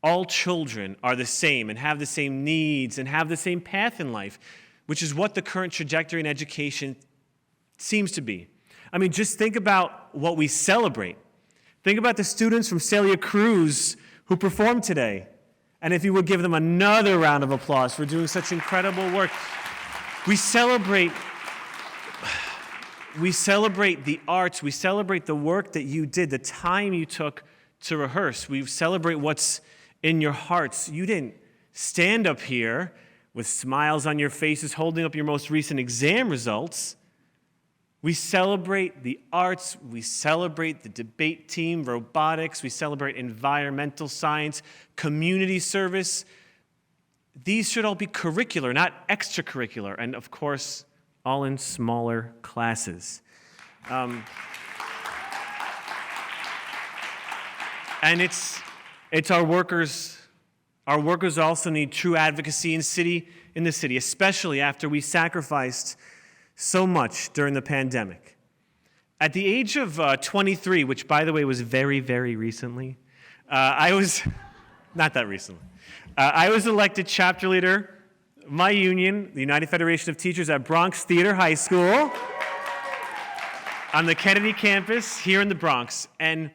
all children are the same and have the same needs and have the same path in life, which is what the current trajectory in education seems to be. I mean, just think about what we celebrate. Think about the students from Celia Cruz who performed today. And if you would give them another round of applause for doing such incredible work. We celebrate the arts. We celebrate the work that you did, the time you took to rehearse. We celebrate what's in your hearts. You didn't stand up here with smiles on your faces holding up your most recent exam results. We celebrate the arts, we celebrate the debate team, robotics, we celebrate environmental science, community service. These should all be curricular, not extracurricular, and of course, all in smaller classes. And it's our workers. Our workers also need true advocacy in the city, especially after we sacrificed so much during the pandemic. At the age of 23, which by the way was very, very recently, not that recently, I was elected chapter leader of my union, the United Federation of Teachers at Bronx Theater High School on the Kennedy campus here in the Bronx. And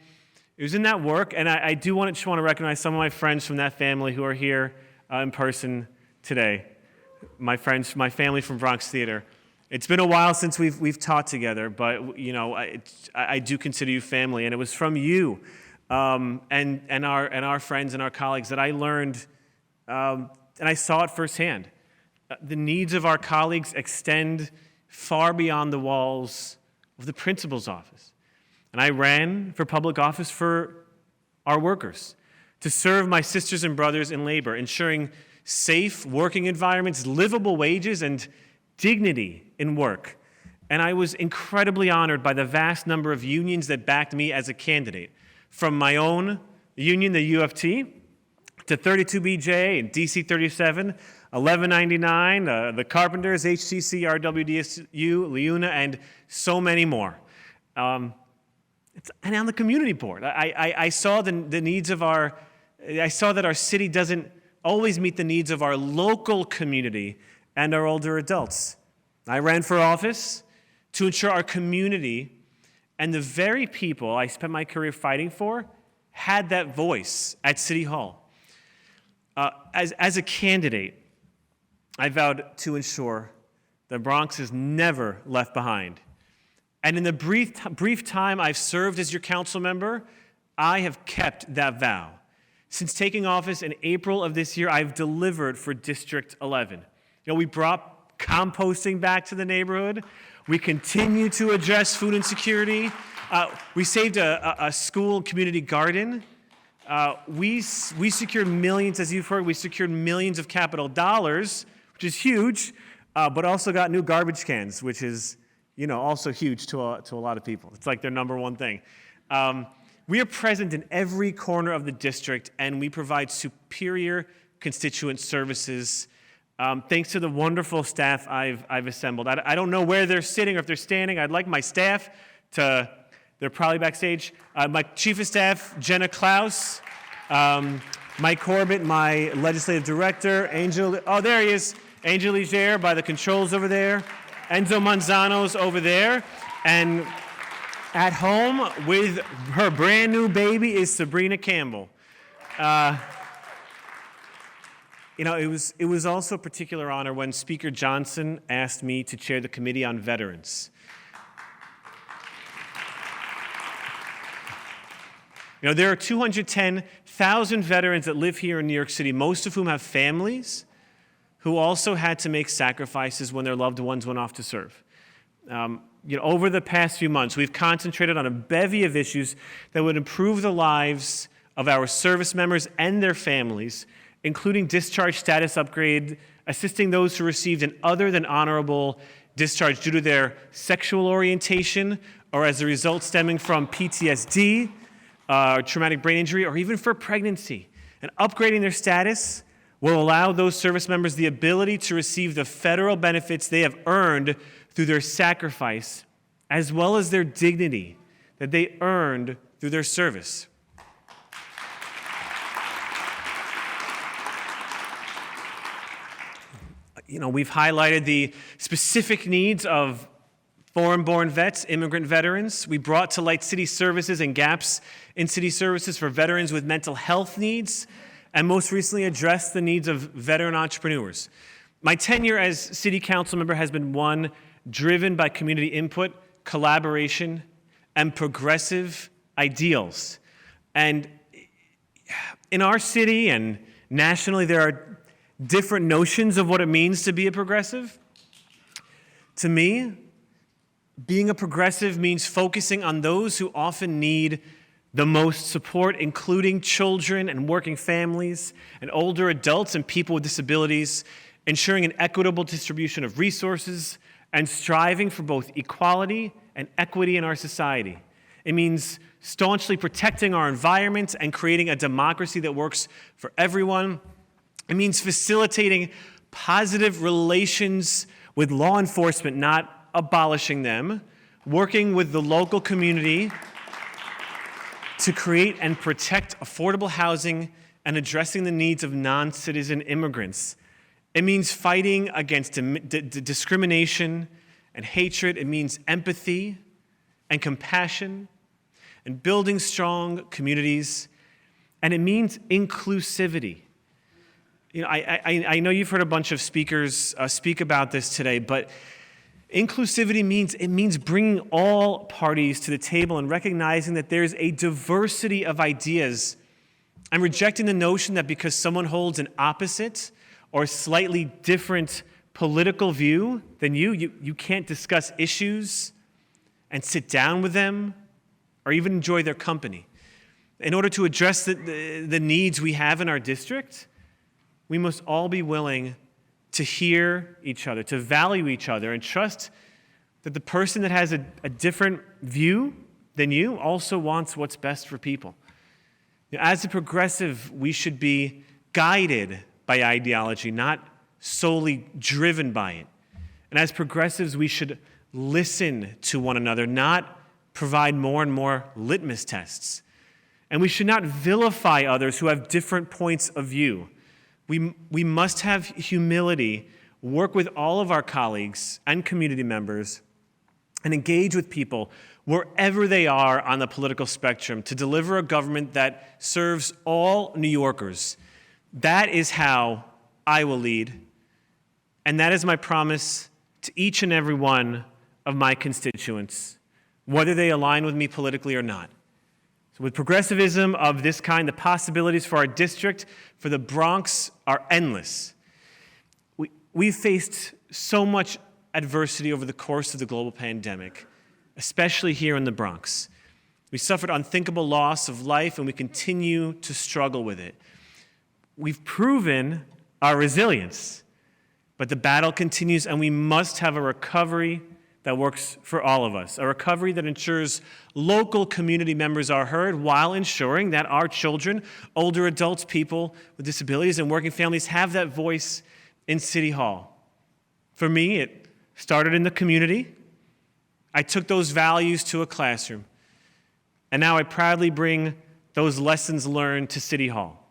it was in that work, and I just want to recognize some of my friends from that family who are here in person today. My family from Bronx Theater. It's been a while since we've taught together, but I do consider you family, and it was from you and our friends and our colleagues that I learned, and I saw it firsthand. The needs of our colleagues extend far beyond the walls of the principal's office. And I ran for public office for our workers, to serve my sisters and brothers in labor, ensuring safe working environments, livable wages, and dignity in work. and I was incredibly honored by the vast number of unions that backed me as a candidate, from my own union, the UFT, to 32BJ and DC 37, 1199, the Carpenters, HTC, RWDSU, Leuna, and so many more. And on the community board, I saw the needs of I saw that our city doesn't always meet the needs of our local community and our older adults. I ran for office to ensure our community and the very people I spent my career fighting for had that voice at City Hall. As a candidate, I vowed to ensure the Bronx is never left behind. And in the brief time I've served as your council member, I have kept that vow. Since taking office in April of this year, I've delivered for District 11. We brought composting back to the neighborhood. We continue to address food insecurity. We saved a school and community garden. We secured millions, as you've heard, we secured millions of capital dollars, which is huge, but also got new garbage cans, which is, also huge to a lot of people. It's like their number one thing. We are present in every corner of the district, and we provide superior constituent services thanks to the wonderful staff I've assembled. I don't know where they're sitting or if they're standing. I'd like my staff to, they're probably backstage. My chief of staff, Jenna Klaus, Mike Corbett, my legislative director, Angel, oh, there he is, Angel Legere by the controls over there, Enzo Manzano's over there, and at home with her brand new baby is Sabrina Campbell. It was also a particular honor when Speaker Johnson asked me to chair the Committee on Veterans. There are 210,000 veterans that live here in New York City, most of whom have families who also had to make sacrifices when their loved ones went off to serve. Over the past few months, we've concentrated on a bevy of issues that would improve the lives of our service members and their families, including discharge status upgrade, assisting those who received an other than honorable discharge due to their sexual orientation or as a result stemming from PTSD, traumatic brain injury, or even for pregnancy. And upgrading their status will allow those service members the ability to receive the federal benefits they have earned through their sacrifice, as well as their dignity that they earned through their service. We've highlighted the specific needs of foreign-born vets, immigrant veterans. We brought to light city services and gaps in city services for veterans with mental health needs, and most recently addressed the needs of veteran entrepreneurs. My tenure as city council member has been one driven by community input, collaboration, and progressive ideals. And in our city and nationally, there are different notions of what it means to be a progressive. To me, being a progressive means focusing on those who often need the most support, including children and working families and older adults and people with disabilities, ensuring an equitable distribution of resources, and striving for both equality and equity in our society. It means staunchly protecting our environment and creating a democracy that works for everyone. It means facilitating positive relations with law enforcement, not abolishing them, working with the local community to create and protect affordable housing and addressing the needs of non-citizen immigrants. It means fighting against discrimination and hatred. It means empathy and compassion and building strong communities. And it means inclusivity. I know you've heard a bunch of speakers speak about this today, but inclusivity means bringing all parties to the table and recognizing that there's a diversity of ideas and rejecting the notion that because someone holds an opposite or slightly different political view than you can't discuss issues and sit down with them or even enjoy their company. In order to address the needs we have in our district, we must all be willing to hear each other, to value each other, and trust that the person that has a different view than you also wants what's best for people. As a progressive, we should be guided by ideology, not solely driven by it. And as progressives, we should listen to one another, not provide more and more litmus tests. And we should not vilify others who have different points of view. We must have humility, work with all of our colleagues and community members, and engage with people wherever they are on the political spectrum to deliver a government that serves all New Yorkers. That is how I will lead, and that is my promise to each and every one of my constituents, whether they align with me politically or not. So with progressivism of this kind, the possibilities for our district, for the Bronx, are endless. We've faced so much adversity over the course of the global pandemic, especially here in the Bronx. We suffered unthinkable loss of life, and we continue to struggle with it. We've proven our resilience, but the battle continues, and we must have a recovery that works for all of us, a recovery that ensures local community members are heard while ensuring that our children, older adults, people with disabilities, and working families have that voice in City Hall. For me, it started in the community. I took those values to a classroom, and now I proudly bring those lessons learned to City Hall.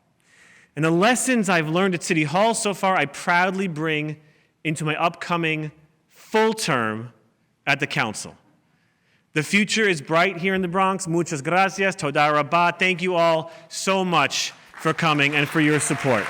And the lessons I've learned at City Hall so far, I proudly bring into my upcoming full term at the council. The future is bright here in the Bronx. Muchas gracias, toda rabah. Thank you all so much for coming and for your support.